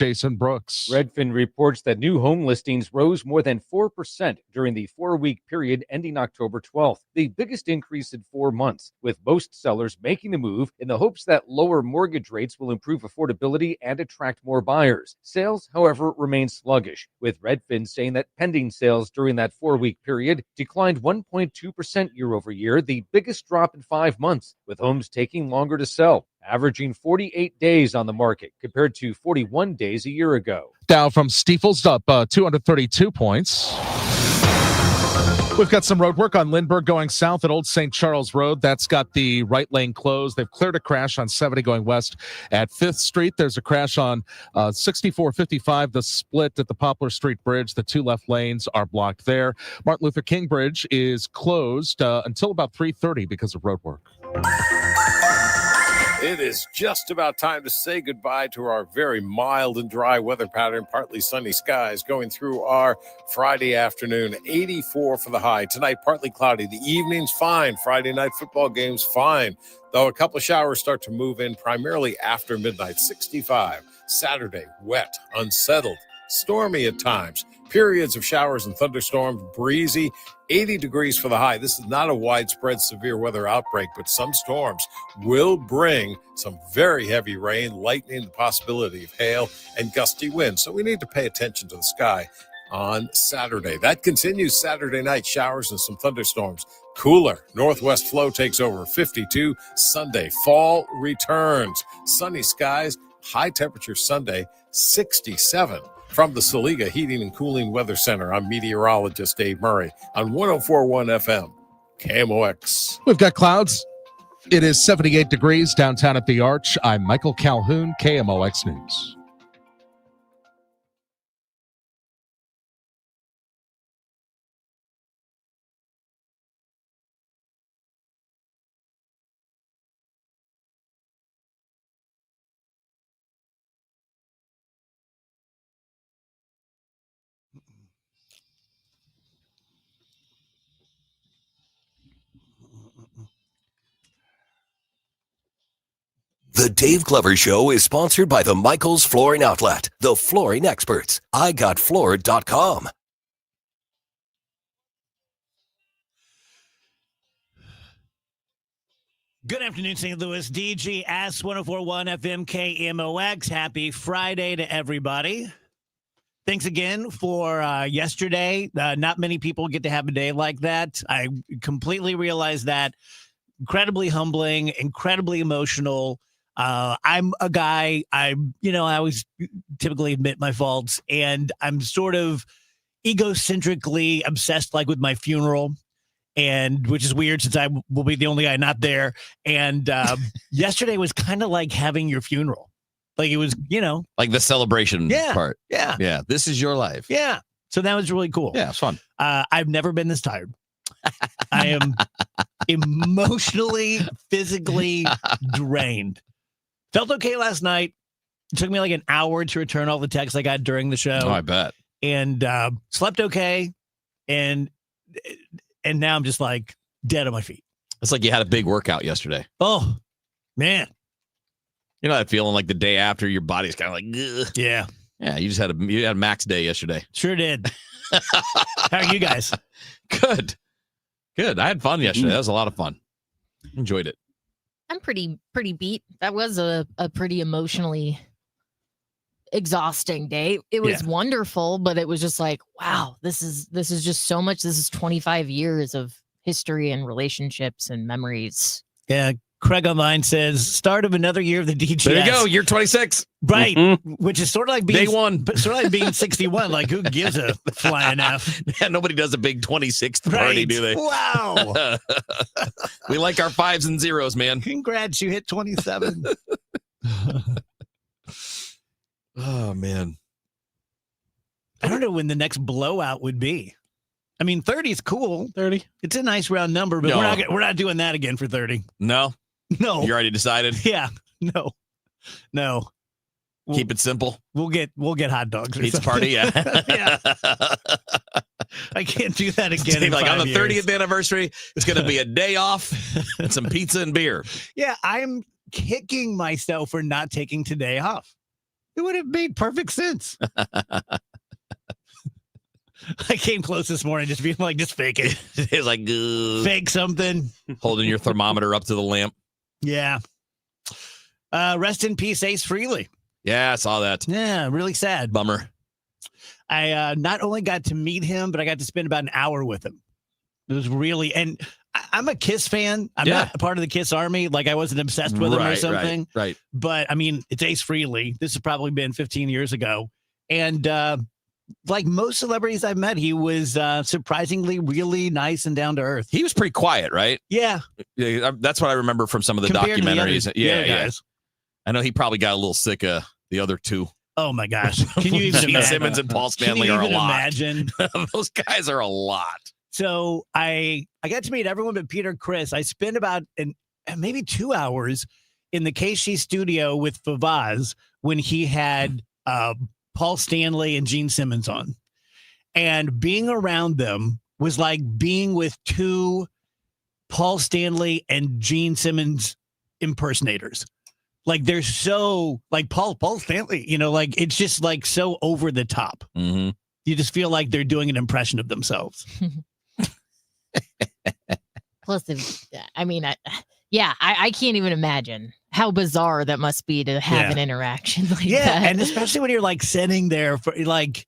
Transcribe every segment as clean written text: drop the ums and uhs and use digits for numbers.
Jason Brooks. Redfin reports that new home listings rose more than 4% during the 4-week period ending October 12th, the biggest increase in 4 months, with most sellers making the move in the hopes that lower mortgage rates will improve affordability and attract more buyers. Sales, however, remain sluggish, with Redfin saying that pending sales during that 4-week period declined 1.2% year over year, the biggest drop in 5 months, with homes taking longer to sell, averaging 48 days on the market compared to 41 days a year ago. Dow from Stifel's up 232 points. We've got some road work on Lindbergh going south at Old St. Charles Road. That's got the right lane closed. They've cleared a crash on 70 going west at 5th Street. There's a crash on 6455, the split at the Poplar Street Bridge. The 2 left lanes are blocked there. Martin Luther King Bridge is closed until about 3:30 because of road work. It is just about time to say goodbye to our very mild and dry weather pattern. Partly sunny skies going through our Friday afternoon. 84 for the high. Tonight, partly cloudy. The evening's fine. Friday night football game's fine. Though a couple of showers start to move in primarily after midnight. 65. Saturday, wet, unsettled, stormy at times. Periods of showers and thunderstorms, breezy, 80 degrees for the high. This is not a widespread severe weather outbreak, but some storms will bring some very heavy rain, lightning, the possibility of hail, and gusty winds. So we need to pay attention to the sky on Saturday. That continues Saturday night, showers and some thunderstorms. Cooler, northwest flow takes over, 52. Sunday, fall returns. Sunny skies, high temperature Sunday, 67. From the Saliga Heating and Cooling Weather Center, I'm meteorologist Dave Murray on 104.1 FM, KMOX. We've got clouds. It is 78 degrees downtown at the Arch. I'm Michael Calhoun, KMOX News. The Dave Glover Show is sponsored by the Michaels Flooring Outlet, the flooring experts. IGotFloored.com. Good afternoon, St. Louis. DGS 104.1 FM KMOX. Happy Friday to everybody. Thanks again for yesterday. Not many people get to have a day like that. I completely realize that. Incredibly humbling, incredibly emotional. I'm a guy, I always typically admit my faults, and I'm sort of egocentrically obsessed, like with my funeral, and which is weird since I will be the only guy not there. And yesterday was kind of like having your funeral. Like it was, like the celebration part. Yeah. Yeah. This is your life. Yeah. So that was really cool. Yeah. It's fun. I've never been this tired. I am emotionally, physically drained. Felt okay last night. It took me like an hour to return all the texts I got during the show. Oh, I bet. And slept okay. And now I'm just like dead on my feet. It's like you had a big workout yesterday. Oh, man. You know that feeling like the day after your body's kind of like, ugh. Yeah. Yeah, you had a max day yesterday. Sure did. How are you guys? Good. I had fun yesterday. That was a lot of fun. Enjoyed it. I'm pretty beat. That was a pretty emotionally exhausting day. It was wonderful, but it was just like, wow, this is just so much. This is 25 years of history and relationships and memories. Yeah. Craig online says, start of another year of the DGS. There you go. Year 26. Right. Which is sort of like being day one. Sort of like being 61. Like, who gives a flying F? Yeah, nobody does a big 26th party, do they? Wow. We like our 5s and 0s, man. Congrats, you hit 27. Oh, man. I don't know when the next blowout would be. I mean, 30 is cool. 30. It's a nice round number, but we're not doing that again for 30. No. You already decided? Yeah. No. Keep it simple. We'll get hot dogs. Pizza party, yeah. Yeah. I can't do that again. Like on the years. 30th anniversary, it's going to be a day off and some pizza and beer. Yeah, I'm kicking myself for not taking today off. It would have made perfect sense. I came close this morning just being like, just fake it. It's like Fake something. holding your thermometer up to the lamp. Yeah. Rest in peace, Ace Frehley. Yeah, I saw that. Yeah, really sad. Bummer. I not only got to meet him, but I got to spend about an hour with him. It was really, and I'm a Kiss fan. I'm not a part of the Kiss army. Like I wasn't obsessed with him or something. Right. But I mean, it's Ace Frehley. This has probably been 15 years ago. And like most celebrities I've met, he was surprisingly really nice and down to earth. He was pretty quiet, right? Yeah. That's what I remember from some of the Compared to the documentaries. other- Yeah. guys. I know he probably got a little sick of the other two. Oh my gosh. Can you even Gene imagine? Simmons and Paul Can Stanley you are a even lot. imagine? Those guys are a lot. So I got to meet everyone but Peter Criss. I spent about maybe 2 hours in the KC studio with Favaz when he had Paul Stanley and Gene Simmons on. And being around them was like being with two Paul Stanley and Gene Simmons impersonators. Like they're so like Paul Stanley, like it's just like so over the top. Mm-hmm. You just feel like they're doing an impression of themselves. Plus, I can't even imagine how bizarre that must be to have an interaction like that. And especially when you're like sitting there for like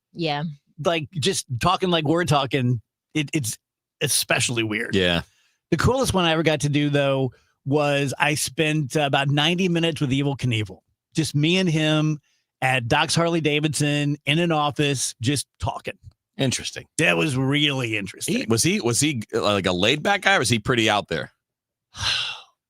just talking like we're talking, it's especially weird. Yeah. The coolest one I ever got to do though was I spent about 90 minutes with Evel Knievel, just me and him at Doc's Harley Davidson in an office, just talking. Interesting. That was really interesting. Was he like a laid back guy or was he pretty out there?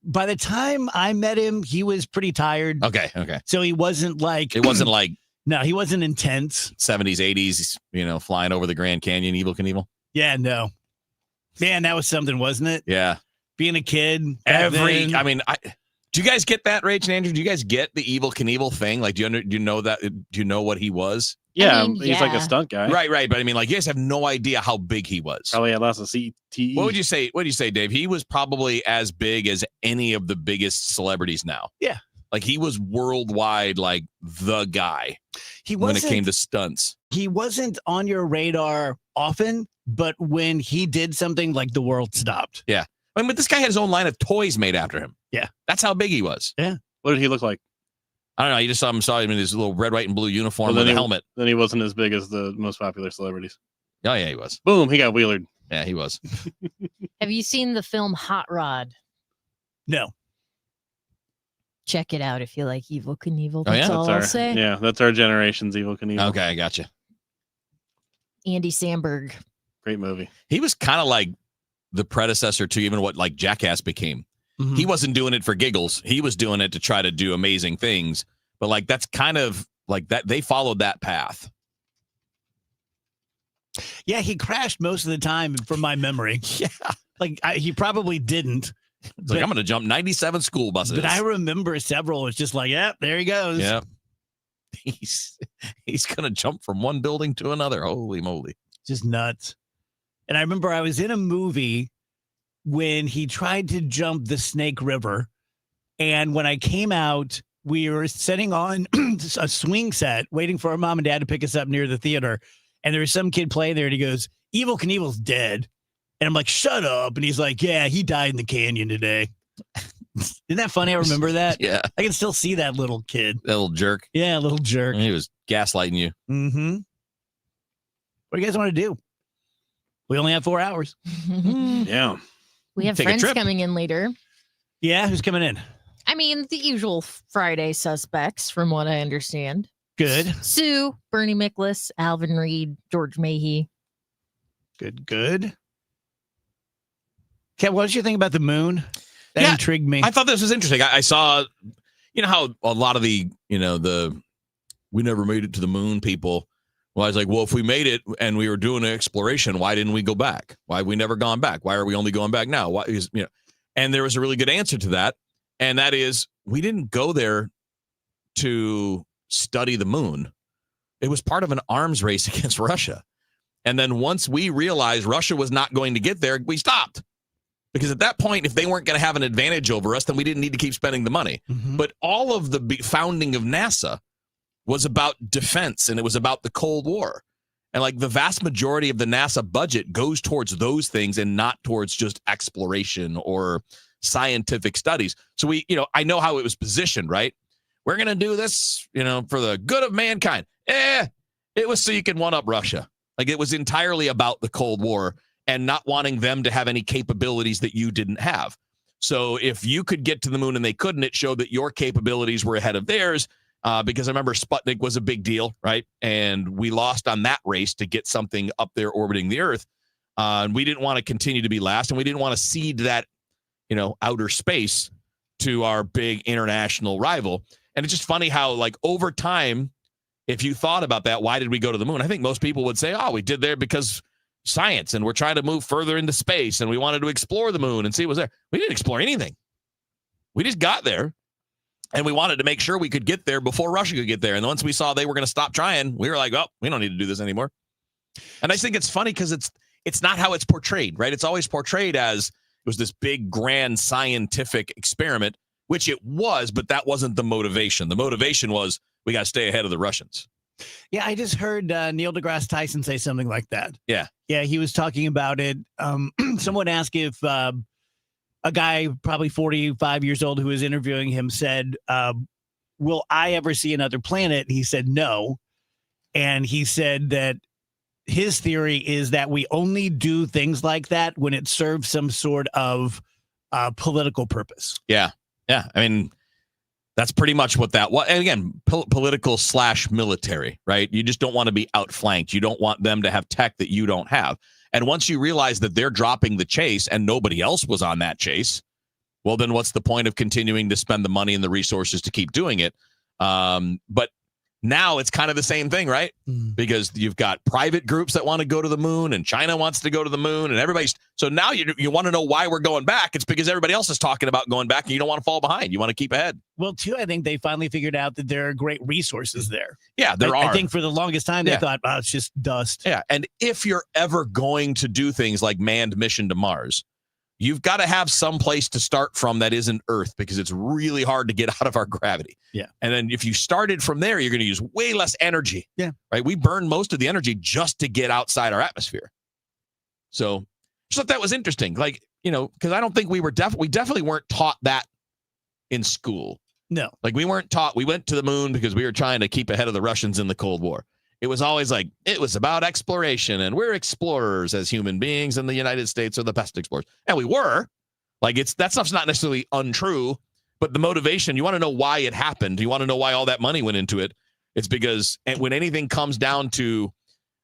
By the time I met him, he was pretty tired. Okay. So he wasn't like, It wasn't like no, he wasn't intense. 70s, 80s, flying over the Grand Canyon, Evel Knievel. Yeah, no. Man, that was something, wasn't it? Yeah. Being a kid. Do you guys get that, Rach and Andrew? Do you guys get the Evel Knievel thing? Like, do you know that? Do you know what he was? Yeah, he's like a stunt guy. Right. But I mean, like, you guys have no idea how big he was. Probably had lots of CTE. What would you say, Dave? He was probably as big as any of the biggest celebrities now. Yeah. Like, he was worldwide, like, the guy when it came to stunts. He wasn't on your radar often, but when he did something, like, the world stopped. Yeah. I mean, but this guy had his own line of toys made after him. Yeah. That's how big he was. Yeah. What did he look like? I don't know. You just saw him in his little red, white, and blue uniform with a helmet. Then he wasn't as big as the most popular celebrities. Oh, yeah, he was. Boom, he got wheelered. Yeah, he was. Have you seen the film Hot Rod? No. Check it out if you like Evel Knievel. Oh, yeah? That's all I'll say. Yeah, that's our generation's Evel Knievel. Okay, I got you. Andy Samberg. Great movie. He was kind of like the predecessor to even what like Jackass became. Mm-hmm. He wasn't doing it for giggles. He was doing it to try to do amazing things. But like that's kind of like that. They followed that path. Yeah, he crashed most of the time from my memory. Yeah. Like he probably didn't. It's like, I'm going to jump 97 school buses. But I remember several. It's just like, yep, there he goes. Yeah. He's going to jump from one building to another. Holy moly. Just nuts. And I remember I was in a movie when he tried to jump the Snake River. And when I came out, we were sitting on a swing set waiting for our mom and dad to pick us up near the theater. And there was some kid playing there and he goes, Evel Knievel's dead. And I'm like, shut up. And he's like, yeah, he died in the canyon today. Isn't that funny? I remember that. Yeah. I can still see that little kid. That little jerk. Yeah, little jerk. He was gaslighting you. Mm-hmm. What do you guys want to do? We only have 4 hours. Yeah. We have Take a friends trip. coming in later. Yeah, who's coming in? I mean, the usual Friday suspects, from what I understand. Good. Sue, Bernie Miklasz, Alvin Reed, George Mahey. Good. Kev, what did you think about the moon? That intrigued me. I thought this was interesting. I saw, how a lot of the we never made it to the moon people. Well, I was like, well, if we made it and we were doing an exploration, why didn't we go back? Why have we never gone back? Why are we only going back now? Why is, and there was a really good answer to that. And that is, we didn't go there to study the moon. It was part of an arms race against Russia. And then once we realized Russia was not going to get there, we stopped. Because at that point, if they weren't going to have an advantage over us, then we didn't need to keep spending the money. Mm-hmm. But all of the founding of NASA was about defense, and it was about the Cold War. And like the vast majority of the NASA budget goes towards those things and not towards just exploration or scientific studies. So I know how it was positioned, right? We're going to do this, for the good of mankind. It was so you can one up Russia. Like it was entirely about the Cold War and not wanting them to have any capabilities that you didn't have. So if you could get to the moon and they couldn't, it showed that your capabilities were ahead of theirs. Because I remember Sputnik was a big deal, right? And we lost on that race to get something up there orbiting the Earth. And we didn't want to continue to be last, and we didn't want to cede that, outer space to our big international rival. And it's just funny how, like, over time, if you thought about that, why did we go to the moon? I think most people would say, we did there because science, and we're trying to move further into space, and we wanted to explore the moon and see what was there. We didn't explore anything. We just got there. And we wanted to make sure we could get there before Russia could get there. And once we saw they were going to stop trying, we were like, we don't need to do this anymore. And I think it's funny because it's not how it's portrayed, right? It's always portrayed as it was this big, grand scientific experiment, which it was, but that wasn't the motivation. The motivation was we got to stay ahead of the Russians. Yeah, I just heard Neil deGrasse Tyson say something like that. Yeah. Yeah, he was talking about it. Someone asked if a guy probably 45 years old who was interviewing him said, will I ever see another planet? And he said no. And he said that his theory is that we only do things like that when it serves some sort of political purpose. Yeah. Yeah. I mean, that's pretty much what that was. And again, political / military, right? You just don't want to be outflanked. You don't want them to have tech that you don't have. And once you realize that they're dropping the chase and nobody else was on that chase, well, then what's the point of continuing to spend the money and the resources to keep doing it? But now it's kind of the same thing, right? Because you've got private groups that want to go to the moon, and China wants to go to the moon, and everybody's. So now you want to know why we're going back. It's because everybody else is talking about going back, and you don't want to fall behind. You want to keep ahead. Well, too, I think they finally figured out that there are great resources there. Yeah, there are. I think for the longest time, they thought, it's just dust. Yeah, and if you're ever going to do things like manned mission to Mars, you've got to have some place to start from that isn't Earth, because it's really hard to get out of our gravity. Yeah. And then if you started from there, you're going to use way less energy. Yeah. Right? We burn most of the energy just to get outside our atmosphere. So I thought that was interesting. Like, because I don't think we definitely weren't taught that in school. No. Like we weren't taught, we went to the moon because we were trying to keep ahead of the Russians in the Cold War. It was always like, it was about exploration, and we're explorers as human beings, and the United States are the best explorers. And we were. Like, that stuff's not necessarily untrue, but the motivation, you want to know why it happened. You want to know why all that money went into it. It's because when anything comes down to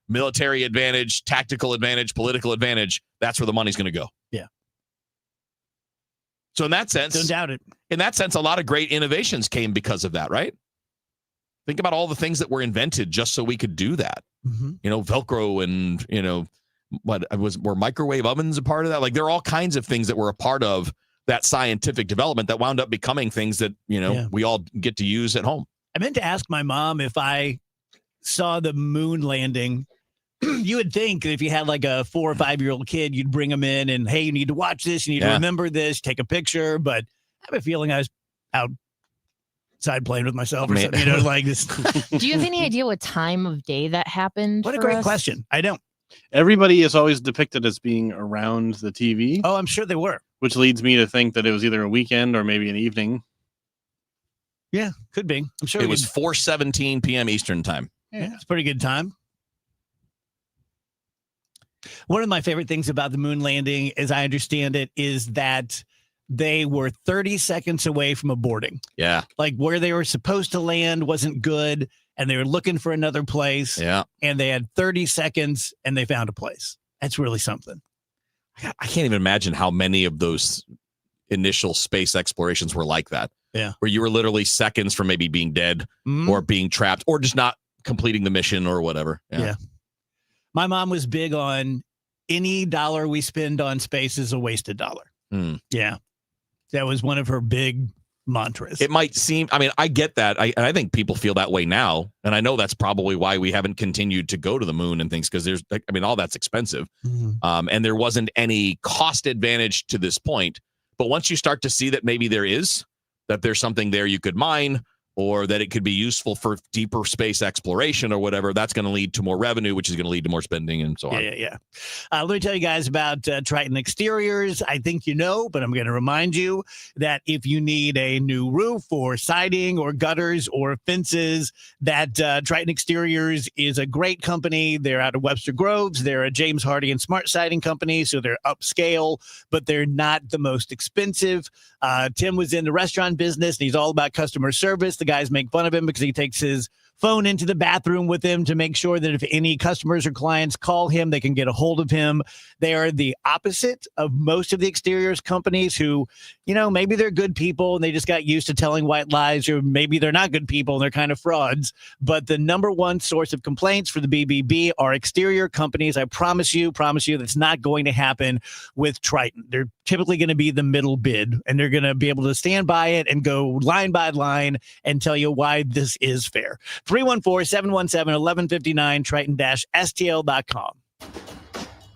military advantage, tactical advantage, political advantage, that's where the money's going to go. Yeah. So in that sense, don't doubt it. In that sense, a lot of great innovations came because of that, right? Think about all the things that were invented just so we could do that. Mm-hmm. Velcro and, were microwave ovens a part of that? Like, there are all kinds of things that were a part of that scientific development that wound up becoming things that, we all get to use at home. I meant to ask my mom if I saw the moon landing. You would think if you had like a 4 or 5 year old kid, you'd bring them in and, hey, you need to watch this. You need to remember this, take a picture. But I have a feeling I was outside playing with myself or something, like this. Do you have any idea what time of day that happened? What a great question. I don't. Everybody is always depicted as being around the TV. Oh, I'm sure they were. Which leads me to think that it was either a weekend or maybe an evening. Yeah, could be. I'm sure it was 4:17 p.m. Eastern time. Yeah, it's a pretty good time. One of my favorite things about the moon landing, as I understand it, is that they were 30 seconds away from aborting. Yeah. Like where they were supposed to land wasn't good, and they were looking for another place. Yeah. And they had 30 seconds, and they found a place. That's really something. I can't even imagine how many of those initial space explorations were like that. Yeah. Where you were literally seconds from maybe being dead or being trapped or just not completing the mission or whatever. Yeah. My mom was big on any dollar we spend on space is a wasted dollar. Yeah. That was one of her big mantras. It might seem, I get that. I think people feel that way now. And I know that's probably why we haven't continued to go to the moon and things, because all that's expensive. And there wasn't any cost advantage to this point. But once you start to see that maybe there's something there you could mine, or that it could be useful for deeper space exploration or whatever, that's going to lead to more revenue, which is going to lead to more spending and so on. Yeah. Let me tell you guys about Triton Exteriors. I think you know, but I'm going to remind you that if you need a new roof or siding or gutters or fences, that Triton Exteriors is a great company. They're out of Webster Groves. They're a James Hardy and Smart Siding company, so they're upscale, but they're not the most expensive. Tim was in the restaurant business, and he's all about customer service. The guys make fun of him because he takes his phone into the bathroom with him to make sure that if any customers or clients call him, they can get a hold of him. They are the opposite of most of the exteriors companies who, maybe they're good people and they just got used to telling white lies, or maybe they're not good people and they're kind of frauds. But the number one source of complaints for the BBB are exterior companies. I promise you that's not going to happen with Triton. They're typically going to be the middle bid, and they're going to be able to stand by it and go line by line and tell you why this is fair. 314-717-1159, Triton-STL.com.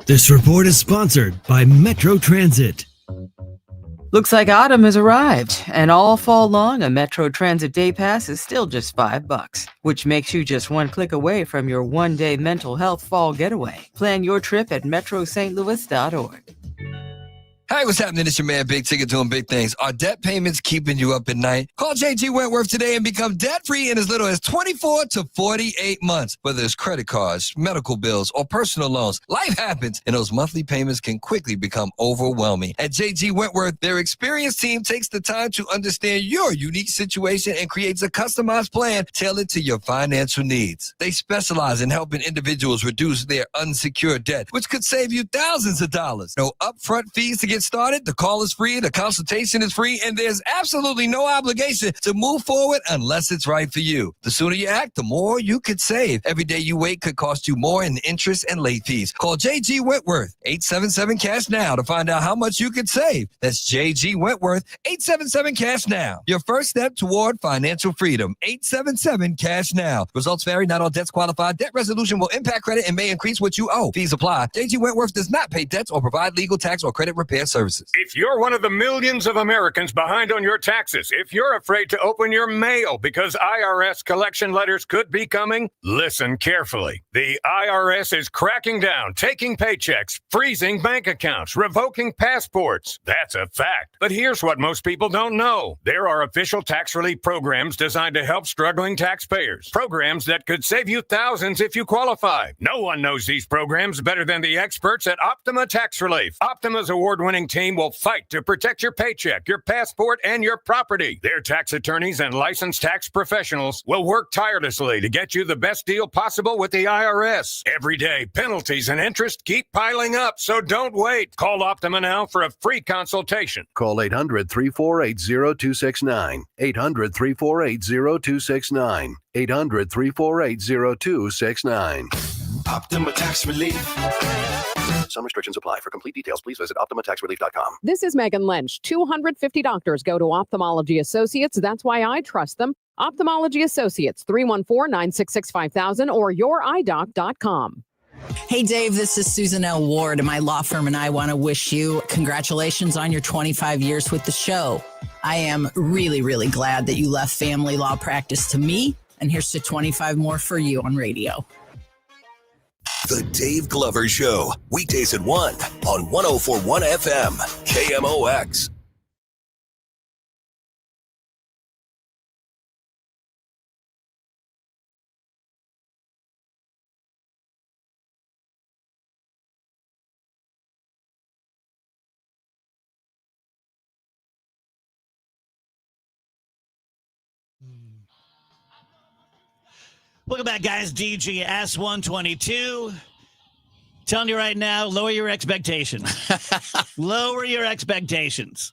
This report is sponsored by Metro Transit. Looks like autumn has arrived, and all fall long, a Metro Transit Day Pass is still just $5, which makes you just one click away from your one-day mental health fall getaway. Plan your trip at metrostlouis.org. Hey, what's happening? It's your man, Big Ticket, doing big things. Are debt payments keeping you up at night? Call JG Wentworth today and become debt-free in as little as 24 to 48 months. Whether it's credit cards, medical bills, or personal loans, life happens, and those monthly payments can quickly become overwhelming. At JG Wentworth, their experienced team takes the time to understand your unique situation and creates a customized plan tailored to your financial needs. They specialize in helping individuals reduce their unsecured debt, which could save you thousands of dollars. No upfront fees to get started. The call is free, the consultation is free, and there's absolutely no obligation to move forward unless it's right for you. The sooner you act, the more you could save. Every day you wait could cost you more in interest and late fees. Call JG Wentworth, 877-CASH-NOW to find out how much you could save. That's JG Wentworth, 877-CASH-NOW. Your first step toward financial freedom, 877-CASH-NOW. Results vary, not all debts qualify. Debt resolution will impact credit and may increase what you owe. Fees apply. JG Wentworth does not pay debts or provide legal, tax, or credit repair services. If you're one of the millions of Americans behind on your taxes, if you're afraid to open your mail because IRS collection letters could be coming, listen carefully. The IRS is cracking down, taking paychecks, freezing bank accounts, revoking passports. That's a fact. But here's what most people don't know. There are official tax relief programs designed to help struggling taxpayers. Programs that could save you thousands if you qualify. No one knows these programs better than the experts at Optima Tax Relief. Optima's award-winning team will fight to protect your paycheck, your passport, and your property. Their tax attorneys and licensed tax professionals will work tirelessly to get you the best deal possible with the IRS. Every day, penalties and interest keep piling up, so don't wait. Call Optima now for a free consultation. Call 800-348-0269. 800-348-0269. 800-348-0269. Optima Tax Relief. Some restrictions apply. For complete details, please visit OptimaTaxRelief.com. This is Megan Lynch. 250 doctors go to Ophthalmology Associates. That's why I trust them. Ophthalmology Associates, 314-966-5000 or youridoc.com. Hey, Dave, this is Susan L. Ward, and my law firm and I want to wish you congratulations on your 25 years with the show. I am really, really glad that you left family law practice to me, and here's to 25 more for you on radio. The Dave Glover Show, weekdays at 1 on 104.1 FM, KMOX. Welcome back, guys. DGS 122. Telling you right now, lower your expectations. Lower your expectations.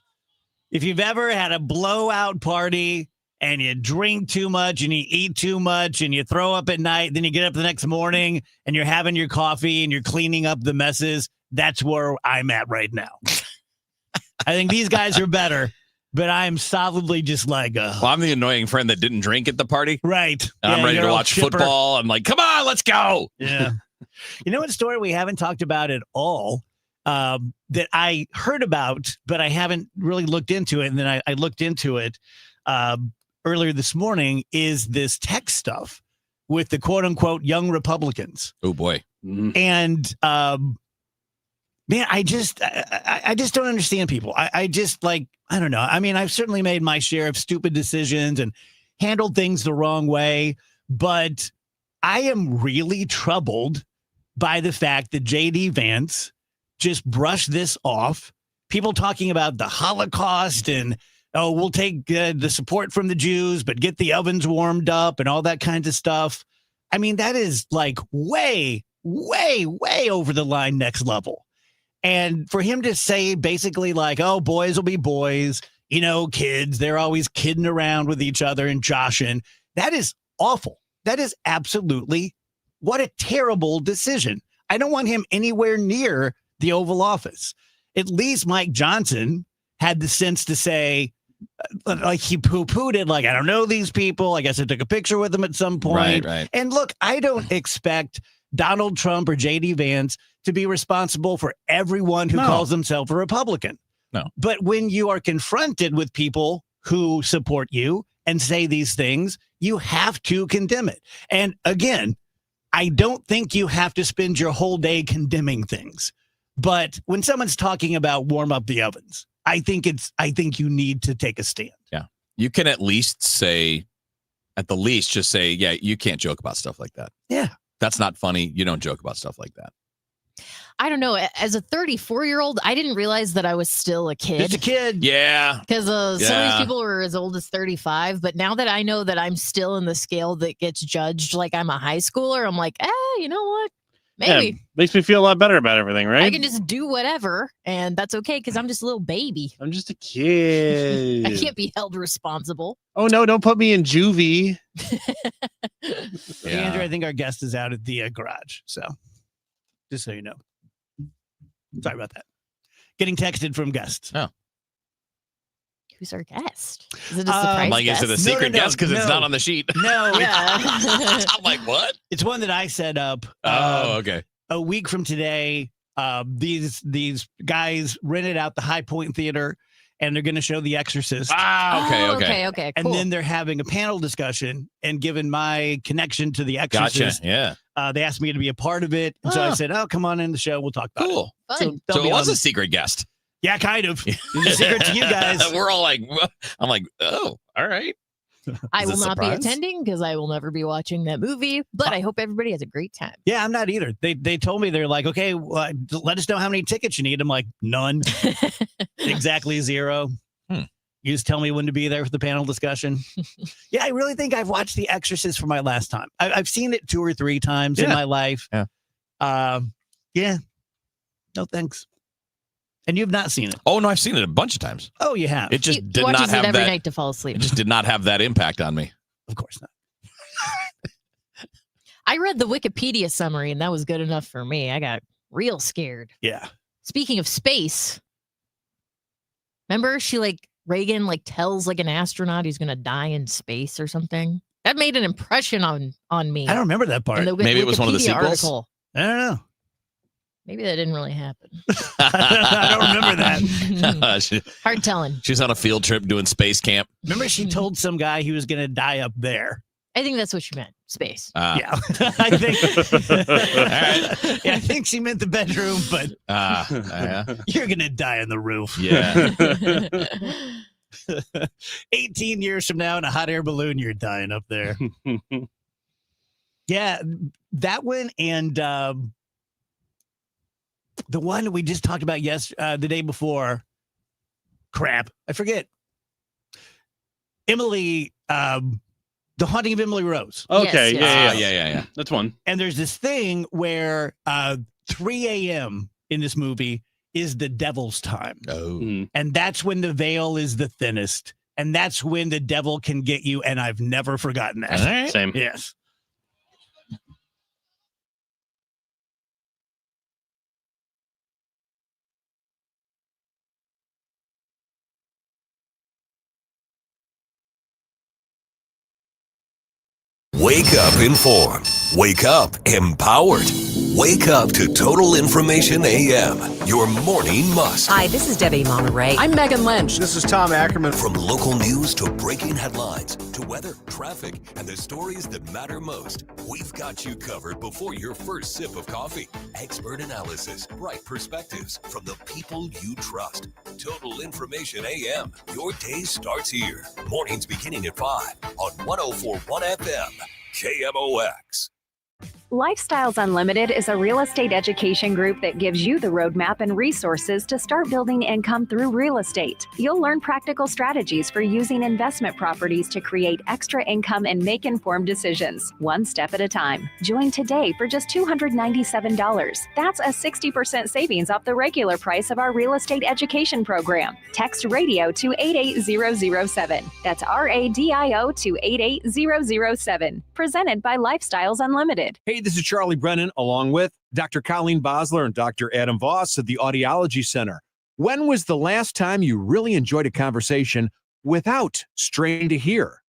If you've ever had a blowout party and you drink too much and you eat too much and you throw up at night, then you get up the next morning and you're having your coffee and you're cleaning up the messes, that's where I'm at right now. I think these guys are better. But I'm solidly just like, well, I'm the annoying friend that didn't drink at the party. Right. And I'm ready to watch football. I'm like, come on, let's go. Yeah. You know what story we haven't talked about at all that I heard about, but I haven't really looked into it. And then I looked into it. earlier this morning is this tech stuff with the quote unquote young Republicans. Oh boy. And man, I just don't understand people. I just I don't know. I mean, I've certainly made my share of stupid decisions and handled things the wrong way, but I am really troubled by the fact that JD Vance just brushed this off. People talking about the Holocaust and, oh, we'll take the support from the Jews, but get the ovens warmed up and all that kind of stuff. I mean, that is like way, way, way over the line next level. And for him to say basically like, oh, boys will be boys, you know, kids, they're always kidding around with each other and joshing. That is awful. That is absolutely, what a terrible decision. I don't want him anywhere near the Oval Office. At least Mike Johnson had the sense to say, like he poo-pooed it, like, I don't know these people. I guess I took a picture with them at some point. Right. And look, I don't expect Donald Trump or JD Vance to be responsible for everyone who calls themselves a Republican. No. But when you are confronted with people who support you and say these things, you have to condemn it. And again, I don't think you have to spend your whole day condemning things. But when someone's talking about warm up the ovens, I think you need to take a stand. Yeah. You can at least say, just say, yeah, you can't joke about stuff like that. Yeah. That's not funny. You don't joke about stuff like that. I don't know. As a 34-year-old, I didn't realize that I was still a kid. Just a kid. Yeah. Because some of these people were as old as 35. But now that I know that I'm still in the scale that gets judged like I'm a high schooler, I'm like, you know what? Maybe. Yeah, makes me feel a lot better about everything, right? I can just do whatever, and that's okay because I'm just a little baby. I'm just a kid. I can't be held responsible. Oh, no, don't put me in juvie. Andrew, I think our guest is out at the garage. So just so you know. Sorry about that. Getting texted from guests. Oh. Who's our guest? Is it a surprise like, guest? is it a secret guest because it's not on the sheet? No. Yeah. I'm like, what? It's one that I set up. Okay. A week from today, these guys rented out the High Point Theater, and they're going to show The Exorcist. Okay. And Cool. then they're having a panel discussion, and given my connection to The Exorcist, Gotcha. Yeah. they asked me to be a part of it. And so I said, oh, come on in the show. We'll talk about it. Cool. Fun. So it was a secret guest. Yeah, kind of. It's a secret to you guys. We're all like, I'm like, oh, all right. I Is will this a not be surprise? attending because I will never be watching that movie, but I hope everybody has a great time. Yeah, I'm not either. They told me, they're like, okay, well, let us know how many tickets you need. I'm like, none. Exactly 0. You just tell me when to be there for the panel discussion. Yeah, I really think I've watched The Exorcist for my last time. I've seen it 2 or 3 times in my life. Yeah. Yeah. No thanks. And you've not seen it. Oh, no, I've seen it a bunch of times. Oh, you have. It just He did watches not have it every that. night to fall asleep. It just did not have that impact on me. Of course not. I read the Wikipedia summary, and that was good enough for me. I got real scared. Yeah. Speaking of space, remember Reagan tells an astronaut he's gonna die in space or something? That made an impression on me. I don't remember that part. in the Maybe it was one of the Wikipedia sequels? article. I don't know. Maybe that didn't really happen. I don't remember that. Hard telling. She's on a field trip doing space camp. Remember she told some guy he was going to die up there. I think that's what she meant. Space. Yeah. I think. Yeah, I think she meant the bedroom, but Yeah. you're going to die on the roof. Yeah. 18 years from now in a hot air balloon, you're dying up there. Yeah, that one and the one we just talked about the day before. Crap, I forget. Emily, The Haunting of Emily Rose. Okay, Yes, yeah. That's one. And there's this thing where 3 a.m. in this movie is the devil's time. Oh. And that's when the veil is the thinnest. And that's when the devil can get you. And I've never forgotten that. All right. Same. Yes. Wake up informed. Wake up empowered. Wake up to Total Information AM, your morning must. Hi, this is Debbie Monterey. I'm Megan Lynch. This is Tom Ackerman. From local news to breaking headlines to weather, traffic, and the stories that matter most, we've got you covered before your first sip of coffee. Expert analysis, bright perspectives from the people you trust. Total Information AM. Your day starts here. Mornings beginning at 5 on 104.1 FM. KMOX. Lifestyles Unlimited is a real estate education group that gives you the roadmap and resources to start building income through real estate. You'll learn practical strategies for using investment properties to create extra income and make informed decisions, one step at a time. Join today for just $297. That's a 60% savings off the regular price of our real estate education program. Text radio to 88007. That's RADIO to 88007. Presented by Lifestyles Unlimited. Hey, this is Charlie Brennan, along with Dr. Colleen Bosler and Dr. Adam Voss at the Audiology Center. When was the last time you really enjoyed a conversation without straining to hear?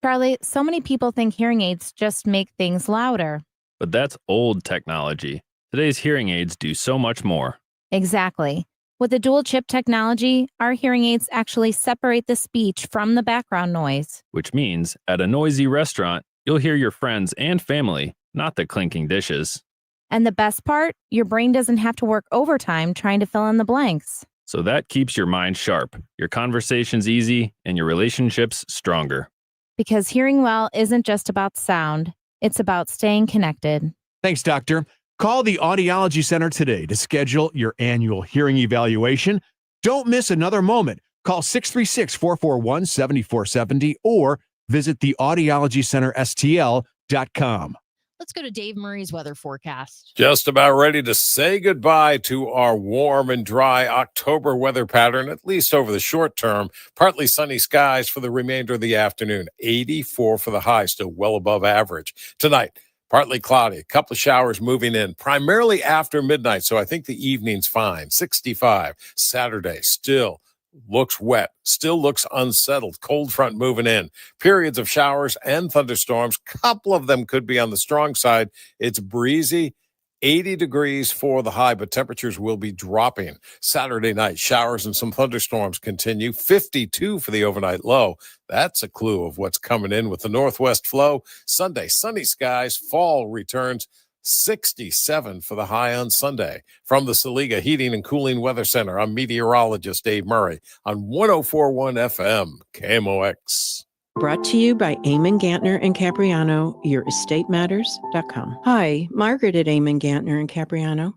Charlie, so many people think hearing aids just make things louder. But that's old technology. Today's hearing aids do so much more. Exactly. With the dual chip technology, our hearing aids actually separate the speech from the background noise. Which means at a noisy restaurant, you'll hear your friends and family, not the clinking dishes. And the best part, your brain doesn't have to work overtime trying to fill in the blanks. So that keeps your mind sharp, your conversations easy, and your relationships stronger. Because hearing well isn't just about sound, it's about staying connected. Thanks, Doctor. Call the Audiology Center today to schedule your annual hearing evaluation. Don't miss another moment. Call 636-441-7470 or visit the audiologycenterstl.com. Let's go to Dave Murray's weather forecast. Just about ready to say goodbye to our warm and dry October weather pattern, at least over the short term. Partly sunny skies for the remainder of the afternoon. 84 for the high, still well above average. Tonight, partly cloudy, a couple of showers moving in, primarily after midnight, so I think the evening's fine. 65. Saturday, still looks wet, still looks unsettled. Cold front moving in. Periods of showers and thunderstorms. Couple of them could be on the strong side. It's breezy. 80 degrees for the high, but temperatures will be dropping. Saturday night, showers and some thunderstorms continue. 52 for the overnight low. That's a clue of what's coming in with the northwest flow. Sunday, sunny skies. Fall returns. 67 for the high on Sunday. From the Saliga Heating and Cooling Weather Center, I'm meteorologist Dave Murray on 104.1 FM, KMOX. Brought to you by Eamon Gantner and Capriano, YourEstateMatters.com. Hi, Margaret at Eamon Gantner and Capriano.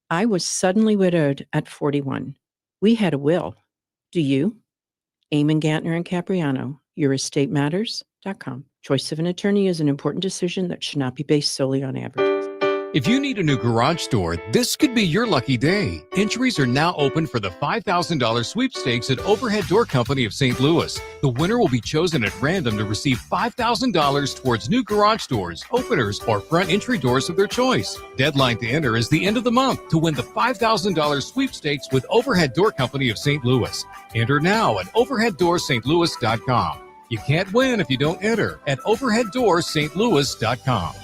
I was suddenly widowed at 41. We had a will. Do you? Eamon Gantner and Capriano, YourEstateMatters.com. Choice of an attorney is an important decision that should not be based solely on averages. If you need a new garage door, this could be your lucky day. Entries are now open for the $5,000 sweepstakes at Overhead Door Company of St. Louis. The winner will be chosen at random to receive $5,000 towards new garage doors, openers, or front entry doors of their choice. Deadline to enter is the end of the month to win the $5,000 sweepstakes with Overhead Door Company of St. Louis. Enter now at overheaddoorsstlouis.com. You can't win if you don't enter at overheaddoorsstlouis.com.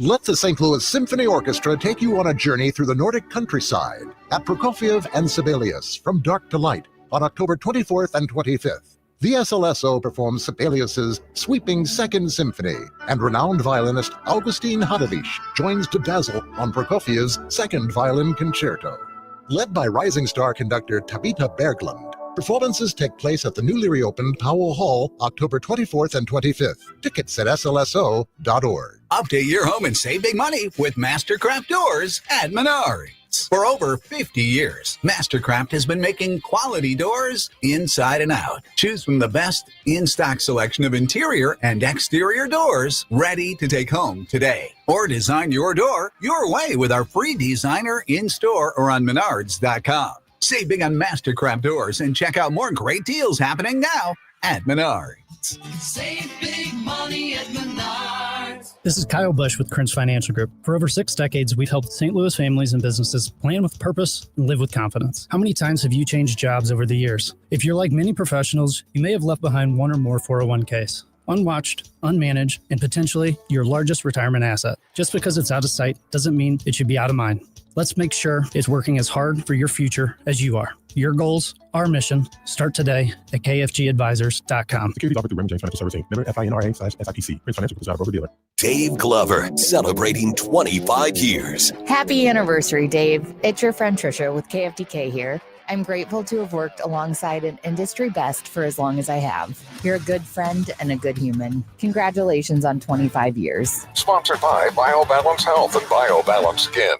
Let the St. Louis Symphony Orchestra take you on a journey through the Nordic countryside at Prokofiev and Sibelius from dark to light on October 24th and 25th. The SLSO performs Sibelius's sweeping Second Symphony, and renowned violinist Augustin Hadovich joins to dazzle on Prokofiev's Second Violin Concerto. Led by rising star conductor Tabita Berglund, performances take place at the newly reopened Powell Hall October 24th and 25th. Tickets at slso.org. Update your home and save big money with Mastercraft Doors at Menards. For over 50 years, Mastercraft has been making quality doors inside and out. Choose from the best in-stock selection of interior and exterior doors ready to take home today. Or design your door your way with our free designer in-store or on Menards.com. Save big on Mastercraft Doors and check out more great deals happening now at Menards. Save big money at Menards. This is Kyle Bush with Krinz Financial Group. For over 6 decades, we've helped St. Louis families and businesses plan with purpose and live with confidence. How many times have you changed jobs over the years? If you're like many professionals, you may have left behind one or more 401ks. unwatched, unmanaged, and potentially your largest retirement asset. Just because it's out of sight doesn't mean it should be out of mind. Let's make sure it's working as hard for your future as you are. Your goals, our mission, start today at kfgadvisors.com. Securities offered through Raymond James Financial Servicing. Member FINRA/SIPC. Prince Financial is not a broker-dealer. Dave Glover, celebrating 25 years. Happy anniversary, Dave. It's your friend Trisha with KFDK here. I'm grateful to have worked alongside an industry best for as long as I have. You're a good friend and a good human. Congratulations on 25 years. Sponsored by BioBalance Health and BioBalance Skin.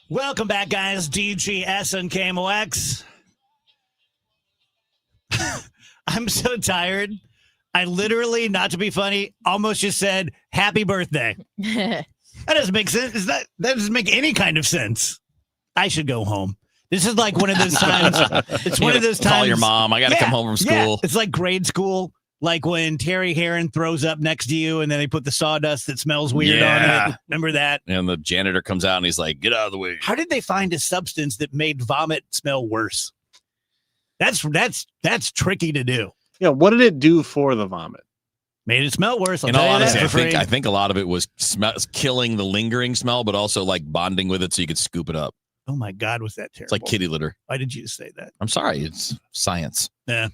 Welcome back, guys. DGS and KMOX. I'm so tired. I literally, not to be funny, almost just said, happy birthday. That doesn't make sense. That doesn't make any kind of sense. I should go home. This is like one of those times. It's one of those times. Call your mom. I got to come home from school. Yeah. It's like grade school. Like when Terry Heron throws up next to you and then they put the sawdust that smells weird on it. Remember that? And the janitor comes out and he's like, get out of the way. How did they find a substance that made vomit smell worse? That's tricky to do. Yeah, what did it do for the vomit? Made it smell worse. In all honesty, I think a lot of it was killing the lingering smell, but also like bonding with it so you could scoop it up. Oh my God, was that terrible? It's like kitty litter. Why did you say that? I'm sorry. It's science. Yeah.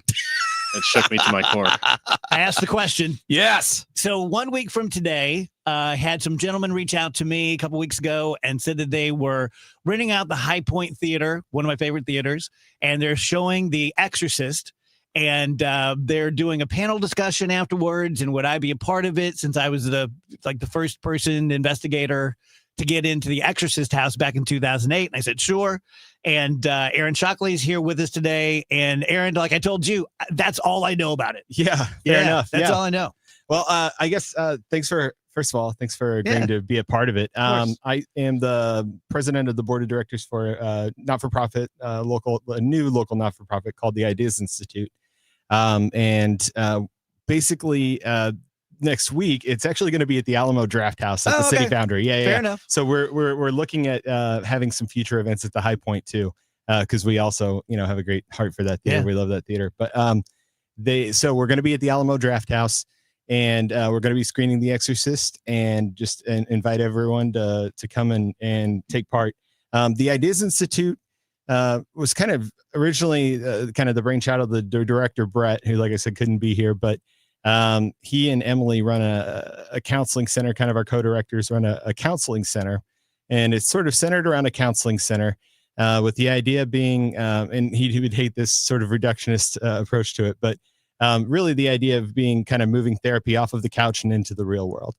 It shook me to my core. I asked the question. Yes. So 1 week from today, had some gentlemen reach out to me a couple weeks ago and said that they were renting out the High Point Theater, one of my favorite theaters, and they're showing The Exorcist. And they're doing a panel discussion afterwards. And would I be a part of it since I was the first person investigator to get into the Exorcist house back in 2008? And I said, sure. And Aaron Shockley's here with us today. And Aaron, like I told you, that's all I know about it. Yeah, fair enough. That's all I know. Well, I guess thanks for agreeing to be a part of it. I am the president of the board of directors for not-for-profit, a new local not-for-profit called the Ideas Institute. Basically, next week it's actually going to be at the Alamo Draft House at the City Foundry. Fair enough. So we're looking at having some future events at the High Point too, because we also have a great heart for that theater. Yeah. We love that theater. But so we're going to be at the Alamo Draft House, and we're going to be screening The Exorcist, and just invite everyone to come and take part. The Ideas Institute was kind of originally kind of the brainchild of the director, Brett, who, like I said, couldn't be here, but he and Emily run a counseling center. Kind of our co-directors run a counseling center, and it's sort of centered around a counseling center, with the idea being, and he would hate this sort of reductionist approach to it, but really the idea of being kind of moving therapy off of the couch and into the real world.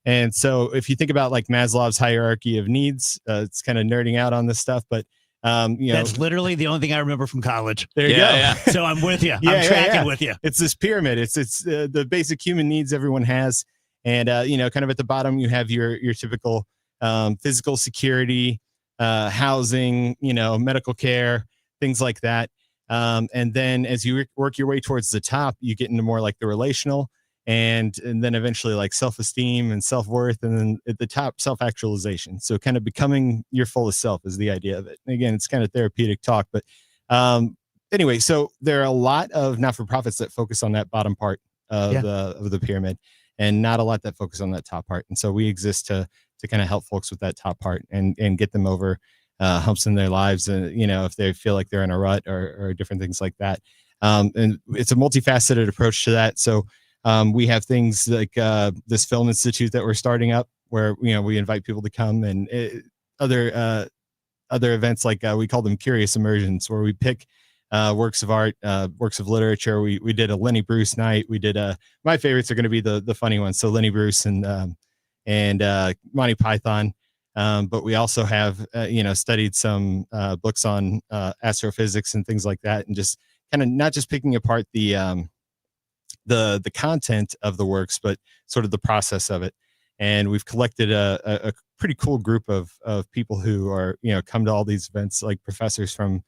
And so if you think about like Maslow's hierarchy of needs, it's kind of nerding out on this stuff, but that's literally the only thing I remember from college. There you go. Yeah. So I'm with you. I'm tracking with you. It's this pyramid. It's the basic human needs everyone has. And, kind of at the bottom, you have your typical physical security, housing, medical care, things like that. And then as you work your way towards the top, you get into more like the relational, and then eventually like self-esteem and self-worth, and then at the top, self-actualization. So kind of becoming your fullest self is the idea of it. And again, it's kind of therapeutic talk, but anyway, so there are a lot of not-for-profits that focus on that bottom part of the pyramid, and not a lot that focus on that top part. And so we exist to kind of help folks with that top part and get them over humps in their lives, and if they feel like they're in a rut or different things like that. And it's a multifaceted approach to that. So we have things like this film institute that we're starting up, where we invite people to come, and other events like we call them curious immersions, where we pick works of art, works of literature. We did a Lenny Bruce night. We did my favorites are going to be the funny ones. So Lenny Bruce and Monty Python. But we also have, studied some books on astrophysics and things like that, and just kind of not just picking apart the content of the works, but sort of the process of it. And we've collected a pretty cool group of people who are, come to all these events, like professors from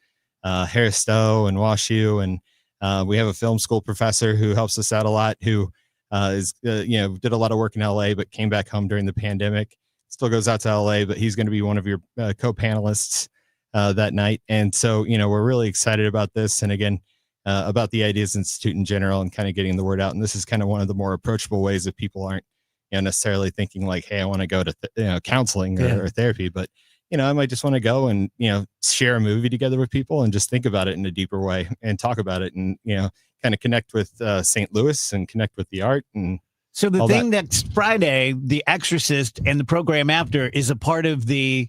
Harris Stowe and WashU, and we have a film school professor who helps us out a lot, who did a lot of work in LA, but came back home during the pandemic. Still goes out to LA, but he's going to be one of your co-panelists that night. And so, we're really excited about this. And again, about the Ideas Institute in general, and kind of getting the word out. And this is kind of one of the more approachable ways that people aren't, necessarily thinking like, hey, I want to go to counseling or therapy, but I might just want to go and share a movie together with people and just think about it in a deeper way and talk about it, and kind of connect with St. Louis and connect with the art. And so the thing next Friday, The Exorcist, and the program after is a part of the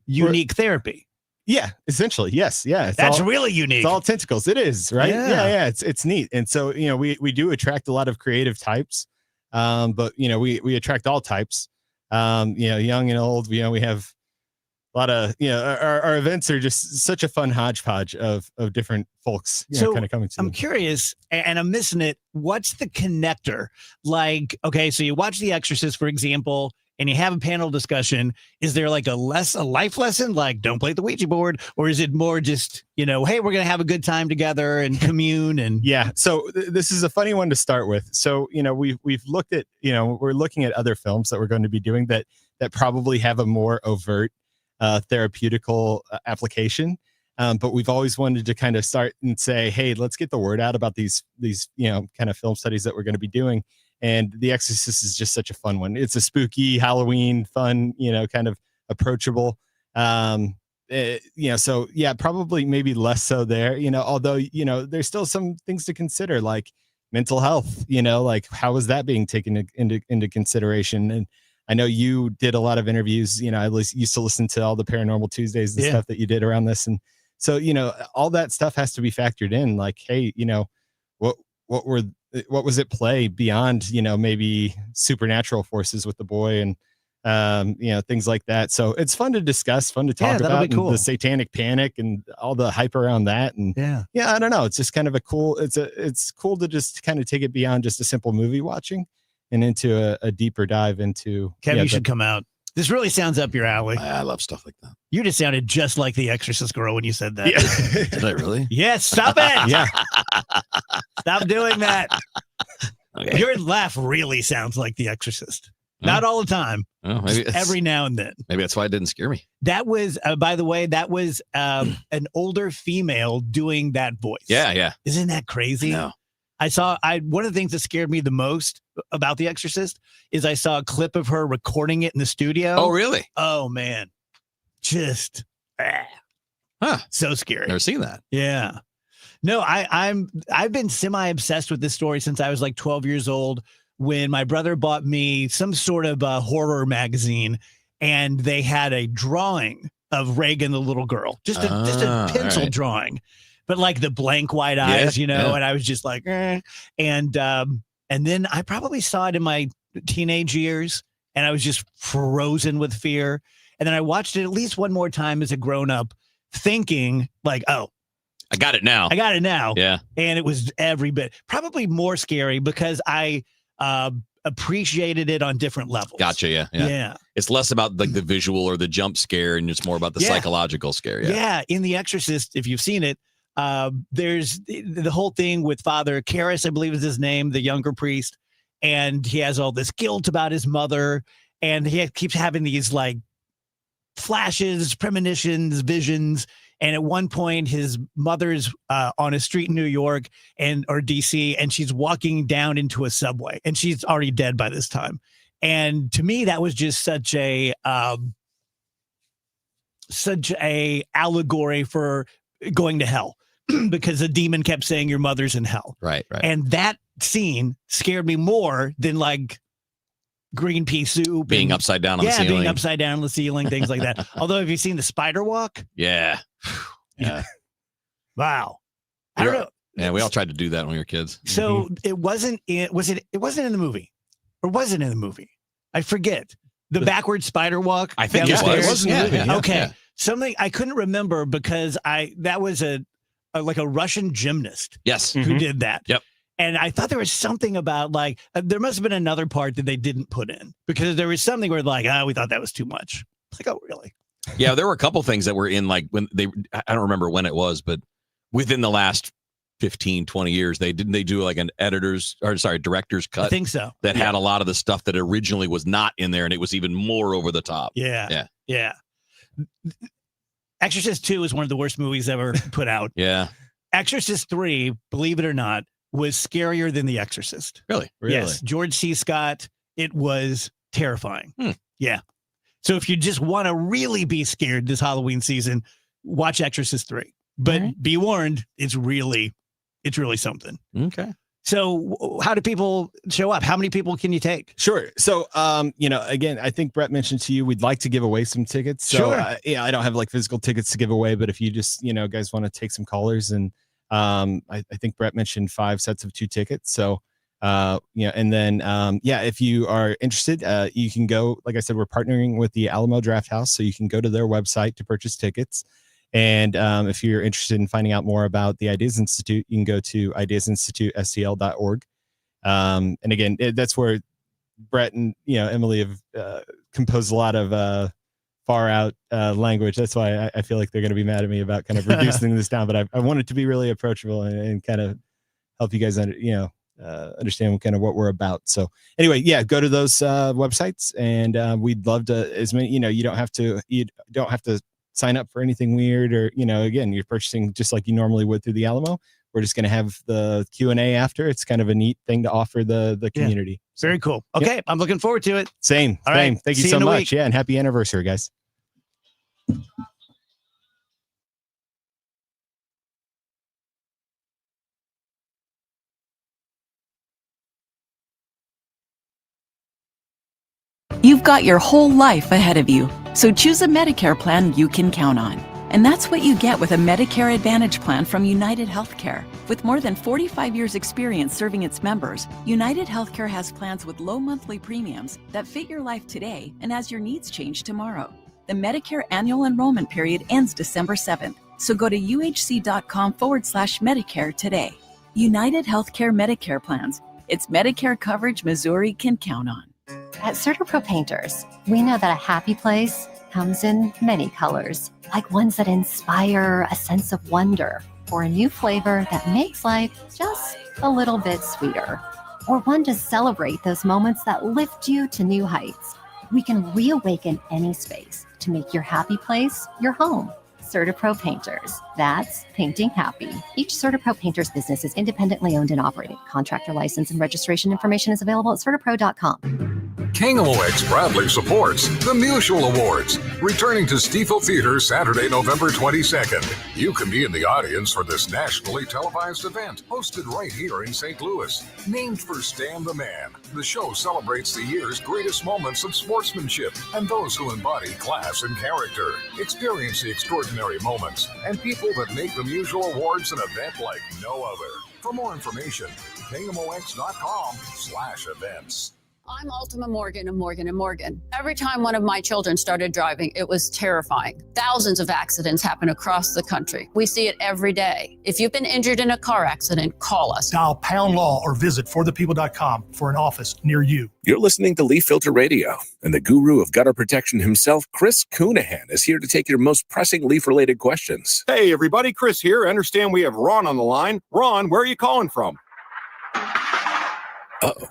unique therapy. Yeah, essentially, yes, yeah. That's really unique. It's all tentacles. It is, right? Yeah. It's neat. And so we do attract a lot of creative types, but we attract all types. Young and old. We have a lot of our events are just such a fun hodgepodge of different folks kind of coming to. I'm curious, and I'm missing it. What's the connector? Like, okay, so you watch The Exorcist, for example, and you have a panel discussion. Is there like a life lesson, like don't play the Ouija board, or is it more just hey, we're gonna have a good time together and commune? And yeah, so this is a funny one to start with. So we've looked at we're looking at other films that we're going to be doing that probably have a more overt therapeutical application, but we've always wanted to kind of start and say, hey, let's get the word out about these kind of film studies that we're going to be doing. And The Exorcist is just such a fun one. It's a spooky Halloween fun, kind of approachable. So yeah, probably maybe less so there, although, there's still some things to consider, like mental health, like how is that being taken into consideration? And I know you did a lot of interviews, I used to listen to all the Paranormal Tuesdays and stuff that you did around this. And so, all that stuff has to be factored in, like, hey, what was at play beyond, maybe supernatural forces with the boy and, things like that. So it's fun to discuss, fun to talk about, cool. The satanic panic and all the hype around that. And I don't know. It's just kind of it's cool to just kind of take it beyond just a simple movie watching and into a deeper dive into. Kev, you should come out. This really sounds up your alley. I love stuff like that. You just sounded just like the Exorcist girl when you said that. Yeah. Did I really? Yes, stop it. Yeah. Stop doing that. Okay. Your laugh really sounds like the Exorcist. Not all the time. Oh, maybe every now and then. Maybe that's why it didn't scare me. That was, by the way, an older female doing that voice. Yeah. Isn't that crazy? No. One of the things that scared me the most about The Exorcist is I saw a clip of her recording it in the studio. Oh, really? Oh, man. Just so scary. Never seen that. Yeah. No, I've been semi-obsessed with this story since I was like 12 years old, when my brother bought me some sort of horror magazine, and they had a drawing of Reagan, the little girl, just a pencil drawing, but like the blank white eyes, and I was just like, eh. And then I probably saw it in my teenage years, and I was just frozen with fear. And then I watched it at least one more time as a grown up, thinking like, oh, I got it now. Yeah. And it was every bit, probably more scary because I appreciated it on different levels. Gotcha. Yeah. It's less about like the visual or the jump scare, and it's more about the psychological scare. Yeah. In The Exorcist, if you've seen it, there's the whole thing with Father Karras, I believe is his name, the younger priest, and he has all this guilt about his mother, and he keeps having these like flashes, premonitions, visions. And at one point, his mother's on a street in New York or DC, and she's walking down into a subway, and she's already dead by this time. And to me, that was just such a allegory for going to hell, because the demon kept saying your mother's in hell. Right. And that scene scared me more than like green pea soup being upside down on the ceiling. Being upside down on the ceiling, things like that. Although, have you seen the spider walk? Yeah. Wow. I don't know. Yeah, we all tried to do that when we were kids. So it wasn't in the movie, or was it in the movie? I forget. The backward spider walk. I think downstairs? it was in the movie. Yeah. Okay. Yeah. Something I couldn't remember because that was a Russian gymnast. Yes. Who did that. Yep. And I thought there was something about there must have been another part that they didn't put in because there was something where we thought that was too much. It's like, oh, really? Yeah, there were a couple things that were in when I don't remember when it was, but within the last 15, 20 years, they do like an director's cut. I think so. That had a lot of the stuff that originally was not in there, and it was even more over the top. Yeah. Exorcist 2 is one of the worst movies ever put out. Yeah. Exorcist 3, believe it or not, was scarier than The Exorcist. Really? Yes. George C. Scott, it was terrifying. Yeah. So if you just want to really be scared this Halloween season, watch Exorcist 3. But be warned, it's really something. Okay. So how do people show up? How many people can you take? Sure. So, again, I think Brett mentioned to you, we'd like to give away some tickets. So, Sure. I don't have physical tickets to give away, but if you just, guys want to take some callers, and I think Brett mentioned 5 sets of 2 tickets. So, and then, if you are interested, you can go, like I said, we're partnering with the Alamo Draft House. So you can go to their website to purchase tickets. And if you're interested in finding out more about the Ideas Institute, you can go to ideasinstitutestl.org. And again, that's where Brett and Emily have composed a lot of far out language. That's why I feel like they're going to be mad at me about kind of reducing this down. But I want it to be really approachable and kind of help you guys understand kind of what we're about. So anyway, go to those websites, and we'd love to as many. You don't have to sign up for anything weird, or again, you're purchasing just like you normally would through the Alamo. We're just going to have the Q&A after. It's kind of a neat thing to offer the community. Very cool. Okay. I'm looking forward to it. Same. All right. Thank you See so in a much. week. Yeah. And happy anniversary, guys. You've got your whole life ahead of you, so choose a Medicare plan you can count on. And that's what you get with a Medicare Advantage plan from United Healthcare. With more than 45 years' experience serving its members, United Healthcare has plans with low monthly premiums that fit your life today and as your needs change tomorrow. The Medicare annual enrollment period ends December 7th, so go to uhc.com/Medicare today. United Healthcare Medicare plans. It's Medicare coverage Missouri can count on. At CertaPro Painters, we know that a happy place comes in many colors, like ones that inspire a sense of wonder, or a new flavor that makes life just a little bit sweeter, or one to celebrate those moments that lift you to new heights. We can reawaken any space to make your happy place your home. CertaPro Painters. That's painting happy. Each CertaPro Painters business is independently owned and operated. Contractor license and registration information is available at CertaPro.com. KMOX proudly supports the Musial Awards, returning to Stiefel Theater Saturday, November 22nd. You can be in the audience for this nationally televised event, hosted right here in St. Louis. Named for Stan the Man, the show celebrates the year's greatest moments of sportsmanship and those who embody class and character. Experience the extraordinary moments and people that make the Musial Awards an event like no other. For more information, KMOX.com/events. I'm Ultima Morgan of Morgan & Morgan. Every time one of my children started driving, it was terrifying. Thousands of accidents happen across the country. We see it every day. If you've been injured in a car accident, call us. Dial pound law or visit forthepeople.com for an office near you. You're listening to Leaf Filter Radio, and the guru of gutter protection himself, Chris Coonahan, is here to take your most pressing leaf-related questions. Hey, everybody, Chris here. I understand we have Ron on the line. Ron, where are you calling from? Uh-oh.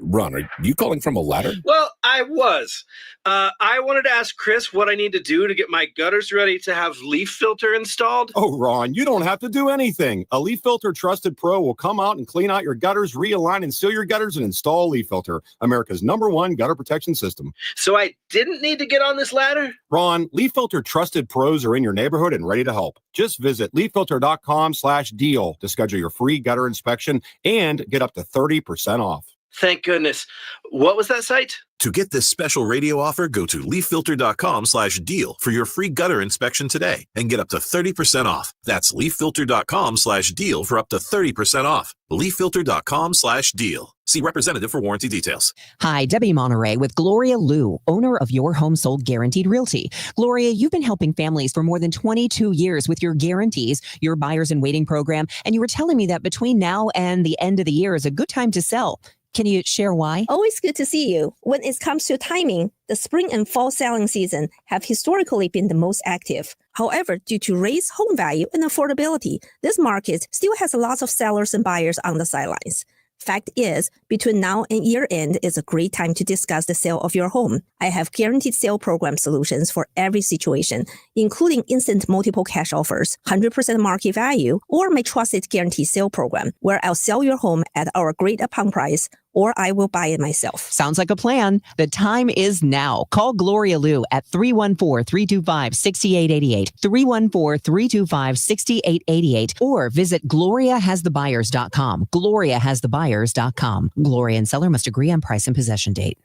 Ron, are you calling from a ladder? Well, I was. I wanted to ask Chris what I need to do to get my gutters ready to have leaf filter installed. Oh, Ron, you don't have to do anything. A Leaf Filter Trusted Pro will come out and clean out your gutters, realign and seal your gutters, and install Leaf Filter, America's #1 gutter protection system. So I didn't need to get on this ladder? Ron, Leaf Filter Trusted Pros are in your neighborhood and ready to help. Just visit leaffilter.com/deal to schedule your free gutter inspection and get up to 30% off. Thank goodness. What was that site? To get this special radio offer, go to leaffilter.com/deal for your free gutter inspection today and get up to 30% off. That's leaffilter.com/deal for up to 30% off. leaffilter.com/deal. See representative for warranty details. Hi, Debbie Monterey with Gloria Liu, owner of Your Home Sold Guaranteed Realty. Gloria, you've been helping families for more than 22 years with your guarantees, your buyers and waiting program, and you were telling me that between now and the end of the year is a good time to sell. Can you share why? Always good to see you. When it comes to timing, the spring and fall selling season have historically been the most active. However, due to raised home value and affordability, this market still has lots of sellers and buyers on the sidelines. Fact is, between now and year end is a great time to discuss the sale of your home. I have guaranteed sale program solutions for every situation, including instant multiple cash offers, 100% market value, or my trusted guarantee sale program, where I'll sell your home at our agreed upon price, or I will buy it myself. Sounds like a plan. The time is now. Call Gloria Liu at 314-325-6888, 314-325-6888, or visit gloriahasthebuyers.com, gloriahasthebuyers.com. Gloria and seller must agree on price and possession date.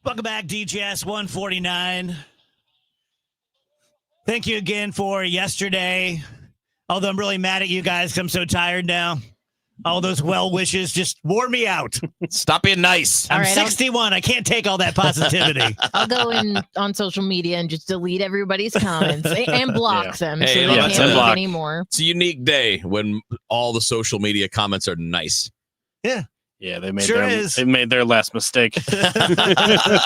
Welcome back, DGS 149. Thank you again for yesterday. Although I'm really mad at you guys because I'm so tired now. All those well wishes just wore me out. Stop being nice. I'm All right, 61. I can't take all that positivity. I'll go in on social media and just delete everybody's comments and block them so Hey, they let's can't unblock. leave anymore. It's a unique day when all the social media comments are nice. Yeah. Yeah, they made Sure their is. they made their last mistake. I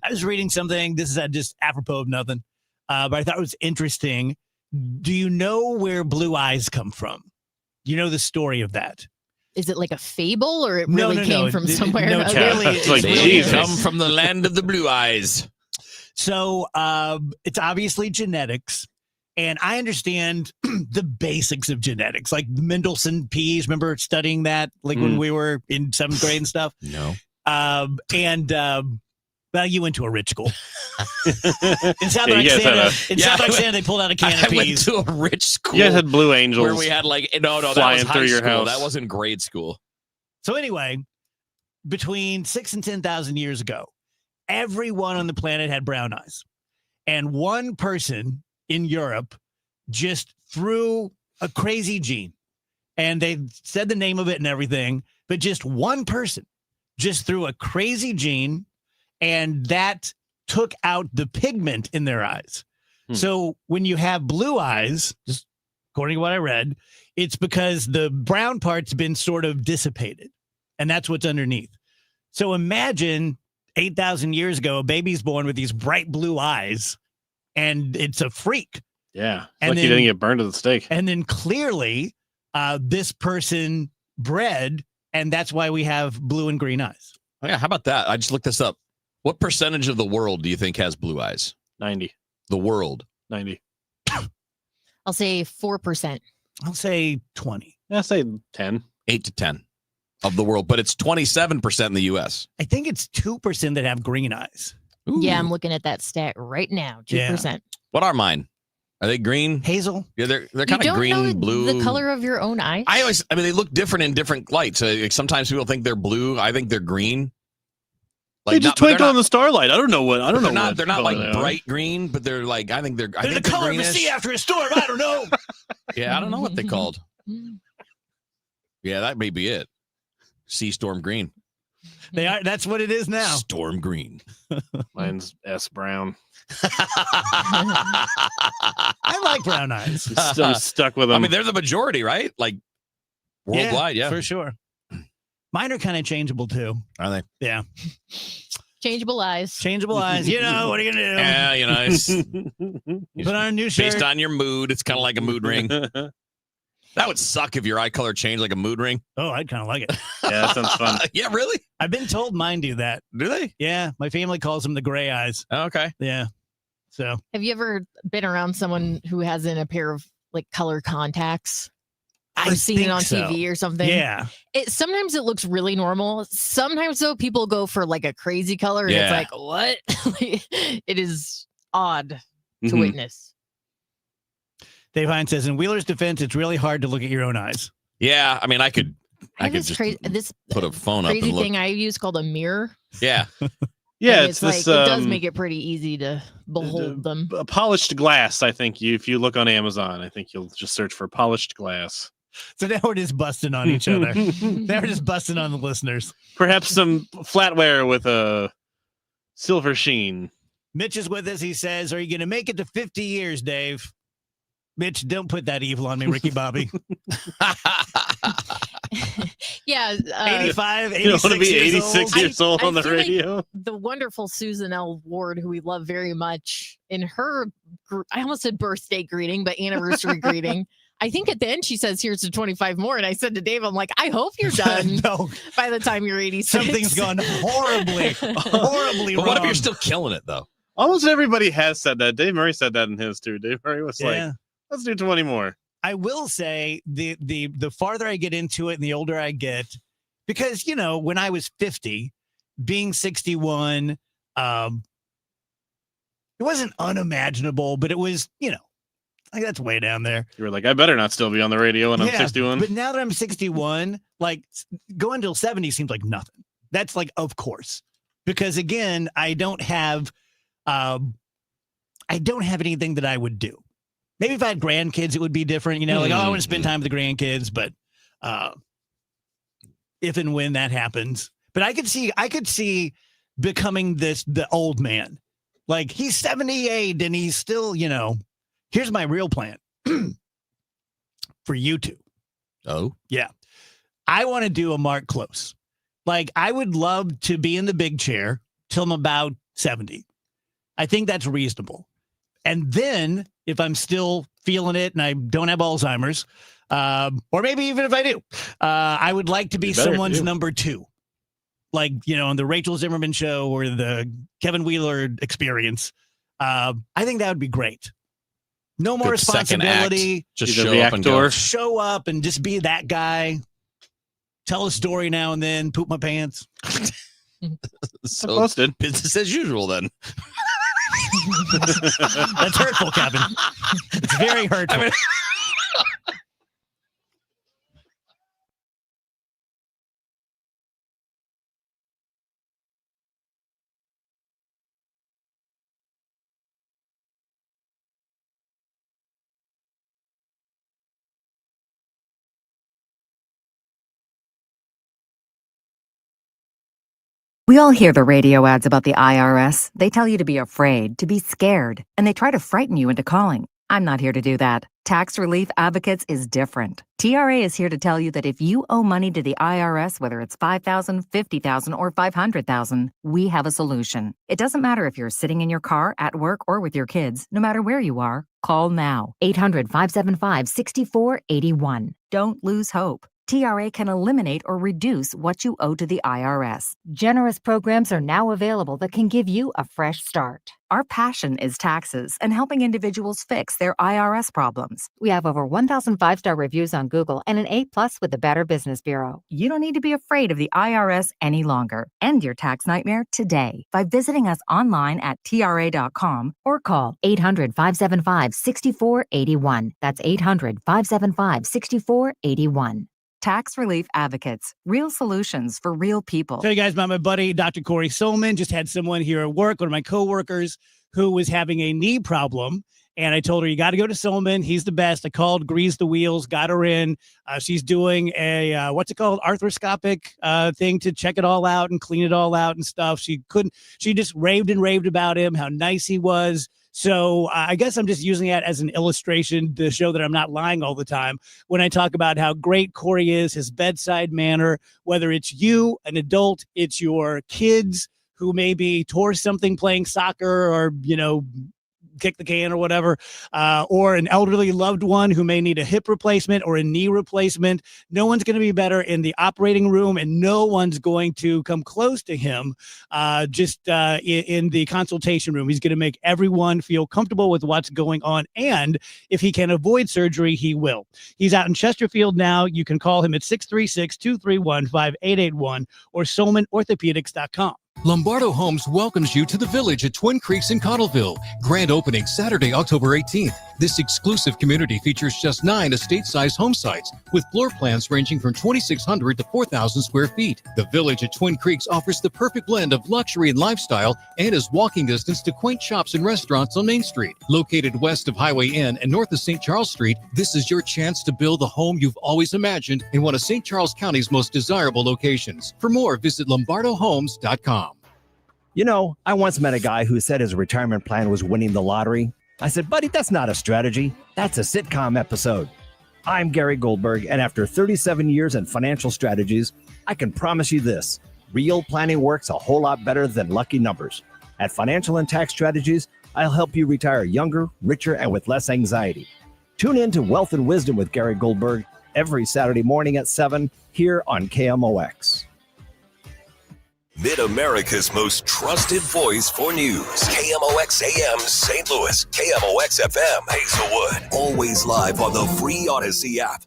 was reading something. This is just apropos of nothing, but I thought it was interesting. Do you know where blue eyes come from? You know the story of that? Is it like a fable or it No, really no, came no. from It- somewhere? no, it's really- It's like really Jesus. Come from the land of the blue eyes. So it's obviously genetics. And I understand the basics of genetics, like Mendelssohn Peas. Remember studying that, like when we were in 7th grade and stuff? No. Well, you went to a rich school. In South Yeah, you guys had South Santa, they pulled out a can of I went peas. to a rich school. You guys had Blue Angels where we had like no, that flying was high through your school. house. That wasn't grade school. So anyway, between 6 and 10,000 years ago, everyone on the planet had brown eyes, and one person in Europe just threw a crazy gene, and they said the name of it and everything, but just one person just threw a crazy gene, and that took out the pigment in their eyes. So when you have blue eyes, just according to what I read, it's because the brown part's been sort of dissipated, and that's what's underneath. So imagine 8,000 years ago, a baby's born with these bright blue eyes, and it's a freak. Yeah. And Like you then- didn't get burned at the stake. And then clearly this person bred, and that's why we have blue and green eyes. Oh, yeah, how about that? I just looked this up. What percentage of the world do you think has blue eyes? 90. The world. 90. I'll say 4%. I'll say 20. I'll say 10. 8 to 10 of the world, but it's 27% in the U.S. I think it's 2% that have green eyes. Yeah, I'm looking at that stat right now. 2%. What are mine? Are they green? Hazel? Yeah, they're You kind of don't green, know blue. the color of your own eye? I mean, they look different in different lights. Like, sometimes people think they're blue. I think they're green. They just but they're twinkle in not- the starlight. I don't know what. I don't know. They're not. what They're not color like they are. bright green, but they're like. I think they're. I They're think the they're color of a greenish. sea after a storm. I don't know. Yeah, I don't know what they called. Yeah, that may be it. Sea storm green. They are. That's what it is now. Storm green. Mine's S Brown. I like brown eyes. I'm stuck with them. I mean, they're the majority, right? Like worldwide, yeah. for sure. Mine are kind of changeable too. Are they? Yeah, Changeable eyes. changeable eyes. You know what are you gonna do? Yeah, you know, it's Put on a new shirt. based on your mood. It's kind of like a mood ring. That would suck if your eye color changed like a mood ring. Oh, I'd kind of like it. Yeah, that sounds fun. Yeah, really? I've been told mine do that. Do they? Yeah, my family calls them the gray eyes. Oh, okay. Yeah. So Have you ever been around someone who has in a pair of like color contacts? I've seen it on so. TV or something. Yeah. Sometimes it looks really normal. Sometimes though, people go for like a crazy color, and it's like, what? It is odd to witness. Dave Hines says, in Wheeler's defense, it's really hard to look at your own eyes. Yeah, I mean, I could just this put a phone up crazy and look. thing I use called a mirror. Yeah. Yeah, And it's like this. it does make it pretty easy to behold them. A polished glass. I think if you look on Amazon, I think you'll just search for polished glass. So now we're just busting on each other. Now we're just busting on the listeners. Perhaps some flatware with a silver sheen. Mitch is with us. He says, are you going to make it to 50 years, Dave? Mitch, don't put that evil on me, Ricky Bobby. Yeah. 85, 86 You don't want to be 86 years old I on the feel like radio. the wonderful Susan L. Ward, who we love very much, in her, I almost said birthday greeting, but anniversary greeting. I think at the end she says, here's to 25 more. And I said to Dave, I'm like, I hope you're done by the time you're 86. Something's gone horribly But wrong. what if you're still killing it, though? Almost everybody has said that. Dave Murray said that in his too. Dave Murray was like, let's do 20 more. I will say the farther I get into it and the older I get, because, you know, when I was 50, being 61, it wasn't unimaginable, but it was, you know, like that's way down there. You were like, I better not still be on the radio when I'm 61. But now that I'm 61, like going till 70 seems like nothing. That's like, of course, because again, I don't have anything that I would do. Maybe if I had grandkids, it would be different, you know, like, oh, I want to spend time with the grandkids, but if and when that happens. But I could see becoming the old man. Like he's 78 and he's still, you know, here's my real plan for you two. Oh, yeah. I want to do a Mark Close. Like I would love to be in the big chair till I'm about 70. I think that's reasonable. And then if I'm still feeling it and I don't have Alzheimer's, or maybe even if I do, I would like to be someone's number two. Like, you know, on the Rachel Zimmerman show or the Kevin Wheeler experience. I think that would be great. No more responsibility. Just show up and go. Show up and just be that guy. Tell a story now and then. Poop my pants. So posted. Business as usual then. That's hurtful, Kevin. It's very hurtful. I mean, We all hear the radio ads about the IRS. They tell you to be afraid, to be scared, and they try to frighten you into calling. I'm not here to do that. Tax Relief Advocates is different. TRA is here to tell you that if you owe money to the IRS, whether it's $5,000, $50,000, or $500,000, we have a solution. It doesn't matter if you're sitting in your car, at work, or with your kids. No matter where you are, call now. 800-575-6481. Don't lose hope. TRA can eliminate or reduce what you owe to the IRS. Generous programs are now available that can give you a fresh start. Our passion is taxes and helping individuals fix their IRS problems. We have over 1,000 5-star reviews on Google and an A+ with the Better Business Bureau. You don't need to be afraid of the IRS any longer. End your tax nightmare today by visiting us online at TRA.com or call 800-575-6481. That's 800-575-6481. Tax Relief Advocates, real solutions for real people. Tell you guys about my buddy, Dr. Corey Solomon. Just had someone here at work, one of my coworkers, who was having a knee problem. And I told her, you got to go to Solomon. He's the best. I called, greased the wheels, got her in. She's doing a, what's it called? Arthroscopic thing to check it all out and clean it all out and stuff. She just raved and raved about him, how nice he was. So I guess I'm just using that as an illustration to show that I'm not lying all the time when I talk about how great Corey is, his bedside manner, whether it's you, an adult, it's your kids who maybe tore something playing soccer or, you know, kick the can or whatever, or an elderly loved one who may need a hip replacement or a knee replacement. No one's going to be better in the operating room, and no one's going to come close to him in the consultation room. He's going to make everyone feel comfortable with what's going on, and if he can avoid surgery, he will. He's out in Chesterfield now. You can call him at 636-231-5881 or SolmanOrthopedics.com. Lombardo Homes welcomes you to the Village at Twin Creeks in Cottleville. Grand opening Saturday, October 18th. This exclusive community features just 9 estate-sized home sites with floor plans ranging from 2,600 to 4,000 square feet. The Village at Twin Creeks offers the perfect blend of luxury and lifestyle and is walking distance to quaint shops and restaurants on Main Street. Located west of Highway N and north of St. Charles Street, this is your chance to build the home you've always imagined in one of St. Charles County's most desirable locations. For more, visit lombardohomes.com. You know, I once met a guy who said his retirement plan was winning the lottery. I said, buddy, that's not a strategy. That's a sitcom episode. I'm Gary Goldberg, and after 37 years in financial strategies, I can promise you this. Real planning works a whole lot better than lucky numbers. At Financial and Tax Strategies, I'll help you retire younger, richer, and with less anxiety. Tune in to Wealth and Wisdom with Gary Goldberg every Saturday morning at 7 here on KMOX. Mid-America's most trusted voice for news. KMOX AM St. Louis. KMOX FM Hazelwood. Always live on the free Odyssey app.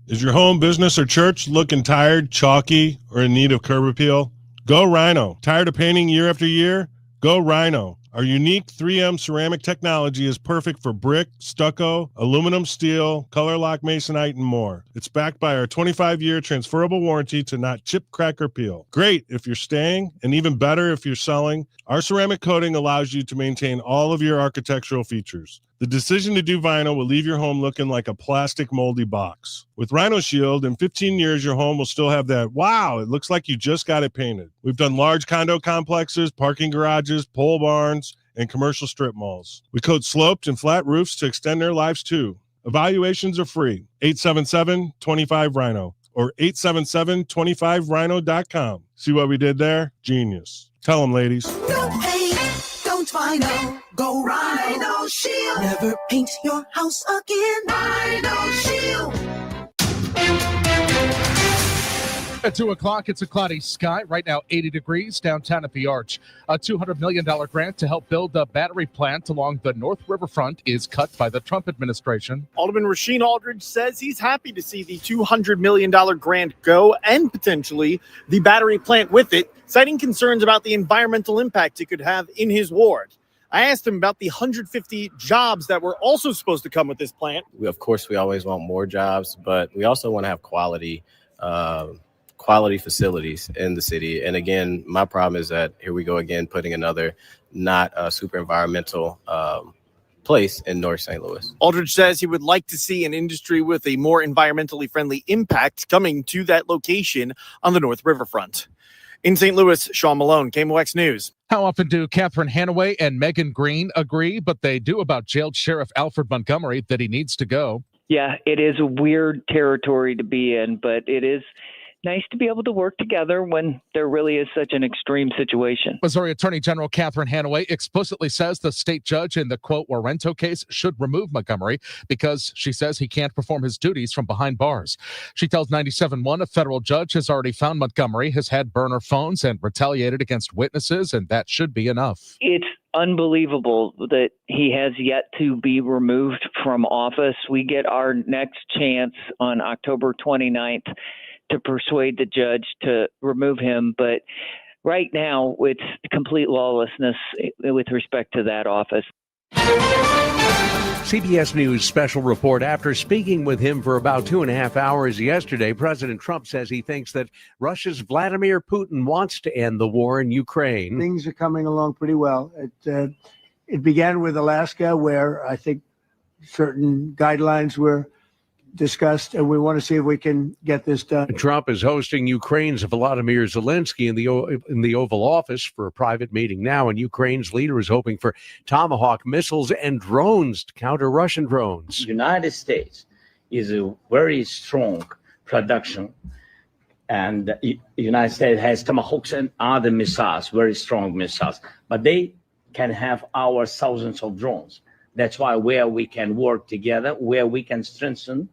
Is your home, business, or church looking tired, chalky, or in need of curb appeal? Go Rhino. Tired of painting year after year? Go Rhino. Our unique 3M ceramic technology is perfect for brick, stucco, aluminum, steel, color lock masonite, and more. It's backed by our 25-year transferable warranty to not chip, crack, or peel. Great if you're staying, and even better if you're selling. Our ceramic coating allows you to maintain all of your architectural features. The decision to do vinyl will leave your home looking like a plastic moldy box. With Rhino Shield, in 15 years, your home will still have that, wow, it looks like you just got it painted. We've done large condo complexes, parking garages, pole barns, and commercial strip malls. We coat sloped and flat roofs to extend their lives too. Evaluations are free. 877-25-RHINO or 877-25rhino.com. See what we did there? Genius. Tell them, ladies. Don't paint, don't vinyl, go Rhino Shield. Never paint your house again. Rhino Shield. At 2 o'clock, it's a cloudy sky. Right now, 80 degrees downtown at the Arch. A $200 million grant to help build a battery plant along the North Riverfront is cut by the Trump administration. Alderman Rasheed Aldridge says he's happy to see the $200 million grant go and potentially the battery plant with it, citing concerns about the environmental impact it could have in his ward. I asked him about the 150 jobs that were also supposed to come with this plant. Of course, we always want more jobs, but we also want to have quality facilities in the city. And again, my problem is that here we go again, putting another not super environmental place in North St. Louis. Aldridge says he would like to see an industry with a more environmentally friendly impact coming to that location on the North Riverfront. In St. Louis, Sean Malone, KMOX News. How often do Catherine Hanaway and Megan Green agree? But they do about jailed Sheriff Alfred Montgomery that he needs to go. Yeah, it is a weird territory to be in, but it is nice to be able to work together when there really is such an extreme situation. Missouri Attorney General Catherine Hanaway explicitly says the state judge in the, quote, Warrento case should remove Montgomery because she says he can't perform his duties from behind bars. She tells 97.1 a federal judge has already found Montgomery has had burner phones and retaliated against witnesses, and that should be enough. It's unbelievable that he has yet to be removed from office. We get our next chance on October 29th to persuade the judge to remove him. But right now, it's complete lawlessness with respect to that office. CBS News special report. After speaking with him for about 2.5 hours yesterday, President Trump says he thinks that Russia's Vladimir Putin wants to end the war in Ukraine. Things are coming along pretty well. It began with Alaska, where I think certain guidelines were discussed, and we want to see if we can get this done. Trump is hosting Ukraine's Volodymyr Zelensky in the Oval Office for a private meeting now, and Ukraine's leader is hoping for Tomahawk missiles and drones to counter Russian drones. United States is a very strong production, and the United States has Tomahawks and other missiles, very strong missiles, but they can have our thousands of drones. That's why where we can work together, where we can strengthen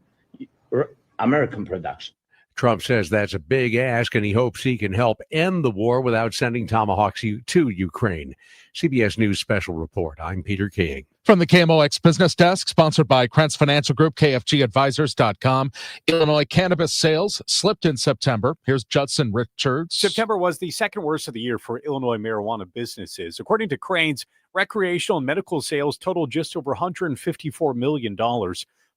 American production. Trump says that's a big ask, and he hopes he can help end the war without sending Tomahawks to Ukraine. CBS News Special Report. I'm Peter King. From the KMOX Business Desk, sponsored by Krentz Financial Group, KFGadvisors.com. Illinois cannabis sales slipped in September. Here's Judson Richards. September was the second worst of the year for Illinois marijuana businesses. According to Cranes, recreational and medical sales totaled just over $154 million.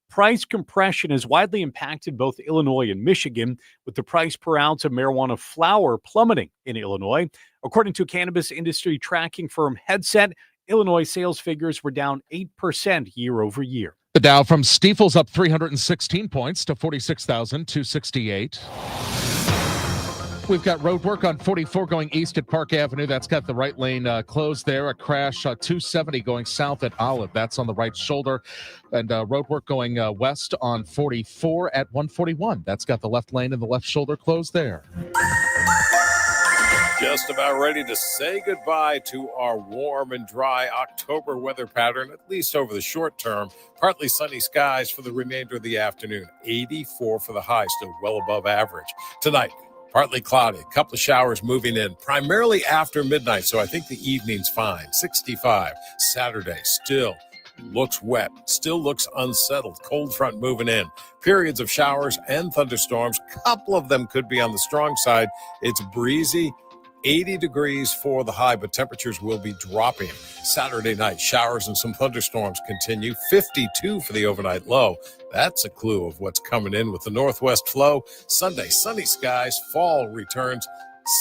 Price compression has widely impacted both Illinois and Michigan, with the price per ounce of marijuana flower plummeting in Illinois. According to cannabis industry tracking firm Headset, Illinois sales figures were down 8% year over year. The Dow from Stifel's up 316 points to 46,268. We've got road work on 44 going east at Park Avenue. That's got the right lane closed there. A crash 270 going south at Olive. That's on the right shoulder. And road work going west on 44 at 141. That's got the left lane and the left shoulder closed there. Just about ready to say goodbye to our warm and dry October weather pattern, at least over the short term. Partly sunny skies for the remainder of the afternoon. 84 for the high, still well above average. Tonight, partly cloudy, a couple of showers moving in, primarily after midnight, so I think the evening's fine. 65. Saturday, still looks wet, still looks unsettled. Cold front moving in. Periods of showers and thunderstorms. Couple of them could be on the strong side. It's breezy. 80 degrees for the high, but temperatures will be dropping. Saturday night, showers and some thunderstorms continue. 52 for the overnight low. That's a clue of what's coming in with the northwest flow. Sunday, sunny skies. Fall returns.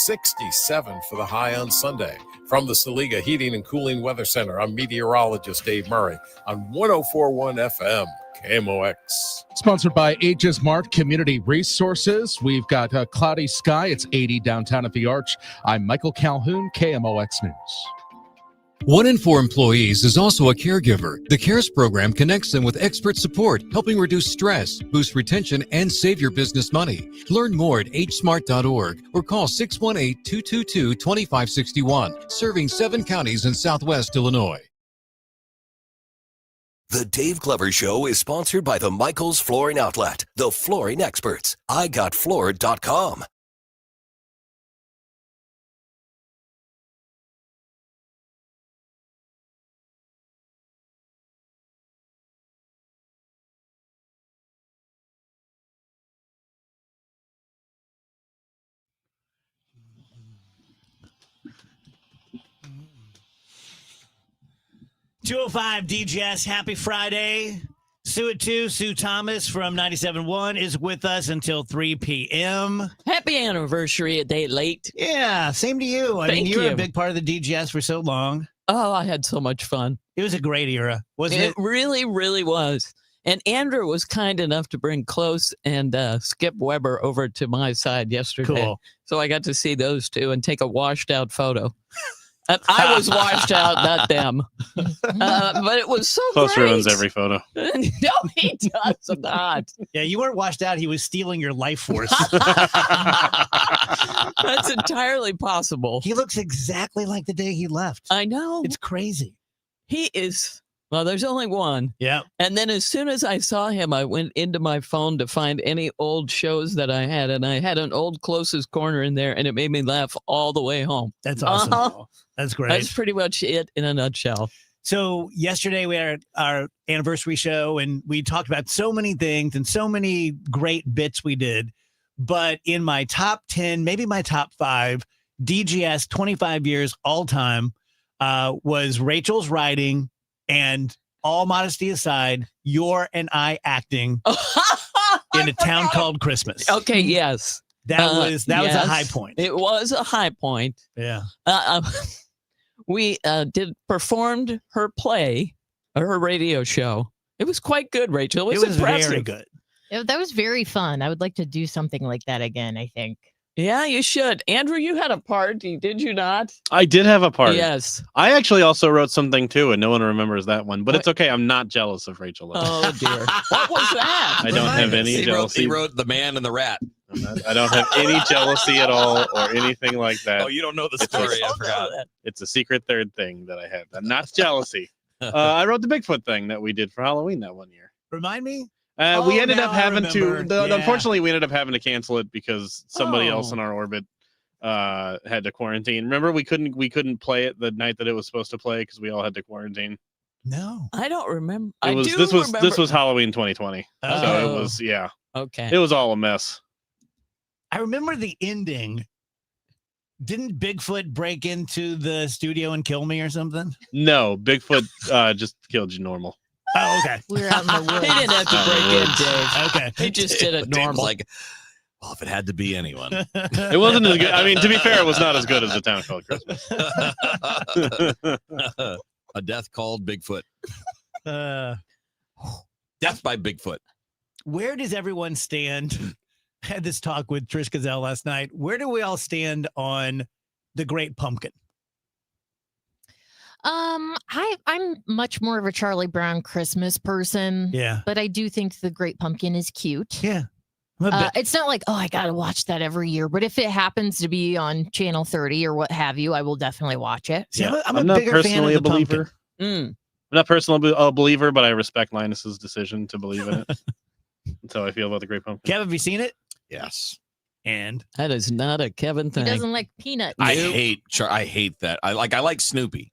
67 for the high on Sunday. From the Saliga Heating and Cooling Weather Center, I'm meteorologist Dave Murray on 104.1 FM. KMOX. Sponsored by Aegis Mart Community Resources. We've got a cloudy sky. It's 80 downtown at the Arch. I'm Michael Calhoun, KMOX News. 1 in 4 employees is also a caregiver. The CARES program connects them with expert support, helping reduce stress, boost retention, and save your business money. Learn more at agesmart.org or call 618-222-2561, serving 7 counties in Southwest Illinois. The Dave Glover Show is sponsored by the Michaels Flooring Outlet, the flooring experts. IGotFloored.com. .205 DGS, happy Friday. Sue at 2, Sue Thomas from 97.1 is with us until 3 p.m. Happy anniversary, a day late. Yeah, same to you. I mean, you were a big part of the DGS for so long. Oh, I had so much fun. It was a great era, wasn't it? It really, really was. And Andrew was kind enough to bring Close and Skip Weber over to my side yesterday. Cool. So I got to see those two and take a washed out photo. And I was washed out, not them. But it was so Close great. ruins every photo. No, he does not. Yeah, you weren't washed out. He was stealing your life force. That's entirely possible. He looks exactly like the day he left. I know. It's crazy. He is. Well, there's only one. Yeah. And then as soon as I saw him, I went into my phone to find any old shows that I had. And I had an old Closest Corner in there, and it made me laugh all the way home. That's awesome. That's great. That's pretty much it in a nutshell. So yesterday we had our anniversary show, and we talked about so many things and so many great bits we did. But in my top 10, maybe my top 5, DGS 25 years all time was Rachel's writing. And all modesty aside, your and I acting in a town called Christmas. Okay, yes. That was a high point. It was a high point. Yeah. We performed her play, her radio show. It was quite good, Rachel. It was impressive. Very good. That was very fun. I would like to do something like that again, I think. Yeah, you should. Andrew, you had a party, did you not? I did have a party. Yes. I actually also wrote something too, and no one remembers that one. But it's okay. I'm not jealous of Rachel. Oh dear. What was that? I don't have any jealousy. He wrote The Man and the Rat. I don't have any jealousy at all or anything like that. Oh, you don't know the story. I forgot. It's a secret third thing that I have. Not jealousy. I wrote the Bigfoot thing that we did for Halloween that one year. Remind me? We ended up now I having remember. Yeah. unfortunately, we ended up having to cancel it because somebody else in our orbit had to quarantine. Remember, we couldn't play it the night that it was supposed to play because we all had to quarantine. No, I don't remember. This was Halloween 2020. So it was okay. It was all a mess. I remember the ending. Didn't Bigfoot break into the studio and kill me or something? No, Bigfoot just killed you normal. Oh, okay. We were out in the woods. He didn't have to break in, Dave. Okay. He just did it Dave's normal. like, well, if it had to be anyone. It wasn't as good. I mean, to be fair, it was not as good as The Town Called Christmas. A death called Bigfoot. Uh, Death by Bigfoot. where does everyone stand? I had this talk with Trish Gazelle last night. Where do we all stand on the Great Pumpkin? I'm much more of a Charlie Brown Christmas person. Yeah. But I do think the Great Pumpkin is cute. Yeah. It's not like, I got to watch that every year. But if it happens to be on Channel 30 or what have you, I will definitely watch it. See, I'm I'm a not bigger fan personally of a the believer. pumpkin. I'm not personally a believer, but I respect Linus's decision to believe in it. That's how I feel about the Great Pumpkin. Kev, have you seen it? Yes. And that is not a Kevin He thing. doesn't like peanuts. I hate that. I like Snoopy.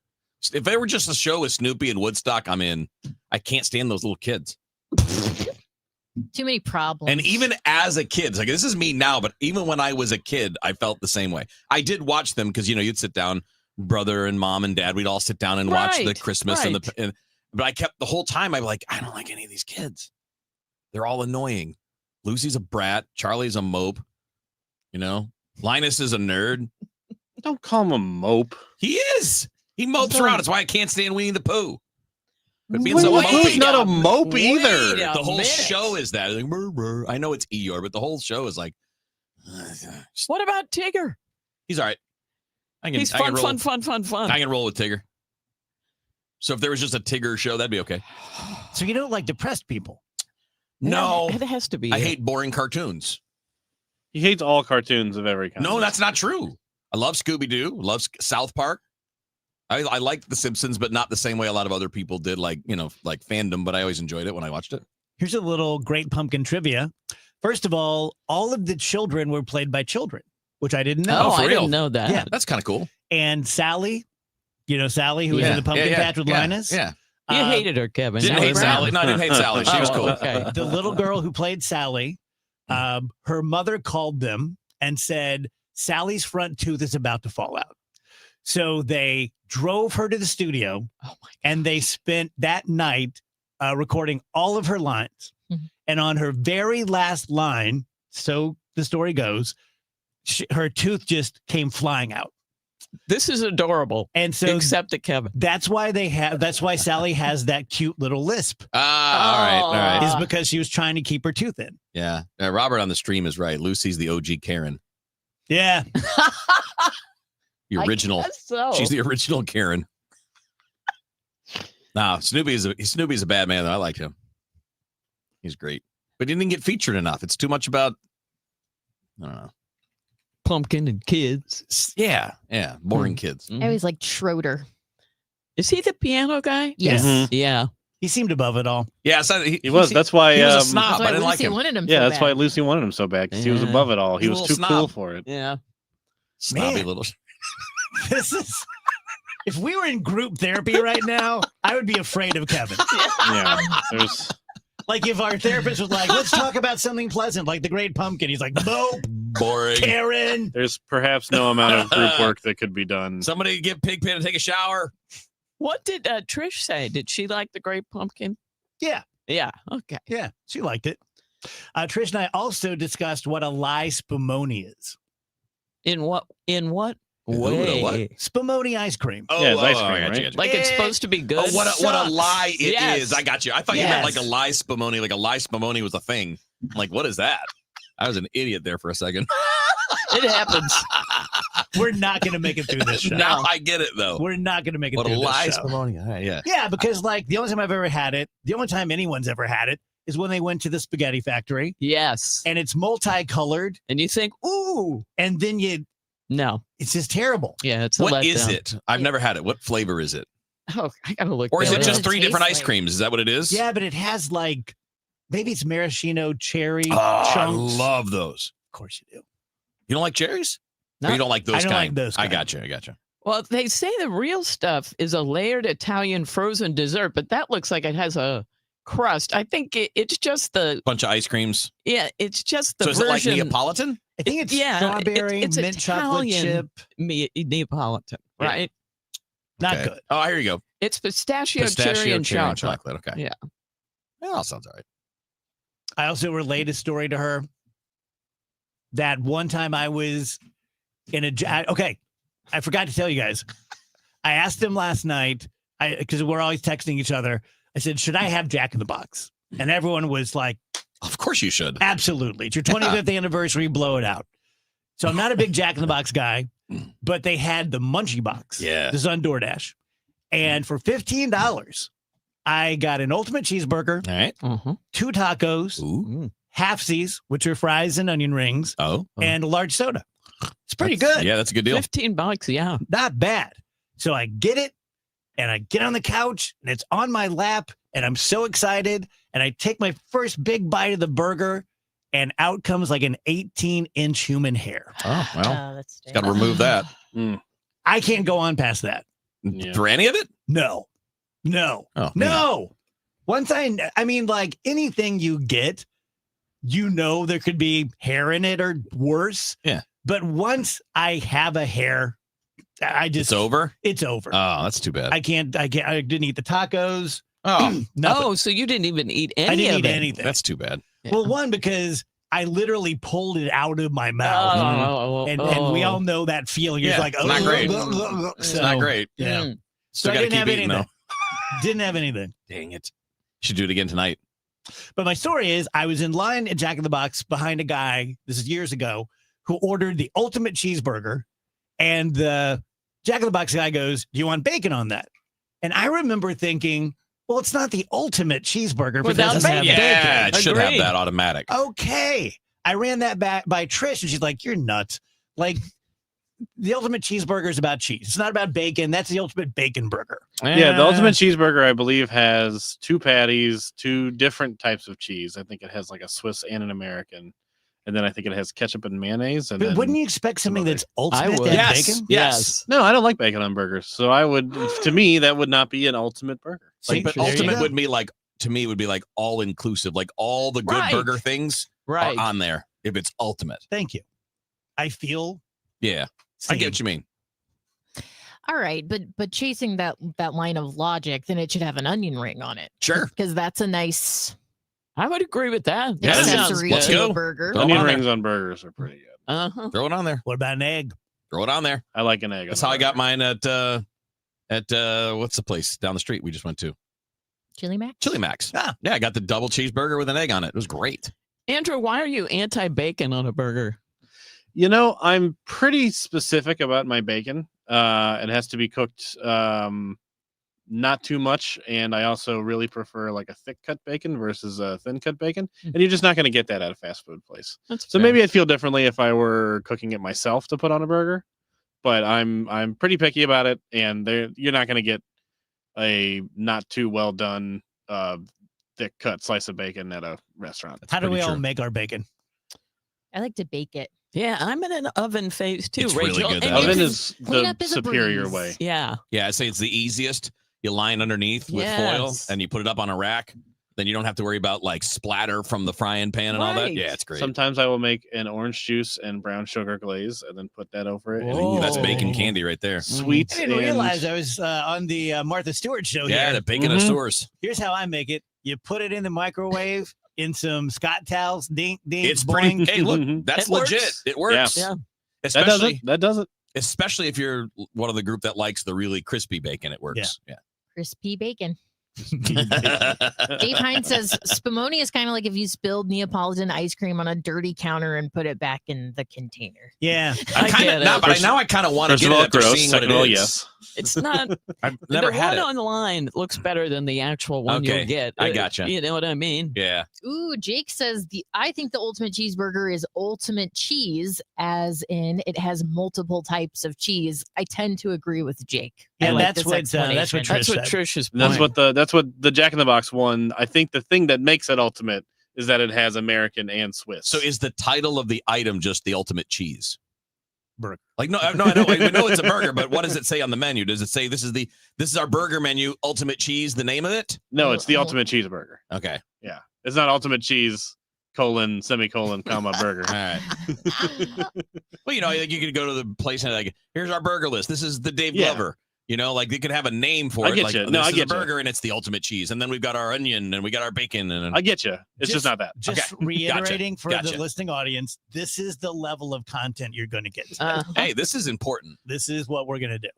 If they were just a show with Snoopy and Woodstock, I'm in. I can't stand those little kids. Too many problems. And even as a kid, like this is me now, but even when I was a kid, I felt the same way. I did watch them because you'd sit down, brother and mom and dad, we'd all sit down and watch the Christmas but I kept the whole time. I'm like, I don't like any of these kids. They're all annoying. Lucy's a brat. Charlie's a mope. Linus is a nerd. Don't call him a mope. He is. He mopes around. That's why I can't stand Winnie the Pooh. But being Wait, so he's mopey. not a mope either. The whole show is that. Like, brr, brr. I know it's Eeyore, but the whole show is like. What about Tigger? He's all right. He's I fun. I can roll with Tigger. So if there was just a Tigger show, that'd be okay. So you don't like depressed people? No. It has to be. I hate boring cartoons. He hates all cartoons of every kind. No, that's not true. I love Scooby-Doo. Love South Park. I liked The Simpsons, but not the same way a lot of other people did, like fandom, but I always enjoyed it when I watched it. Here's a little Great Pumpkin trivia. First of all of the children were played by children, which I didn't know. Oh, I didn't know that. Yeah. That's kind of cool. And Sally, Sally, who was in the pumpkin patch with Linus? Yeah. You hated her, Kevin. Didn't hate Sally. No, I didn't hate Sally. She was cool. Okay. The little girl who played Sally, her mother called them and said, Sally's front tooth is about to fall out. So they drove her to the studio and they spent that night recording all of her lines. Mm-hmm. And on her very last line, so the story goes, her tooth just came flying out. This is adorable. And so except to Kevin. That's why Sally has that cute little lisp. All right. Is because she was trying to keep her tooth in. Yeah. Robert on the stream is right. Lucy's the OG Karen. Yeah. The original. So. She's the original Karen. No, Snoopy's a bad man, though. I like him. He's great. But he didn't get featured enough. It's too much about, I don't know. Pumpkin and kids. Yeah. Boring kids. I always liked Schroeder. Is he the piano guy? Yes. Mm-hmm. Yeah. He seemed above it all. Yeah, so he was. That's why he was a snob. That's why I didn't Lucy like him. wanted him. Yeah, so that's bad. why Lucy wanted him so bad because he was above it all. He was too cool for it. Yeah. Snobby little. This is. If we were in group therapy right now, I would be afraid of Kevin. Yeah. There's. Like if our therapist was like, let's talk about something pleasant, like the Great Pumpkin. He's like, nope. Boring. Karen. There's perhaps no amount of group work that could be done. Somebody get Pigpen and take a shower. What did Trish say? Did she like the Great Pumpkin? Yeah. Yeah. Okay. Yeah. She liked it. Trish and I also discussed what a lie spumoni is. In what way? What? Spumoni ice cream. Yeah, it's ice cream, I got you, right? Like it's supposed to be good. Oh, what a lie it is! Yes. I got you. I thought you meant like a lie spumoni. Like a lie spumoni was a thing. I'm like, what is that? I was an idiot there for a second. It happens. We're not going to make it through this show. Now I get it, though. We're not going to make it What through a this lies show. baloney. All right, yeah. Yeah, because like the only time I've ever had it, the only time anyone's ever had it is when they went to the spaghetti factory. Yes. And it's multicolored. And you think, ooh. And then No. It's just terrible. Yeah, it's a What is letdown. it? I've never had it. What flavor is it? Oh, I gotta look. Or is that it just up. 3 different ice creams? Is that what it is? Yeah, but it has like, maybe it's maraschino cherry Oh, chunks. I love those. Of course you do. You don't like cherries? No. Or you don't like those I don't kind? like those I kind. got you. I got you. Well, they say the real stuff is a layered Italian frozen dessert, but that looks like it has a crust. I think it's just the Bunch of ice creams. it's just the So is version. it like Neapolitan? I think it's yeah, strawberry, it's mint chocolate Italian chip. Neapolitan, Yeah. right? Not Okay. good. Oh, here you go. It's pistachio, cherry, and chocolate. Okay. Yeah. Well, that sounds all right. I also relayed a story to her that one time I was in okay, I forgot to tell you guys. I asked him last night, because we're always texting each other. I said, should I have Jack in the Box? And everyone was like, of course you should. Absolutely. It's your 25th anniversary, blow it out. So I'm not a big Jack in the Box guy, but they had the Munchie Box. Yeah. This is on DoorDash. And for $15, I got an ultimate cheeseburger, All right. 2 tacos, Ooh. halfsies, which are fries and onion rings, Oh. and a large soda. It's pretty That's- good. Yeah, that's a good deal. $15, yeah. Not bad. So I get it, and I get on the couch, and it's on my lap, and I'm so excited, and I take my first big bite of the burger, and out comes like an 18-inch human hair. Oh, well. That's Got to remove that. I can't go on past that. For any of it? No. Oh, No. Once I mean, like anything you get, there could be hair in it or worse. Yeah. But once I have a hair, It's over? It's over. Oh, that's too bad. I didn't eat the tacos. Oh. Nothing. Oh, so you didn't even eat any I didn't of eat it. anything. That's too bad. Well, one, because I literally pulled it out of my mouth. Oh, and we all know that feeling. You're Yeah, like, it's not great. So, It's not great. Yeah. Mm. Still So I got to didn't keep have eating, anything. though. Didn't have anything. Dang it. Should do it again tonight. But my story is I was in line at Jack in the Box behind a guy, this is years ago, who ordered the ultimate cheeseburger. And the Jack in the Box guy goes, do you want bacon on that? And I remember thinking, well, it's not the ultimate cheeseburger if it Without doesn't have bacon. Yeah, it bacon. should have Agreed. that automatic. Okay. I ran that back by Trish, and she's like, you're nuts. Like, the ultimate cheeseburger is about cheese. It's not about bacon. That's the ultimate bacon burger. Yeah, the ultimate cheeseburger, I believe, has 2 patties, 2 different types of cheese. I think it has like a Swiss and an American. And then I think it has ketchup and mayonnaise. And But then wouldn't you expect something that's I ultimate would. to have Yes. bacon? Yes. No, I don't like bacon on burgers. So I would, to me, that would not be an ultimate burger. See, But there you ultimate go. would be like, to me, would be like all inclusive. Like all the good Right. burger things Right. are on there if it's ultimate. Thank you. I feel Yeah. I get what you mean. All right, but chasing that line of logic, then it should have an onion ring on it. Sure. Because that's a nice I would agree with that. Yeah, That it is. sounds accessory Let's good. to go. a burger. Throw 'em Onion on there. rings on burgers are pretty good. Uh-huh. Throw it on there. What about an egg? Throw it on there. I like an egg. That's on how a I got burger. mine at what's the place down the street we just went to? Chili Mac? Chili Max. Ah. Yeah, I got the double cheeseburger with an egg on it. It was great. Andrew, why are you anti-bacon on a burger? You know, I'm pretty specific about my bacon. It has to be cooked not too much, and I also really prefer like a thick cut bacon versus a thin cut bacon. And you're just not going to get that at a fast food place. That's So fair. maybe I'd feel differently if I were cooking it myself to put on a burger. But I'm pretty picky about it, and you're not going to get a not too well done thick cut slice of bacon at a restaurant. How do we all true. make our bacon? I like to bake it. Yeah, I'm in an oven phase too, It's really Rachel. good, and though. you Oven can- is Cleanup the is a superior breeze. way. Yeah. Yeah, I say it's the easiest. You line underneath with foil Yes. and you put it up on a rack. Then you don't have to worry about like splatter from the frying pan and all that. Right. Yeah, it's great. Sometimes I will make an orange juice and brown sugar glaze and then put that over it. and Whoa. eat That's it. bacon candy right there. Sweet. I didn't and- realize I was on the Martha Stewart show Yeah, here. the baconosaurus. Here's how I make it. You put it in the microwave in some Scott towels. Ding, ding, It's boing. pretty. Hey, look, Mhm. that's It works. legit. It works. Yeah. That does Especially, it. That does it. especially if you're one of the group that likes the really crispy bacon. It works. Yeah. Crispy bacon. Dave Hines says Spumoni is kind of like if you spilled Neapolitan ice cream on a dirty counter and put it back in the container. Yeah, I kind of now I kind of want to get it after seeing what it is. Yes. It's not. I've never the had one it. online looks better than the actual one Okay, you'll get. I gotcha. You know what I mean? Yeah. Ooh, Jake says I think the ultimate cheeseburger is ultimate cheese, as in it has multiple types of cheese. I tend to agree with Jake. Yeah, I like that's this explanation. That's what Trish is. That's what the Jack in the Box one. I think the thing that makes it ultimate is that it has American and Swiss. So is the title of the item just the ultimate cheese? Burger. Like no, I know it's a burger, but what does it say on the menu? Does it say this is our burger menu, ultimate cheese, the name of it? No, it's the ultimate cheeseburger. Okay. Yeah. It's not ultimate cheese, semicolon, comma, burger. All right. Well, like you could go to the place and like, here's our burger list. This is the Dave Glover. Like they could have a name for it. I get like, you. This is a burger and it's the ultimate cheese. And then we've got our onion and we got our bacon. And I get you. It's just not that. Just Okay. reiterating for Gotcha. the listening audience, this is the level of content you're going to get. Hey, this is important. This is what we're going to do.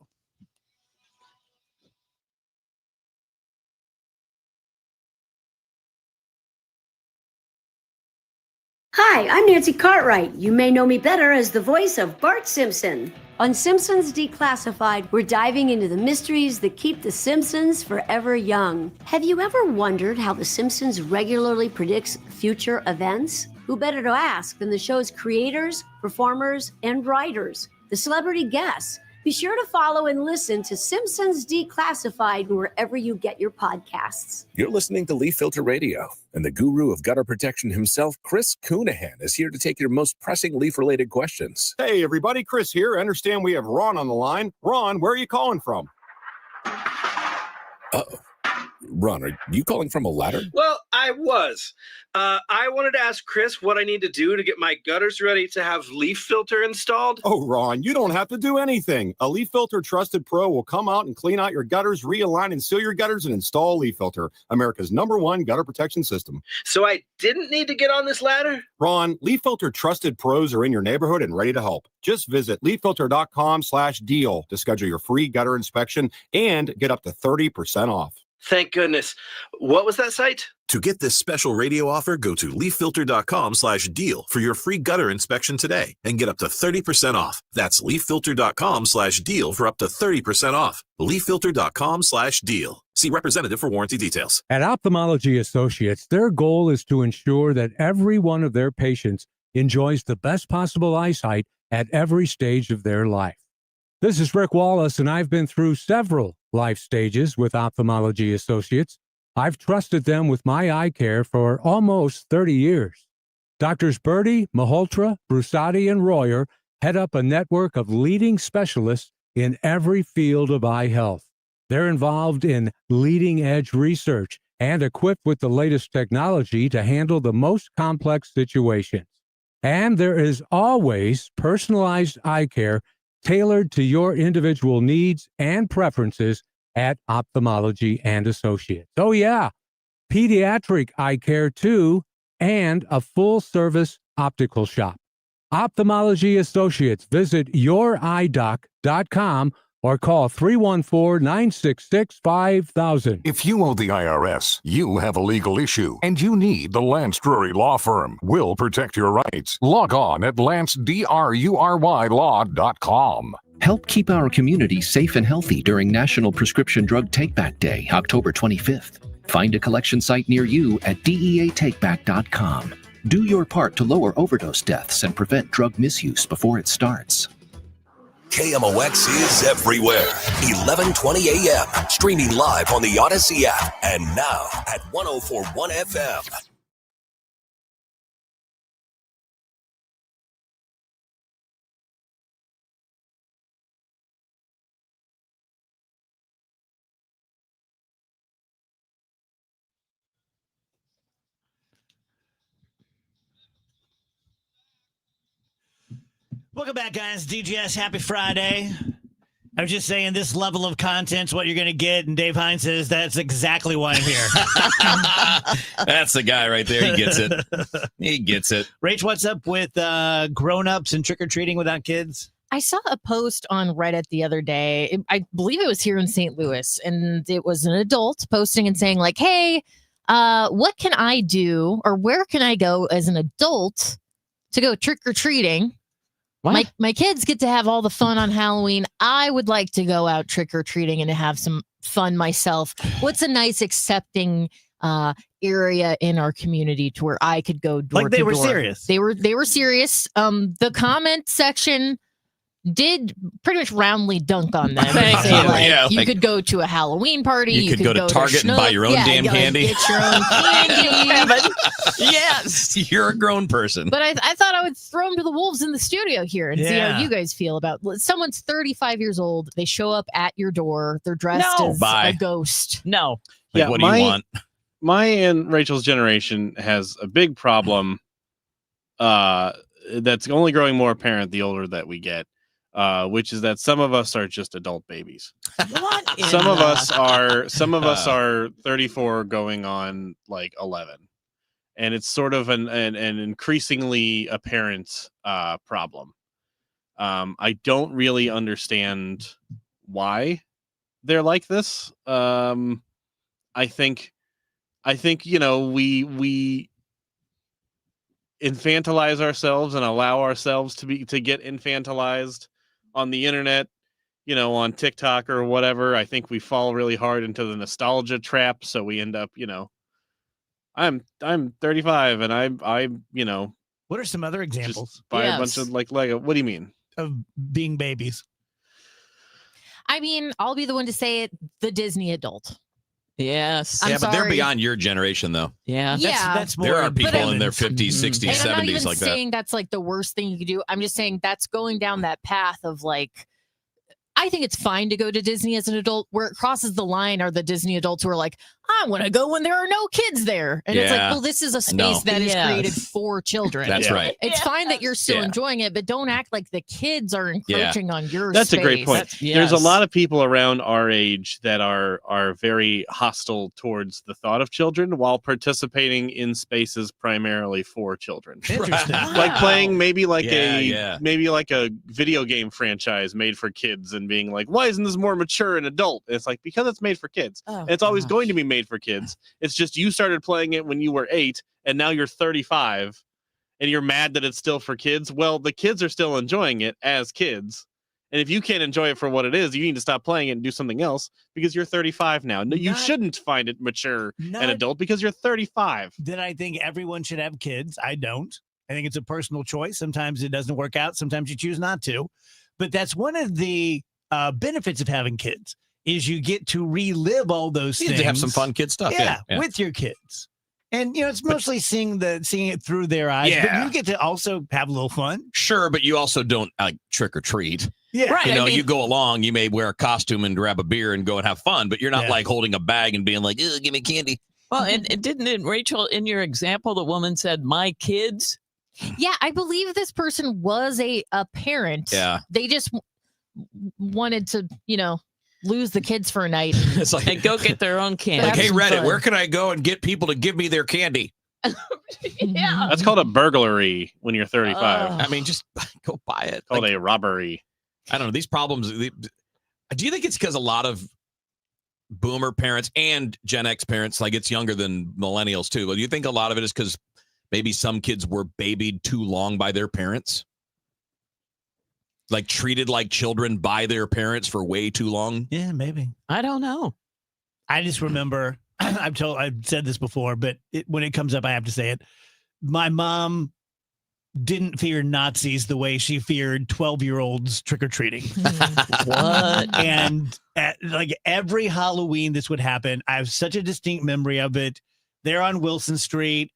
Hi, I'm Nancy Cartwright. You may know me better as the voice of Bart Simpson. On Simpsons Declassified, we're diving into the mysteries that keep the Simpsons forever young. Have you ever wondered how the Simpsons regularly predicts future events? Who better to ask than the show's creators, performers, and writers, the celebrity guests? Be sure to follow and listen to Simpsons Declassified wherever you get your podcasts. You're listening to Leaf Filter Radio, and the guru of gutter protection himself, Chris Coonahan, is here to take your most pressing leaf-related questions. Hey, everybody, Chris here. I understand we have Ron on the line. Ron, where are you calling from? Uh-oh. Ron, are you calling from a ladder? Well, I was. I wanted to ask Chris what I need to do to get my gutters ready to have leaf filter installed. Oh, Ron, you don't have to do anything. A Leaf Filter Trusted Pro will come out and clean out your gutters, realign and seal your gutters, and install Leaf Filter, America's #1 gutter protection system. So I didn't need to get on this ladder? Ron, Leaf Filter Trusted Pros are in your neighborhood and ready to help. Just visit leaffilter.com/deal to schedule your free gutter inspection and get up to 30% off. Thank goodness. What was that site? To get this special radio offer, go to leaffilter.com/deal for your free gutter inspection today and get up to 30% off. That's leaffilter.com/deal for up to 30% off. leaffilter.com/deal. See representative for warranty details. At Ophthalmology Associates, their goal is to ensure that every one of their patients enjoys the best possible eyesight at every stage of their life. This is Rick Wallace, and I've been through several life stages with Ophthalmology Associates. I've trusted them with my eye care for almost 30 years. Doctors Birdie, Malhotra, Brusati, and Royer head up a network of leading specialists in every field of eye health. They're involved in leading-edge research and equipped with the latest technology to handle the most complex situations. And there is always personalized eye care tailored to your individual needs and preferences at Ophthalmology and Associates. Oh yeah, pediatric eye care too, and a full-service optical shop. Ophthalmology Associates. Visit youridoc.com or call 314-966-5000. If you owe the IRS, you have a legal issue, and you need the Lance Drury Law Firm. We'll protect your rights. Log on at lancedrurylaw.com. Help keep our community safe and healthy during National Prescription Drug Takeback Day, October 25th. Find a collection site near you at deatakeback.com. Do your part to lower overdose deaths and prevent drug misuse before it starts. KMOX is everywhere. 1120 AM. Streaming live on the Odyssey app. And now at 1041 FM. Welcome back, guys. DGS, happy Friday. I was just saying this level of content's what you're going to get, and Dave Hines says that's exactly why I'm here. That's the guy right there. He gets it. He gets it. Rach, what's up with grown-ups and trick-or-treating without kids? I saw a post on Reddit the other day. I believe it was here in St. Louis, and it was an adult posting and saying like, "Hey, what can I do, or where can I go as an adult to go trick or treating? My kids get to have all the fun on Halloween. I would like to go out trick or treating and to have some fun myself. What's a nice accepting area in our community to where I could go door to door?" Like they were serious. They were serious. The comment section did pretty much roundly dunk on them. Thank Say, you. like, Yeah, you like- could go to a Halloween party. You could go to Target and buy your own damn candy. Get your own candy. Yes. You're a grown person. But I thought I would throw them to the wolves in the studio here and see Yeah. how you guys feel about someone's 35 years old. They show up at your door. They're dressed as Bye. a ghost. No. Like, what do you want? My and Rachel's generation has a big problem that's only growing more apparent the older that we get, which is that some of us are just adult babies. What? Some of us are 34 going on like 11. And it's sort of an increasingly apparent problem. I don't really understand why they're like this. I think we infantilize ourselves and allow ourselves to get infantilized on the internet, on TikTok or whatever. I think we fall really hard into the nostalgia trap, so we end up, I'm 35 and I What are some other examples? just buy a bunch of like Lego. What do you mean? Of being babies. I mean, I'll be the one to say it, the Disney adult. Yes. I'm Yeah, but they're sorry. beyond your generation, though. Yeah. That's more There are important. people in their 50s, 60s, And I'm not 70s even like that. saying that's like the worst thing you could do. I'm just saying that's going down that path of like, I think it's fine to go to Disney as an adult. Where it crosses the line are the Disney adults who are like, I want to go when there are no kids there. And it's like, Yeah. well, this is a space No. that is Yes. created for children. That's right. It's fine that you're still Yeah. enjoying it, but don't act like the kids are encroaching on your That's space. a great point. There's a lot of people around our age that are very hostile towards the thought of children while participating in spaces primarily for children. Interesting. Like playing maybe like Yeah. a video game franchise made for kids and being like, why isn't this more mature and adult? And it's like, because it's made for kids. Oh, And it's always gosh. going to be made for kids. It's just you started playing it when you were 8 and now you're 35 and you're mad that it's still for kids. Well, the kids are still enjoying it as kids. And if you can't enjoy it for what it is, you need to stop playing it and do something else because you're 35 now. No, you Not- shouldn't find it mature and Not- adult because you're 35. That I think everyone should have kids. I don't. I think it's a personal choice. Sometimes it doesn't work out. Sometimes you choose not to. But that's one of the benefits of having kids is you get to relive all those You things. get to have some fun kid stuff. Yeah, Yeah. with your kids. And it's mostly seeing it through their eyes. Yeah. But you get to also have a little fun. Sure, but you also don't like trick or treat. Yeah. Right. You go along, you may wear a costume and grab a beer and go and have fun, but you're not Yeah. like holding a bag and being like, "Ugh, give me candy." Well, and didn't it, Rachel, in your example, the woman said, my kids? Yeah, I believe this person was a parent. Yeah. They just wanted to, lose the kids for a night. It's like, And go get their own candy. like, hey, some Reddit, fun. where can I go and get people to give me their candy? Yeah. That's called a burglary when you're 35. I mean, just go buy it. Called Like, a robbery. I don't know. These problems. Do you think it's because a lot of boomer parents and Gen X parents, like it's younger than millennials too, but do you think a lot of it is because maybe some kids were babied too long by their parents? Like treated like children by their parents for way too long? Yeah, maybe. I don't know. I just remember I've said this before, but when it comes up, I have to say it. My mom didn't fear Nazis the way she feared 12-year-olds trick-or-treating. What? And like every Halloween, this would happen. I have such a distinct memory of it. They're on Wilson Street,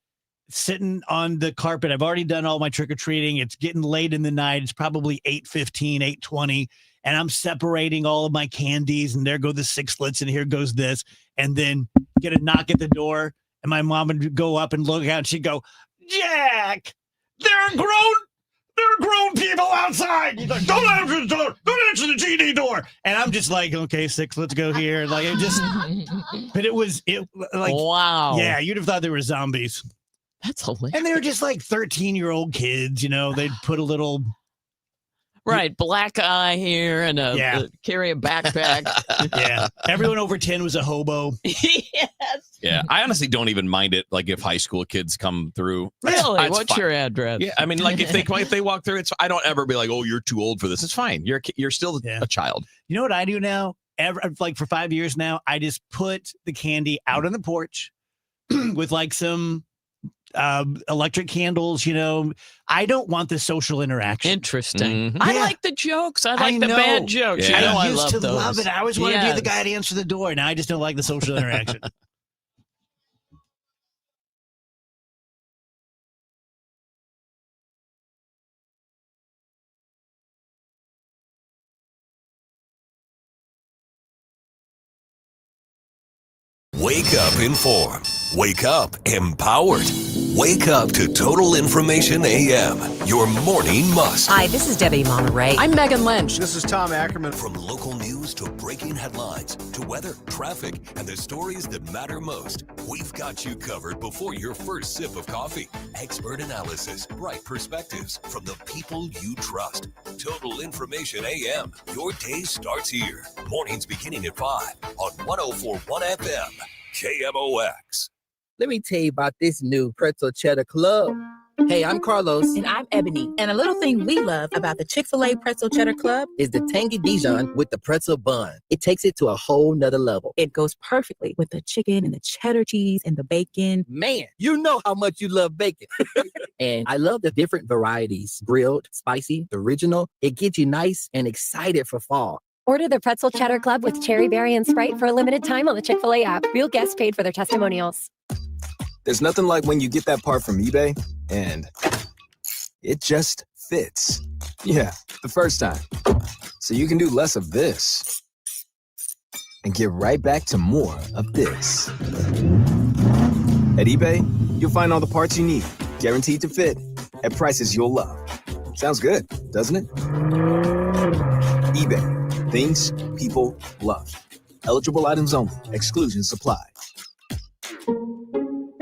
sitting on the carpet. I've already done all my trick-or-treating. It's getting late in the night. It's probably 8:15, 8:20. And I'm separating all of my candies. And there go the sixlets. And here goes this. And then get a knock at the door. And my mom would go up and look out. And she'd go, Jack, there are grown people outside. He's like, don't answer the door. Don't answer the GD door. And I'm just like, okay, let's go here. Like it just, but it like, wow. yeah, you'd have thought they were zombies. That's hilarious. And they were just like 13-year-old kids, they'd put a little Right, black eye here and carry a backpack. Yeah, everyone over 10 was a hobo. Yes. Yeah, I honestly don't even mind it. Like if high school kids come through. Really? It's What's fine. your address? Yeah, I mean, like if they walk through, I don't ever be like, oh, you're too old for this. It's fine. You're still a child. You know what I do now? Like for 5 years now, I just put the candy out on the porch with like some electric candles. You know, I don't want the social interaction. Interesting. I like the jokes. I like the bad jokes. Yeah. You know, I I used love to those. love it. I always wanted to be the guy to answer the door. Now I just don't like the social interaction. Wake up informed. Wake up empowered. Wake up to Total Information AM, your morning must. Hi, this is Debbie Monterey. I'm Megan Lynch. This is Tom Ackerman. From local news to breaking headlines to weather, traffic, and the stories that matter most, we've got you covered before your first sip of coffee. Expert analysis, bright perspectives from the people you trust. Total Information AM. Your day starts here. Mornings beginning at 5 on 104.1 FM. KMOX. Let me tell you about this new Pretzel Cheddar Club. Hey, I'm Carlos. And I'm Ebony. And a little thing we love about the Chick-fil-A Pretzel Cheddar Club is the tangy Dijon with the pretzel bun. It takes it to a whole nother level. It goes perfectly with the chicken and the cheddar cheese and the bacon. Man, you know how much you love bacon. And I love the different varieties. Grilled, spicy, original. It gets you nice and excited for fall. Order the Pretzel Cheddar Club with cherry berry and Sprite for a limited time on the Chick-fil-A app. Real guests paid for their testimonials. There's nothing like when you get that part from eBay and it just fits. Yeah, the first time. So you can do less of this and get right back to more of this. At eBay, you'll find all the parts you need, guaranteed to fit, at prices you'll love. Sounds good, doesn't it? eBay. Things people love. Eligible items only. Exclusions apply.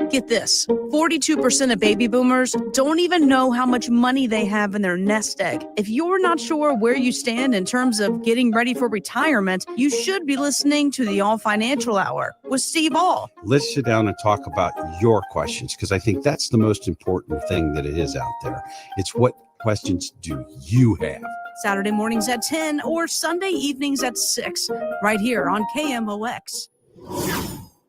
Get this, 42% of baby boomers don't even know how much money they have in their nest egg. If you're not sure where you stand in terms of getting ready for retirement, you should be listening to the All Financial Hour with Steve All. Let's sit down and talk about your questions, because I think that's the most important thing that it is out there. It's what questions do you have? Saturday mornings at 10 or Sunday evenings at 6, right here on KMOX.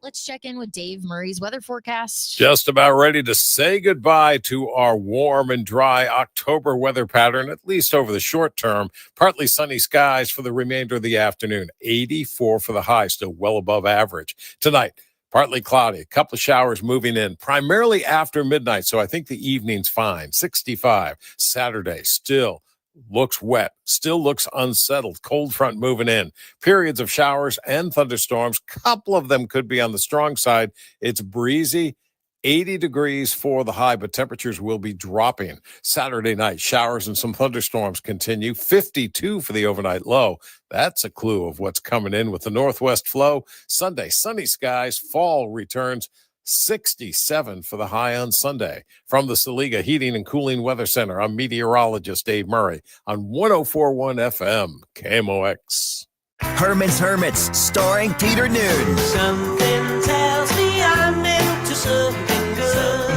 Let's check in with Dave Murray's weather forecast. Just about ready to say goodbye to our warm and dry October weather pattern, at least over the short term. Partly sunny skies for the remainder of the afternoon. 84 for the high, still well above average. Tonight, partly cloudy, a couple of showers moving in, primarily after midnight, so I think the evening's fine. 65. Saturday, still looks wet, still looks unsettled. Cold front moving in. Periods of showers and thunderstorms. Couple of them could be on the strong side. It's breezy. 80 degrees for the high, but temperatures will be dropping. Saturday night, showers and some thunderstorms continue. 52 for the overnight low. That's a clue of what's coming in with the northwest flow. Sunday, sunny skies. Fall returns. 67 for the high on Sunday. From the Saliga Heating and Cooling Weather Center, I'm meteorologist Dave Murray on 104.1 FM, KMOX. Herman's Hermits, starring Peter Noon. Something tells me I'm into something good.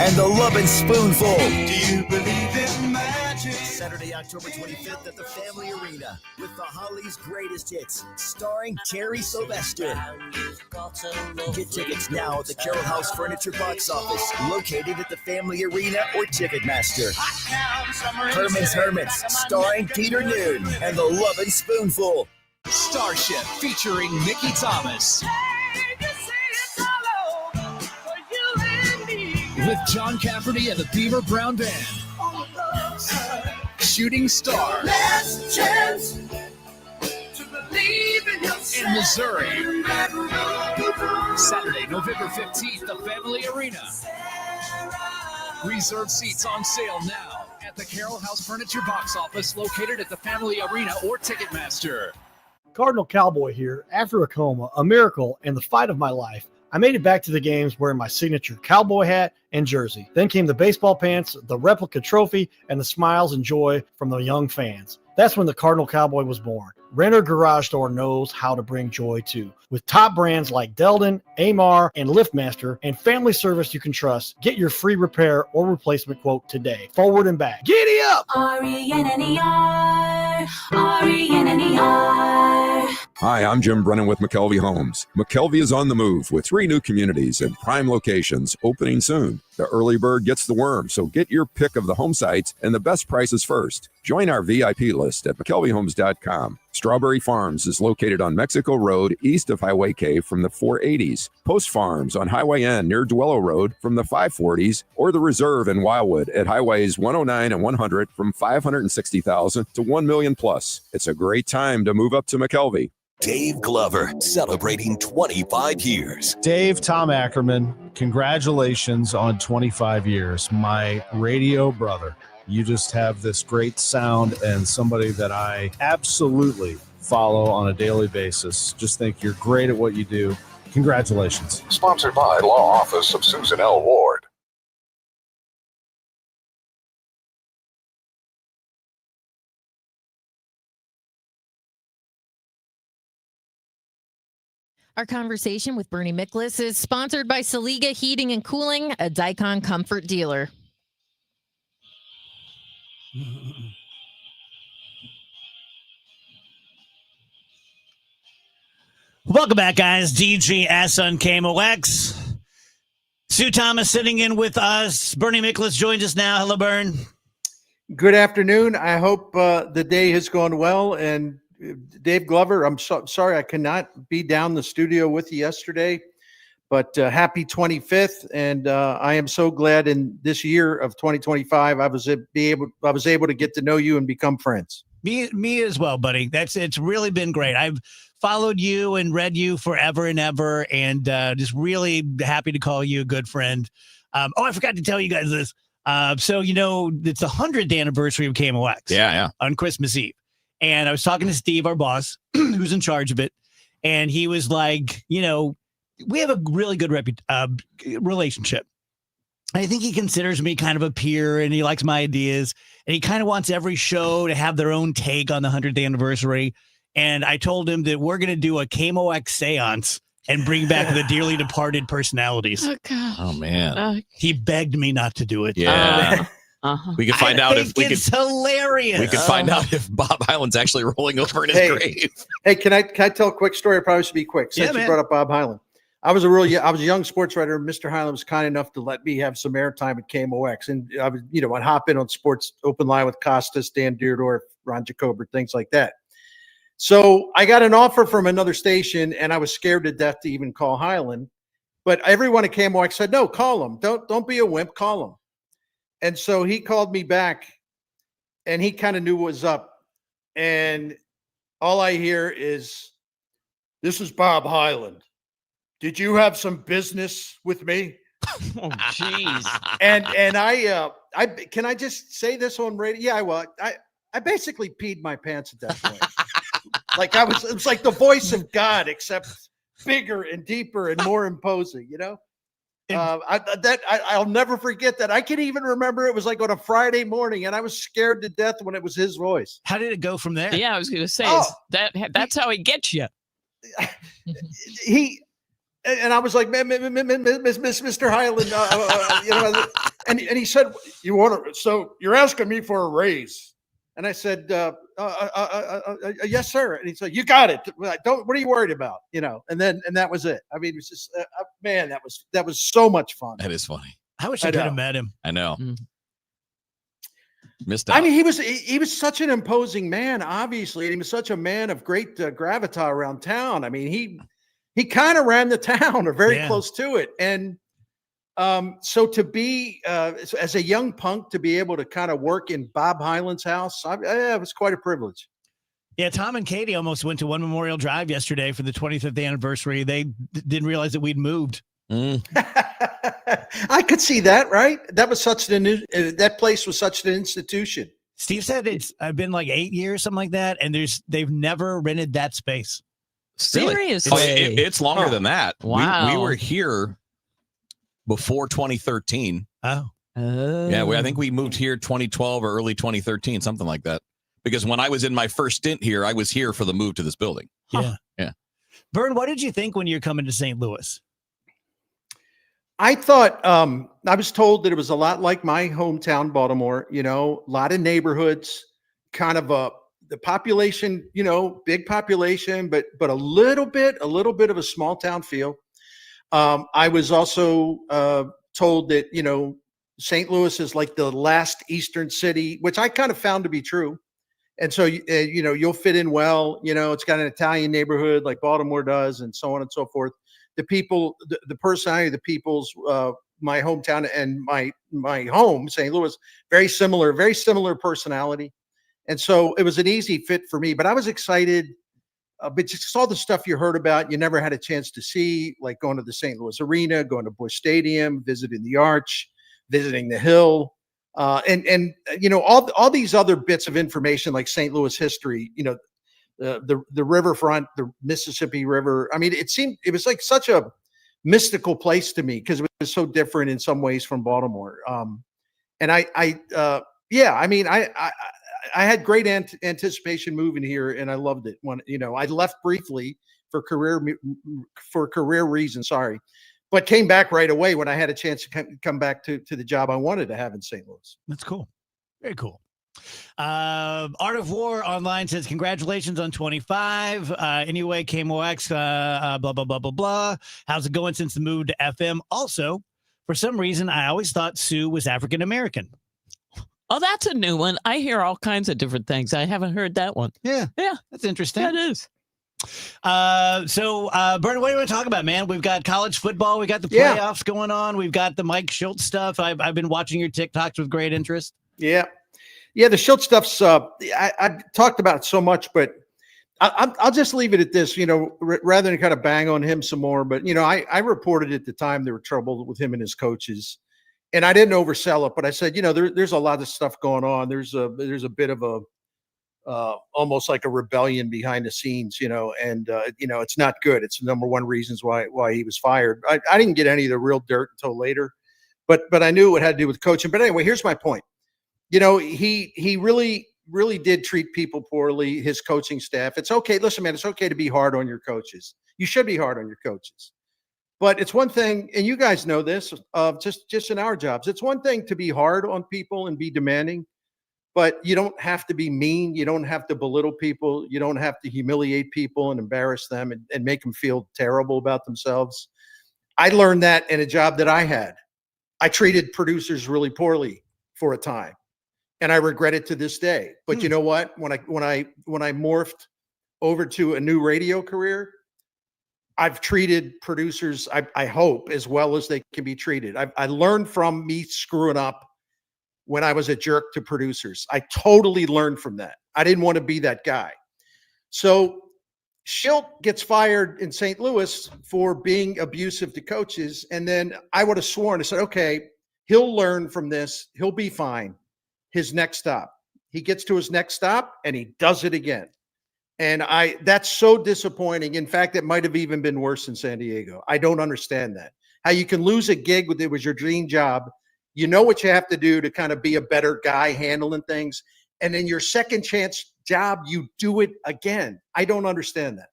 And the Lovin' Spoonful. Do you believe in magic? Saturday, October 25th at the Family Arena with the Hollies' greatest hits, starring Terry Sylvester. Get tickets now at the Carroll House Furniture box office, located at the Family Arena or Ticketmaster. Herman's Hermits, starring Peter Noon and the Lovin' Spoonful. Starship featuring Mickey Thomas. With John Cafferty and the Beaver Brown Band. Shooting Star. Last chance to believe in yourself. In Missouri. Saturday, November 15th, the Family Arena. Reserve seats on sale now at the Carroll House Furniture box office, located at the Family Arena or Ticketmaster. Cardinal Cowboy here. After a coma, a miracle, and the fight of my life, I made it back to the games wearing my signature cowboy hat and jersey. Then came the baseball pants, the replica trophy, and the smiles and joy from the young fans. That's when the Cardinal Cowboy was born. Renner Garage Door knows how to bring joy too. With top brands like Delden, Amar, and LiftMaster, and family service you can trust, get your free repair or replacement quote today. Forward and back. Giddy up! RENNER, RENNER. Hi, I'm Jim Brennan with McKelvey Homes. McKelvey is on the move with 3 new communities in prime locations opening soon. The early bird gets the worm, so get your pick of the home sites and the best prices first. Join our VIP list at McKelveyHomes.com. Strawberry Farms is located on Mexico Road east of Highway K from the 480s. Post Farms on Highway N near Duello Road from the 540s, or the Reserve in Wildwood at Highways 109 and 100 from $560,000 to $1 million plus. It's a great time to move up to McKelvey. Dave Glover, celebrating 25 years. Dave, Tom Ackerman, congratulations on 25 years. My radio brother. You just have this great sound and somebody that I absolutely follow on a daily basis. Just think you're great at what you do. Congratulations. Sponsored by Law Office of Susan L. Ward. Our conversation with Bernie Miklas is sponsored by Saliga Heating and Cooling, a Dicon comfort dealer. Welcome back, guys. DGS on KMOX. Sue Thomas sitting in with us. Bernie Miklas joins us now. Hello, Bern. Good afternoon. I hope the day has gone well. And Dave Glover, I'm sorry I could not be down the studio with you yesterday, but happy 25th. And I am so glad in this year of 2025, I was able to get to know you and become friends. Me as well, buddy. It's really been great. I've followed you and read you forever and ever, and just really happy to call you a good friend. I forgot to tell you guys this. So, it's the 100th anniversary of KMOX. Yeah. On Christmas Eve. And I was talking to Steve, our boss, who's in charge of it. And he was like, we have a really good relationship. I think he considers me kind of a peer, and he likes my ideas. And he kind of wants every show to have their own take on the 100th anniversary. And I told him that we're going to do a KMOX seance and bring back the dearly departed personalities. Oh, God. Oh, man. He begged me not to do it. Yeah. We could find out if we could. It's hilarious. We could find out if Bob Hyland's actually rolling over in his grave. Hey, can I tell a quick story? I probably should be quick since you brought up Bob Hyland. I was a young sports writer. Mr. Hyland was kind enough to let me have some airtime at KMOX, and I would, I'd hop in on Sports Open Line with Costas, Dan Deardorff, Ron Jacober, things like that. So I got an offer from another station, and I was scared to death to even call Hyland. But everyone at KMOX said, "No, call him. Don't be a wimp. Call him." And so he called me back, and he kind of knew what was up. And all I hear is, "This is Bob Hyland. Did you have some business with me?" Oh, jeez. And I can I just say this on radio? Yeah, well, I basically peed my pants at that point. It was like the voice of God, except bigger and deeper and more imposing, I'll never forget that. I can even remember it was like on a Friday morning, and I was scared to death when it was his voice. How did it go from there? Yeah, I was going to say, that's how he gets you. And I was like, Mr. Hyland, and he said, so you're asking me for a raise? And I said, yes, sir. And he said, you got it. What are you worried about? And that was it. I mean, it was just, man, that was so much fun. That is funny. I wish I could have met him. I know. Missed out. I mean, he was such an imposing man, obviously, and he was such a man of great gravitas around town. I mean, he kind of ran the town or very close to it. And so to be, as a young punk, to be able to kind of work in Bob Hyland's house, it was quite a privilege. Yeah, Tom and Katie almost went to One Memorial Drive yesterday for the 25th anniversary. They didn't realize that we'd moved. I could see that, right? That was that place was such an institution. Steve said it's been like 8 years, something like that, and they've never rented that space. Seriously? It's longer than that. Wow. We were here before 2013. Oh. Yeah, I think we moved here 2012 or early 2013, something like that. Because when I was in my first stint here, I was here for the move to this building. Yeah. Yeah. Vern, what did you think when you're coming to St. Louis? I thought I was told that it was a lot like my hometown, Baltimore. A lot of neighborhoods, kind of the population, big population, but a little bit of a small town feel. I was also told that St. Louis is like the last Eastern city, which I kind of found to be true. And so you'll fit in well. It's got an Italian neighborhood like Baltimore does, and so on and so forth. The people, the personality of the people's, my hometown and my home, St. Louis, very similar personality. And so it was an easy fit for me, but I was excited, but just all the stuff you heard about, you never had a chance to see, like going to the St. Louis Arena, going to Busch Stadium, visiting the Arch, visiting the Hill, and all these other bits of information like St. Louis history, the riverfront, the Mississippi River. I mean, it was like such a mystical place to me because it was so different in some ways from Baltimore. And I had great anticipation moving here, and I loved it. When I left briefly for career reasons, but came back right away when I had a chance to come back to the job I wanted to have in St. Louis. That's cool. Very cool. Art of War online says, congratulations on 25. Anyway, KMOX, blah, blah, blah, blah, blah. How's it going since the move to FM? Also, for some reason, I always thought Sue was African-American. Oh, that's a new one. I hear all kinds of different things. I haven't heard that one. Yeah. Yeah. That's interesting. That is. So, Bert, what do you want to talk about, man? We've got college football. We got the playoffs going on. We've got the Mike Schultz stuff. I've been watching your TikToks with great interest. Yeah. The Schultz stuff's, I talked about it so much, but I'll just leave it at this, rather than kind of bang on him some more. But, I reported at the time there were trouble with him and his coaches. And I didn't oversell it, but I said, there's a lot of stuff going on. There's a bit of a almost like a rebellion behind the scenes, and it's not good. It's the number one reasons why he was fired. I didn't get any of the real dirt until later, but I knew it had to do with coaching. But anyway, here's my point. He really did treat people poorly, his coaching staff. It's okay. Listen, man, it's okay to be hard on your coaches. You should be hard on your coaches. But it's one thing, and you guys know this, just in our jobs, it's one thing to be hard on people and be demanding, but you don't have to be mean. You don't have to belittle people. You don't have to humiliate people and embarrass them and make them feel terrible about themselves. I learned that in a job that I had. I treated producers really poorly for a time, and I regret it to this day. But you know what? When I morphed over to a new radio career, I've treated producers, I hope, as well as they can be treated. I learned from me screwing up when I was a jerk to producers. I totally learned from that. I didn't want to be that guy. So Schilt gets fired in St. Louis for being abusive to coaches. And then I would have sworn, I said, okay, he'll learn from this. He'll be fine. His next stop. He gets to his next stop and he does it again. And that's so disappointing. In fact, it might have even been worse in San Diego. I don't understand that. How you can lose a gig it was your dream job. You know what you have to do to kind of be a better guy handling things. And then your second chance job, you do it again. I don't understand that.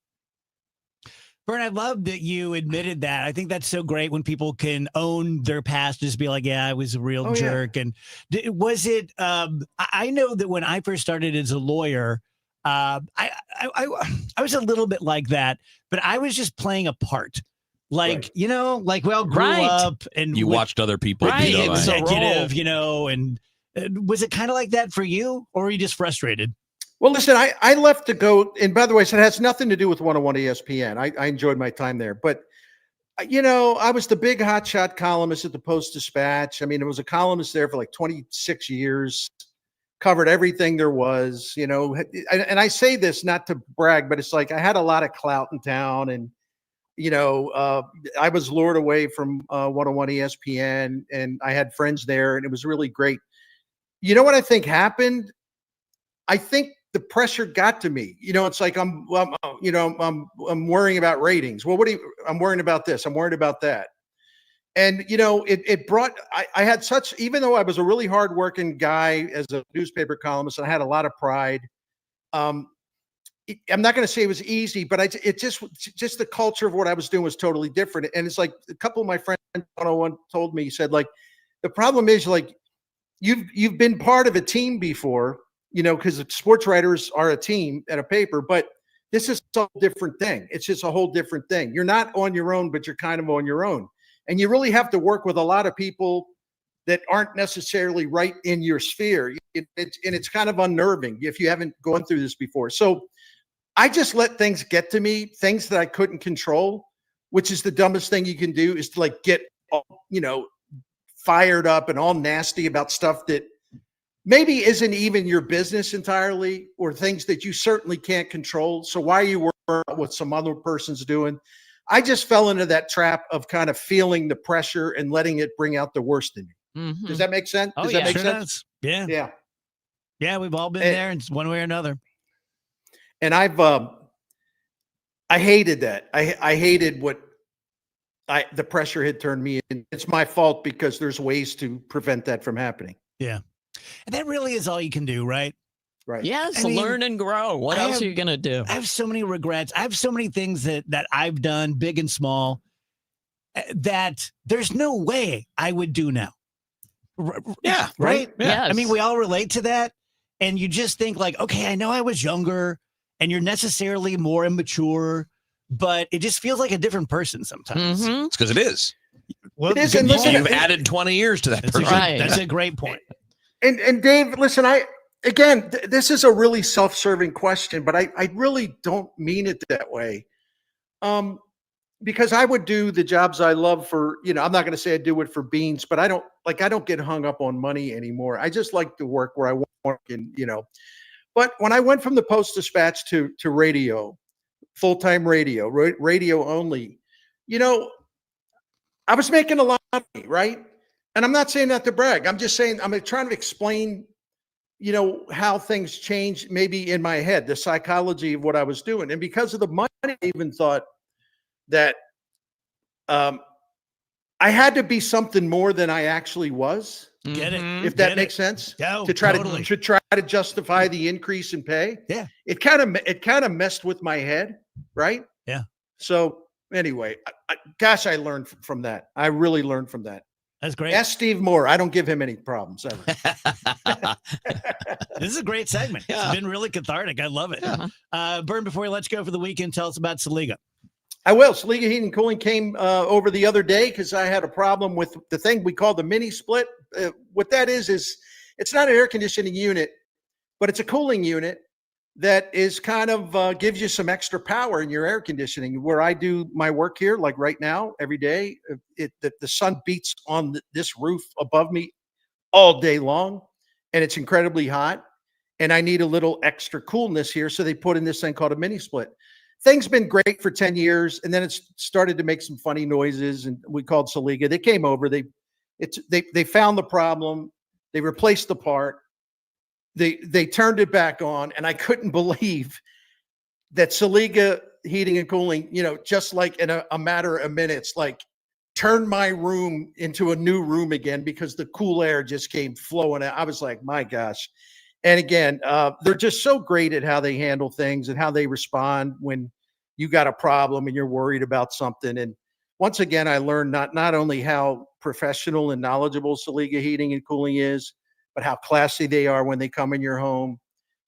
Vern, I love that you admitted that. I think that's so great when people can own their past, just be like, yeah, I was a real jerk. Yeah. And was it, I know that when I first started as a lawyer, I was a little bit like that, but I was just playing a part. Like, we all grew up and you watched other people be executive, and was it kind of like that for you, or were you just frustrated? Well, listen, I left to go, and by the way, so it has nothing to do with 101 ESPN. I enjoyed my time there, but I was the big hotshot columnist at the Post-Dispatch. I mean, I was a columnist there for like 26 years. Covered everything there was, and I say this not to brag, but it's like I had a lot of clout in town, and I was lured away from 101 ESPN, and I had friends there, and it was really great. You know what I think happened? I think the pressure got to me. It's like I'm worrying about ratings. Well, I'm worrying about this. I'm worried about that. And it brought. I had such, even though I was a really hardworking guy as a newspaper columnist, and I had a lot of pride. I'm not going to say it was easy, but it just the culture of what I was doing was totally different. And it's like a couple of my friends one-on-one told me, he said, like, the problem is, like, you've been part of a team before, because sports writers are a team at a paper, but this is a different thing. It's just a whole different thing. You're not on your own, but you're kind of on your own. And you really have to work with a lot of people that aren't necessarily right in your sphere. It's kind of unnerving if you haven't gone through this before. So I just let things get to me, things that I couldn't control, which is the dumbest thing you can do, is to like get, fired up and all nasty about stuff that maybe isn't even your business entirely, or things that you certainly can't control. So why are you worrying about what some other person's doing? I just fell into that trap of kind of feeling the pressure and letting it bring out the worst in me. Mm-hmm. Does that make sense? Oh, Does yeah, that make sure sense? does. Yeah. Yeah. Yeah, we've all been there in one way or another. And I hated that. I hated what the pressure had turned me in. It's my fault because there's ways to prevent that from happening. Yeah. And that really is all you can do, right? Right. Yes, learn and grow. What else are you going to do? I have so many regrets. I have so many things that I've done, big and small, that there's no way I would do now. Yeah. Right? Yeah. Yes. I mean, we all relate to that. And you just think like, okay, I know I was younger and you're necessarily more immature, but it just feels like a different person sometimes. Mm-hmm. It's because it is. Well, it is. And listen, you've added 20 years to that person. That's a great point. And Dave, listen, this is a really self-serving question, but I really don't mean it that way. Because I would do the jobs I love for, I'm not going to say I do it for beans, but I don't get hung up on money anymore. I just like to work where I want, and, but when I went from the Post-Dispatch to radio, full-time radio only, I was making a lot of money, right? And I'm not saying that to brag. I'm just saying, I'm trying to explain, how things changed maybe in my head, the psychology of what I was doing. And because of the money, I even thought that I had to be something more than I actually was. Get it? If that makes sense. Yeah, to try totally. to justify the increase in pay. Yeah. It kind of messed with my head, right? Yeah. So anyway, gosh, I learned from that. I really learned from that. That's great. Ask Steve Moore. I don't give him any problems ever. This is a great segment. Yeah. It's been really cathartic. I love it. Yeah. Bern, before we let's go for the weekend, tell us about Saliga. I will. Saliga Heating and Cooling came over the other day because I had a problem with the thing we call the mini split. What that is it's not an air conditioning unit, but it's a cooling unit that is kind of gives you some extra power in your air conditioning. Where I do my work here, like right now, every day, the sun beats on this roof above me all day long, and it's incredibly hot, and I need a little extra coolness here. So they put in this thing called a mini split. Thing's been great for 10 years, and then it's started to make some funny noises, and we called Saliga. They came over. They found the problem. They replaced the part. They turned it back on, and I couldn't believe that Saliga Heating and Cooling, just like in a matter of minutes, like turned my room into a new room again because the cool air just came flowing out. I was like, my gosh. And again, they're just so great at how they handle things and how they respond when you got a problem and you're worried about something. And once again, I learned not only how professional and knowledgeable Saliga Heating and Cooling is, but how classy they are when they come in your home,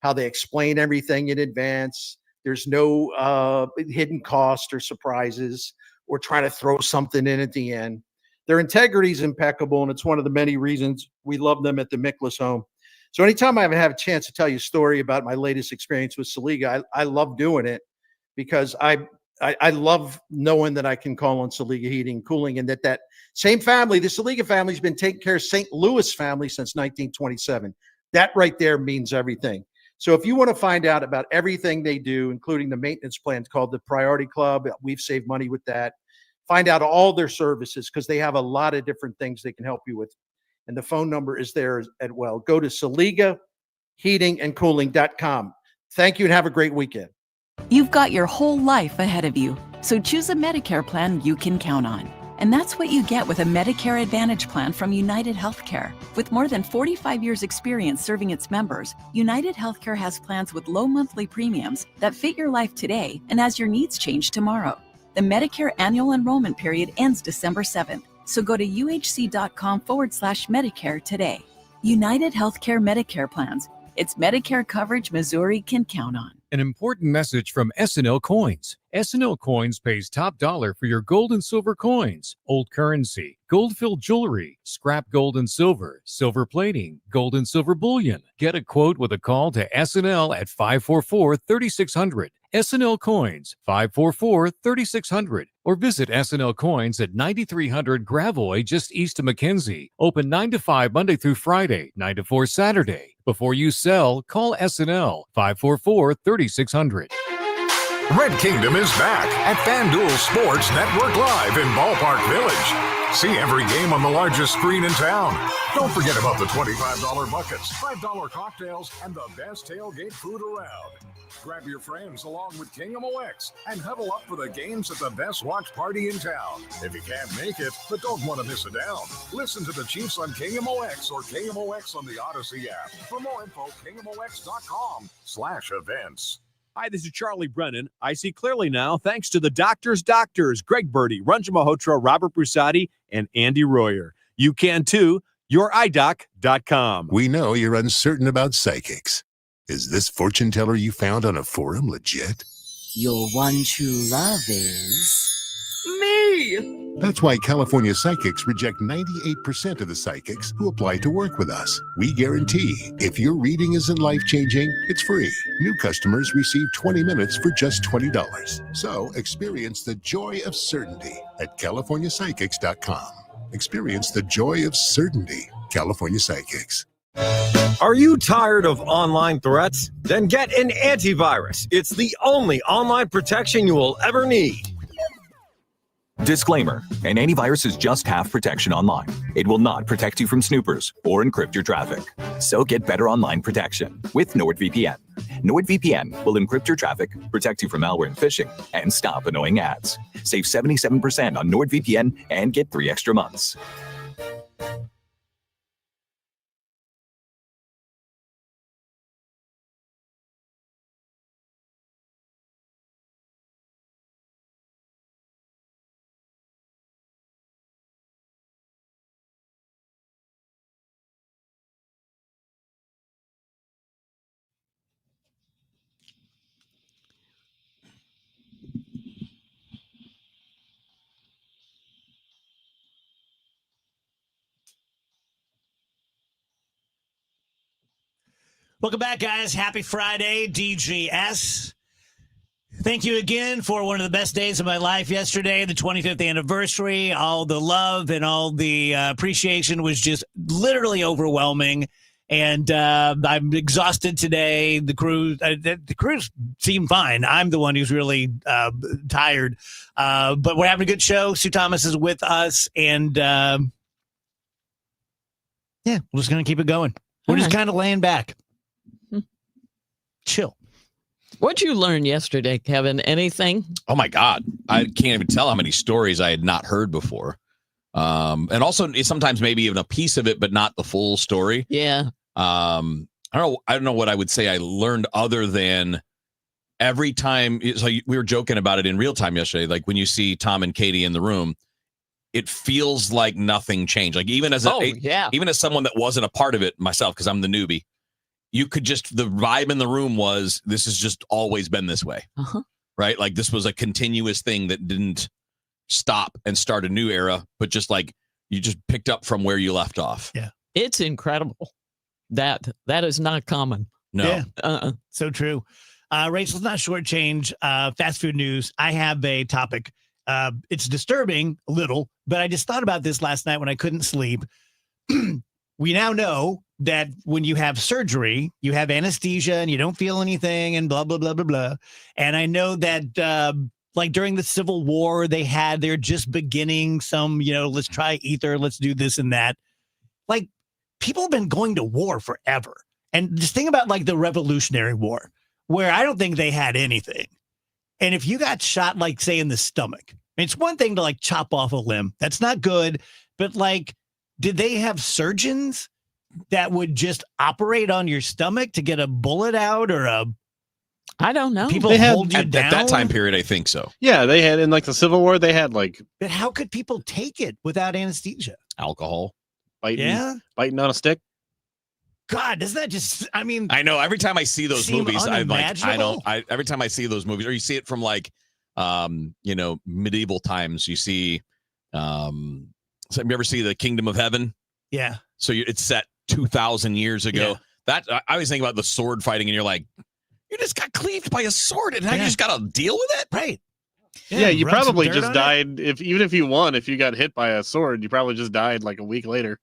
how they explain everything in advance. There's no hidden cost or surprises or trying to throw something in at the end. Their integrity is impeccable, and it's one of the many reasons we love them at the Miklas home. So anytime I have a chance to tell you a story about my latest experience with Saliga, I love doing it because I love knowing that I can call on Saliga Heating and Cooling, and that same family, the Saliga family, has been taking care of St. Louis family since 1927. That right there means everything. So if you want to find out about everything they do, including the maintenance plan called the Priority Club, we've saved money with that. Find out all their services because they have a lot of different things they can help you with. And the phone number is there as well. Go to SaligaHeatingandCooling.com. Thank you and have a great weekend. You've got your whole life ahead of you, so choose a Medicare plan you can count on. And that's what you get with a Medicare Advantage plan from United Healthcare. With more than 45 years experience serving its members, United Healthcare has plans with low monthly premiums that fit your life today and as your needs change tomorrow. The Medicare annual enrollment period ends December 7th, so go to uhc.com/Medicare today. United Healthcare Medicare plans. It's Medicare coverage Missouri can count on. An important message from S&L Coins. S&L Coins pays top dollar for your gold and silver coins, old currency, gold-filled jewelry, scrap gold and silver, silver plating, gold and silver bullion. Get a quote with a call to S&L at 544-3600. S&L Coins, 544-3600. Or visit S&L Coins at 9300 Gravois, just east of McKenzie. Open 9 to 5 Monday through Friday, 9 to 4 Saturday. Before you sell, call S&L 544-3600. Red Kingdom is back at FanDuel Sports Network Live in Ballpark Village. See every game on the largest screen in town. Don't forget about the $25 buckets, $5 cocktails, and the best tailgate food around. Grab your friends along with KMOX and huddle up for the games at the best watch party in town. If you can't make it, but don't want to miss it down, listen to the Chiefs on KMOX or KMOX on the Odyssey app. For more info, KMOX.com/events. Hi, this is Charlie Brennan. I see clearly now thanks to the doctors, Greg Birdie, Ranjan Malhotra, Robert Brusati, and Andy Royer. You can too. YourEyeDoc.com. We know you're uncertain about psychics. Is this fortune teller you found on a forum legit? Your one true love is... me! That's why California Psychics reject 98% of the psychics who apply to work with us. We guarantee if your reading isn't life-changing, it's free. New customers receive 20 minutes for just $20. So experience the joy of certainty at CaliforniaPsychics.com. Experience the joy of certainty. California Psychics. Are you tired of online threats? Then get an antivirus. It's the only online protection you will ever need. Disclaimer: an antivirus is just half protection online. It will not protect you from snoopers or encrypt your traffic. So get better online protection with NordVPN. NordVPN will encrypt your traffic, protect you from malware and phishing, and stop annoying ads. Save 77% on NordVPN and get 3 extra months. Welcome back, guys. Happy Friday, DGS. Thank you again for one of the best days of my life yesterday, the 25th anniversary. All the love and all the appreciation was just literally overwhelming. And I'm exhausted today. The crews seem fine. I'm the one who's really tired. But we're having a good show. Sue Thomas is with us. And yeah, we're just going to keep it going. We're just kind of laying back. Chill. What'd you learn yesterday, Kevin? Anything? Oh my God. I can't even tell how many stories I had not heard before. And also sometimes maybe even a piece of it, but not the full story. Yeah. I don't know what I would say I learned other than every time. So we were joking about it in real time yesterday. Like when you see Tom and Katie in the room, it feels like nothing changed. Like even as even as someone that wasn't a part of it myself, because I'm the newbie, you could just, the vibe in the room was, this has just always been this way, right? Like this was a continuous thing that didn't stop and start a new era, but just like you just picked up from where you left off. Yeah. It's incredible. That is not common. No. Yeah. So true. Rachel's not shortchange. Fast food news. I have a topic. It's disturbing a little, but I just thought about this last night when I couldn't sleep. We now know that when you have surgery, you have anesthesia and you don't feel anything and blah, blah, blah, blah, blah. And I know that like during the Civil War, they're just beginning some, let's try ether, let's do this and that. Like people have been going to war forever. And just think about like the Revolutionary War. where I don't think they had anything. And if you got shot, like, say, in the stomach, I mean, it's one thing to, like, chop off a limb. That's not good. But, like, did they have surgeons that would just operate on your stomach to get a bullet out or I don't know. People They had- hold you at down? that time period, I think so. Yeah, they had in like the Civil War. They had like. But how could people take it without anesthesia? Alcohol, Yeah. biting on a stick. God, doesn't that just? I mean, I know. Every time I see those seem movies, I'm like, I don't. unimaginable? Every time I see those movies, or you see it from like, medieval times, you see, so have you ever see the Kingdom of Heaven? Yeah. So it's set 2,000 years ago. Yeah. That I always think about the sword fighting, and you're like, you just got cleaved by a sword, and now you Yeah. just got to deal with it, right? Yeah, you rub some probably dirt just on it. died. Even if you won, if you got hit by a sword, you probably just died like a week later.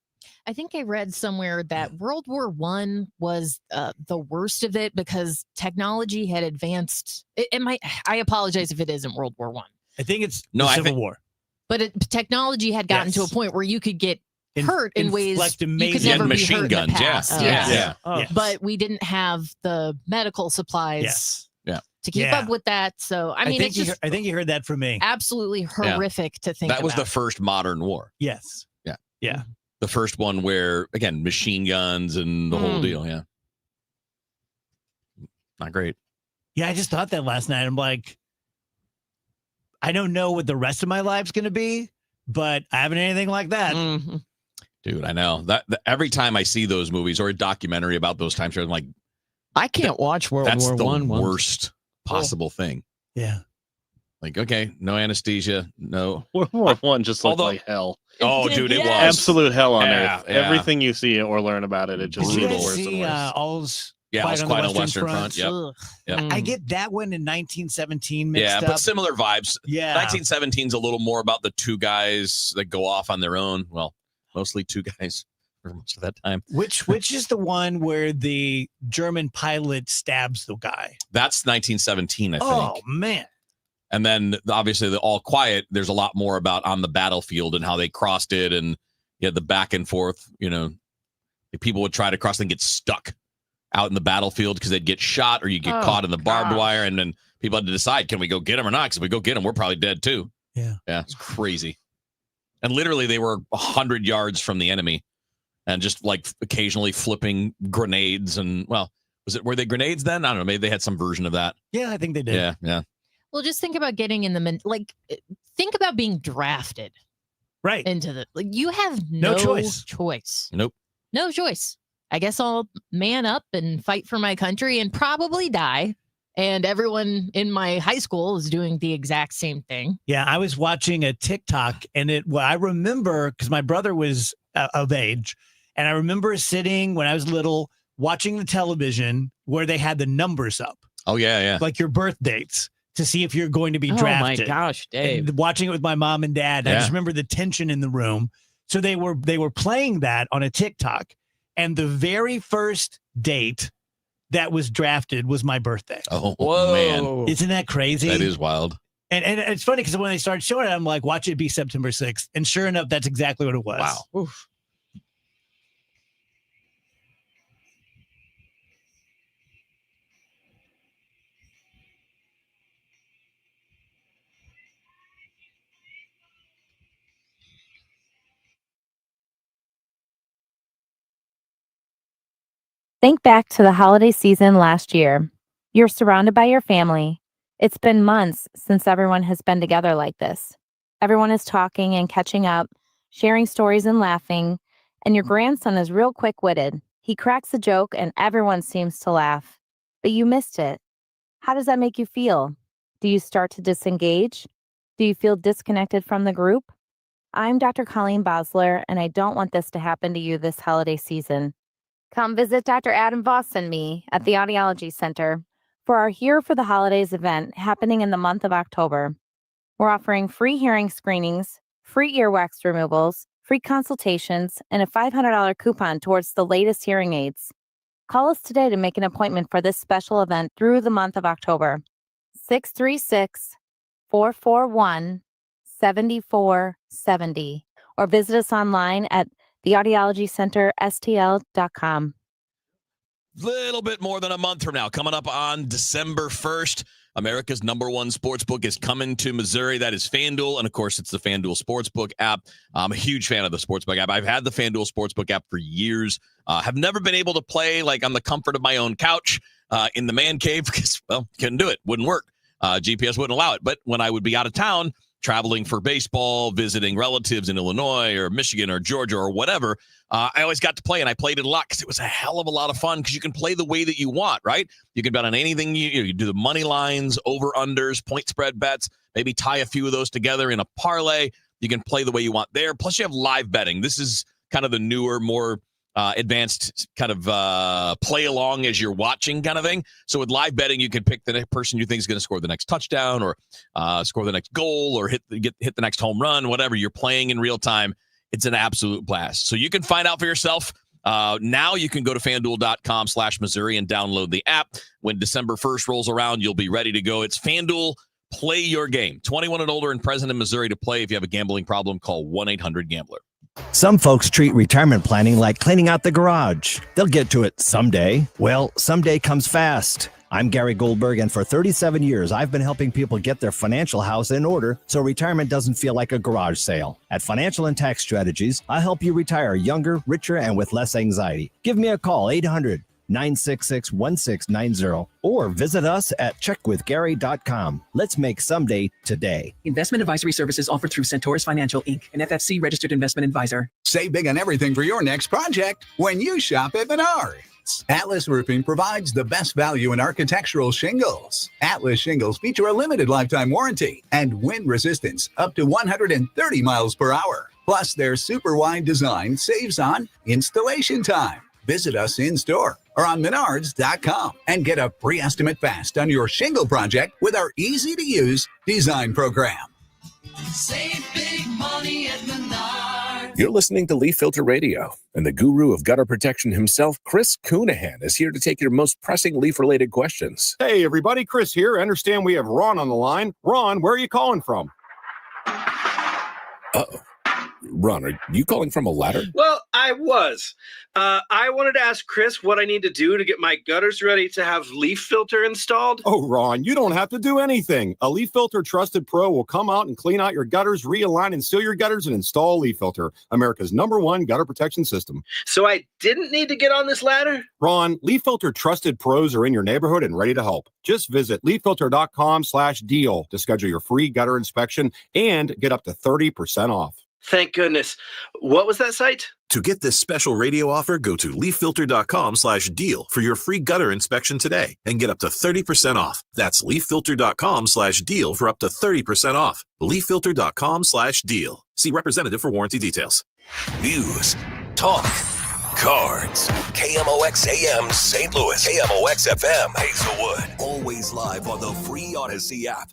I think I read somewhere that World War One was the worst of it because technology had advanced. I apologize if it isn't World War One, I think it's No, the I Civil think- War. but technology had gotten to a Yes. point where you could get hurt in ways inflict you could amazing- never Yeah, be machine hurt guns, in the yeah. past. Yeah. Yes. Yeah. But we didn't have the medical supplies Yes. Yeah. to keep Yeah. up with that. So I mean, think it's just I think you heard that from me. absolutely horrific to think That was the about. first modern war. Yes. Yeah. Yeah. The first one where, again, machine guns and the whole deal. Yeah. Not great. Yeah, I just thought that last night. I'm like, I don't know what the rest of my life's going to be, but I haven't anything like that. Mhm. Dude, I know. Every time I see those movies or a documentary about those times, I'm like, I can't watch World that's War the One. worst possible thing. Yeah. Like, okay, no anesthesia, no. World War One just looked Although- like hell. Oh, dude, it was Absolute hell on Yeah, earth. yeah. Everything you see or learn about it, it just Did you gets guys worse and see worse. All's Yeah, All's Quiet on the Western Front. Yep. Ugh. Yep. I get that one in 1917 mixed Yeah, up. but similar vibes. Yeah. 1917's a little more about the two guys that go off on their own. Well, mostly two guys for most of that time. Which is the one where the German pilot stabs the guy? That's 1917, I think. Oh man. And then obviously the All Quiet, there's a lot more about on the battlefield and how they crossed it, and you had the back and forth, people would try to cross and get stuck out in the battlefield because they'd get shot or you get caught in the barbed wire, and then people had to decide, can we go get them or not? Because if we go get them, we're probably dead too. Yeah. Yeah, it's crazy. And literally they were 100 yards from the enemy and just like occasionally flipping grenades. And were they grenades then? I don't know. Maybe they had some version of that. Yeah, I think they did. Yeah. Yeah. Well, just think about getting in the think about being drafted right into the you have No no choice. Nope. No choice. I guess I'll man up and fight for my country and probably die. And everyone in my high school is doing the exact same thing. Yeah, I was watching a TikTok, and I remember because my brother was of age, and I remember sitting when I was little watching the television where they had the numbers up, Oh, yeah. like your birth dates, to see if you're going to be Oh drafted. my gosh, Dave. And watching it with my mom and dad, I Yeah. just remember the tension in the room. So they were playing that on a TikTok, and the very first date that was drafted was my birthday. Oh, Whoa. man. Isn't that crazy? That is wild. And it's funny because when they started showing it, I'm like, watch it be September 6th. And sure enough, that's exactly what it was. Wow. Oof. Think back to the holiday season last year. You're surrounded by your family. It's been months since everyone has been together like this. Everyone is talking and catching up, sharing stories and laughing, and your grandson is real quick-witted. He cracks a joke and everyone seems to laugh. But you missed it. How does that make you feel? Do you start to disengage? Do you feel disconnected from the group? I'm Dr. Colleen Bosler, and I don't want this to happen to you this holiday season. Come visit Dr. Adam Voss and me at the Audiology Center for our Here for the Holidays event happening in the month of October. We're offering free hearing screenings, free earwax removals, free consultations, and a $500 coupon towards the latest hearing aids. Call us today to make an appointment for this special event through the month of October. 636-441-7470 or visit us online at theaudiologycenterstl.com. little bit more than a month from now, coming up on December 1st. America's #1 sportsbook is coming to Missouri. That is FanDuel, and of course, it's the FanDuel Sportsbook app. I'm a huge fan of the Sportsbook app. I've had the FanDuel Sportsbook app for years. Have never been able to play like on the comfort of my own couch in the man cave because, well, couldn't do it. Wouldn't work. GPS wouldn't allow it. But when I would be out of town, traveling for baseball, visiting relatives in Illinois or Michigan or Georgia or whatever, I always got to play, and I played it a lot because it was a hell of a lot of fun because you can play the way that you want, right? You can bet on anything. You do the money lines, over-unders, point spread bets, maybe tie a few of those together in a parlay. You can play the way you want there. Plus, you have live betting. This is kind of the newer, more advanced kind of play along as you're watching kind of thing. So with live betting, you can pick the next person you think is going to score the next touchdown or score the next goal or hit the next home run, whatever. You're playing in real time. It's an absolute blast. So you can find out for yourself. Now you can go to FanDuel.com/Missouri and download the app. When December 1st rolls around, you'll be ready to go. It's FanDuel. Play your game. 21 and older and present in Missouri to play. If you have a gambling problem, call 1-800-GAMBLER. Some folks treat retirement planning like cleaning out the garage. They'll get to it someday. Well, someday comes fast. I'm Gary Goldberg, and for 37 years, I've been helping people get their financial house in order so retirement doesn't feel like a garage sale. At Financial and Tax Strategies, I'll help you retire younger, richer, and with less anxiety. Give me a call, 800-966-1690, or visit us at checkwithgary.com. Let's make someday today. Investment advisory services offered through Centaurus Financial, Inc., an FFC registered investment advisor. Save big on everything for your next project when you shop at Menards. Atlas Roofing provides the best value in architectural shingles. Atlas shingles feature a limited lifetime warranty and wind resistance up to 130 miles per hour. Plus, their super wide design saves on installation time. Visit us in-store or on Menards.com and get a free estimate fast on your shingle project with our easy-to-use design program. Save big money at Menards. You're listening to Leaf Filter Radio, and the guru of gutter protection himself, Chris Coonahan, is here to take your most pressing leaf-related questions. Hey, everybody. Chris here. I understand we have Ron on the line. Ron, where are you calling from? Uh-oh. Ron, are you calling from a ladder? Well, I was. I wanted to ask Chris what I need to do to get my gutters ready to have leaf filter installed. Oh, Ron, you don't have to do anything. A Leaf Filter Trusted Pro will come out and clean out your gutters, realign and seal your gutters, and install Leaf Filter, America's #1 gutter protection system. So I didn't need to get on this ladder? Ron, Leaf Filter Trusted Pros are in your neighborhood and ready to help. Just visit leaffilter.com/deal to schedule your free gutter inspection and get up to 30% off. Thank goodness. What was that site? To get this special radio offer, go to leaffilter.com/deal for your free gutter inspection today and get up to 30% off. That's leaffilter.com/deal for up to 30% off. leaffilter.com/deal. See representative for warranty details. News, talk, cards. KMOX AM St. Louis. KMOX FM Hazelwood. Always live on the free Odyssey app.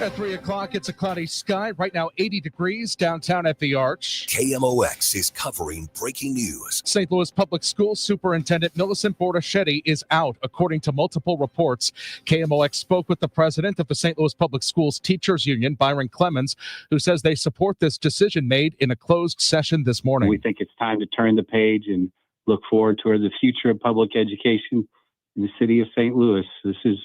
At 3 o'clock, it's a cloudy sky. Right now, 80 degrees downtown at the Arch. KMOX is covering breaking news. St. Louis Public Schools Superintendent Millicent Bordachetti is out, according to multiple reports. KMOX spoke with the president of the St. Louis Public Schools Teachers Union, Byron Clemens, who says they support this decision made in a closed session this morning. We think it's time to turn the page and look forward toward the future of public education in the city of St. Louis. This is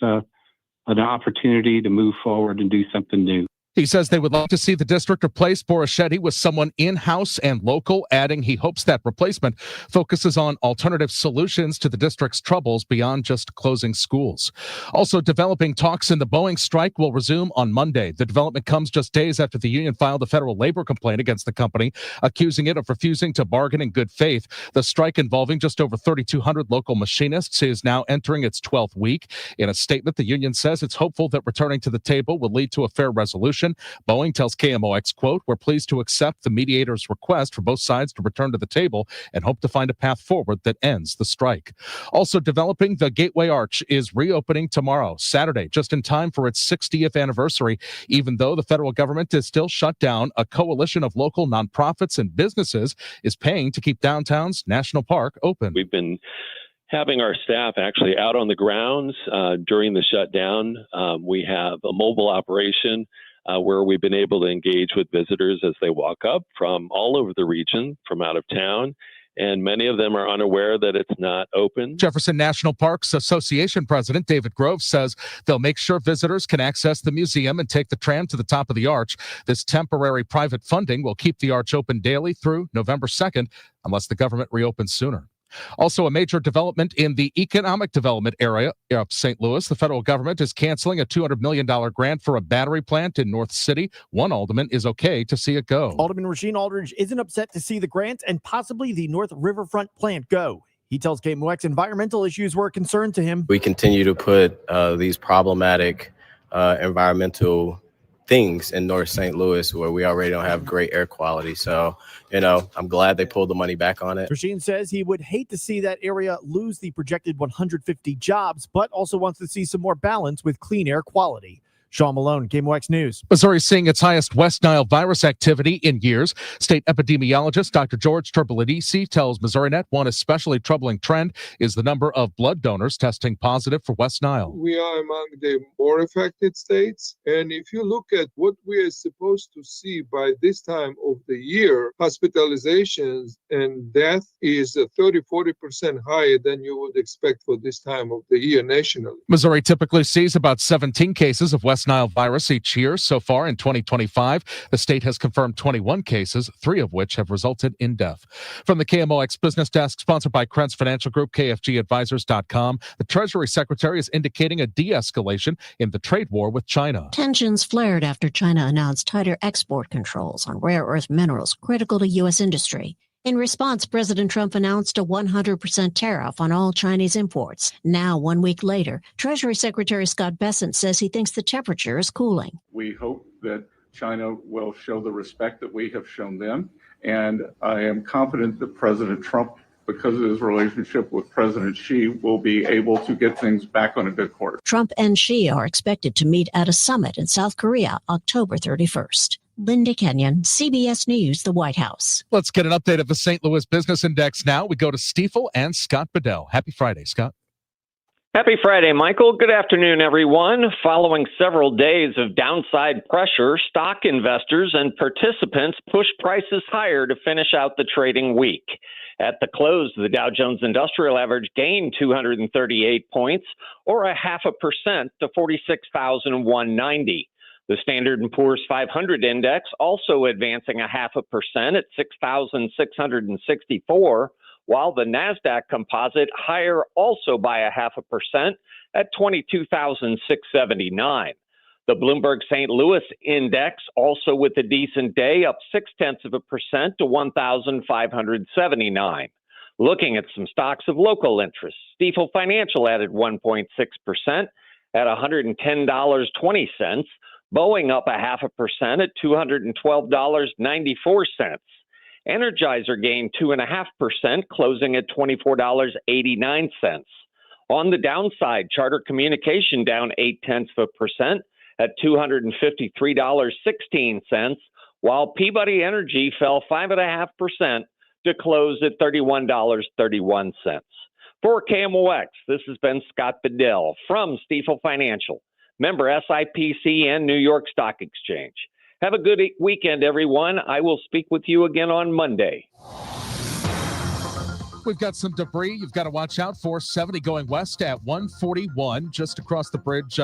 an opportunity to move forward and do something new. He says they would like to see the district replace Bordachetti with someone in-house and local, adding he hopes that replacement focuses on alternative solutions to the district's troubles beyond just closing schools. Also, developing talks in the Boeing strike will resume on Monday. The development comes just days after the union filed a federal labor complaint against the company, accusing it of refusing to bargain in good faith. The strike, involving just over 3,200 local machinists, is now entering its 12th week. In a statement, the union says it's hopeful that returning to the table will lead to a fair resolution. Boeing tells KMOX, quote, "We're pleased to accept the mediator's request for both sides to return to the table and hope to find a path forward that ends the strike." Also developing, the Gateway Arch is reopening tomorrow, Saturday, just in time for its 60th anniversary. Even though the federal government is still shut down, a coalition of local nonprofits and businesses is paying to keep downtown's National Park open. We've been having our staff actually out on the grounds during the shutdown. We have a mobile operation where we've been able to engage with visitors as they walk up from all over the region, from out of town, and many of them are unaware that it's not open. Jefferson National Parks Association President David Grove says they'll make sure visitors can access the museum and take the tram to the top of the arch. This temporary private funding will keep the arch open daily through November 2nd, unless the government reopens sooner. Also, a major development in the economic development area of St. Louis. The federal government is canceling a $200 million grant for a battery plant in North City. One alderman is okay to see it go. Alderman Regine Aldridge isn't upset to see the grant and possibly the North Riverfront plant go. He tells KMOX environmental issues were a concern to him. We continue to put these problematic environmental things in North St. Louis where we already don't have great air quality. So, I'm glad they pulled the money back on it. Regine says he would hate to see that area lose the projected 150 jobs, but also wants to see some more balance with clean air quality. Sean Malone, KMOX News. Missouri seeing its highest West Nile virus activity in years. State epidemiologist Dr. George Turbolidisi tells MissouriNet one especially troubling trend is the number of blood donors testing positive for West Nile. We are among the more affected states. And if you look at what we are supposed to see by this time of the year, hospitalizations and death is 30-40% higher than you would expect for this time of the year nationally. Missouri typically sees about 17 cases of West Nile virus each year. So far in 2025, the state has confirmed 21 cases, 3 of which have resulted in death. From the KMOX Business Desk, sponsored by Krentz Financial Group, KFGadvisors.com, the Treasury Secretary is indicating a de-escalation in the trade war with China. Tensions flared after China announced tighter export controls on rare earth minerals critical to U.S. industry. In response, President Trump announced a 100% tariff on all Chinese imports. Now, 1 week later, Treasury Secretary Scott Bessent says he thinks the temperature is cooling. We hope that China will show the respect that we have shown them. And I am confident that President Trump, because of his relationship with President Xi, will be able to get things back on a good course. Trump and Xi are expected to meet at a summit in South Korea October 31st. Linda Kenyon, CBS News, the White House. Let's get an update of the St. Louis Business Index now. We go to Stifel and Scott Bedell. Happy Friday, Scott. Happy Friday, Michael. Good afternoon, everyone. Following several days of downside pressure, stock investors and participants pushed prices higher to finish out the trading week. At the close, the Dow Jones Industrial Average gained 238 points, or 0.5% to 46,190. The Standard & Poor's 500 index also advancing 0.5% at 6,664, while the NASDAQ Composite higher also by 0.5% at 22,679. The Bloomberg St. Louis Index also with a decent day, up 0.6% to 1,579. Looking at some stocks of local interest, Stifel Financial added 1.6% at $110.20. Boeing up 0.5% at $212.94. Energizer gained 2.5%, closing at $24.89. On the downside, Charter Communication down 0.8% at $253.16, while Peabody Energy fell 5.5% to close at $31.31. For KMOX, this has been Scott Bedell from Stifel Financial, member SIPC and New York Stock Exchange. Have a good weekend, everyone. I will speak with you again on Monday. We've got some debris you've got to watch out for. 70 going west at 141, just across the bridge,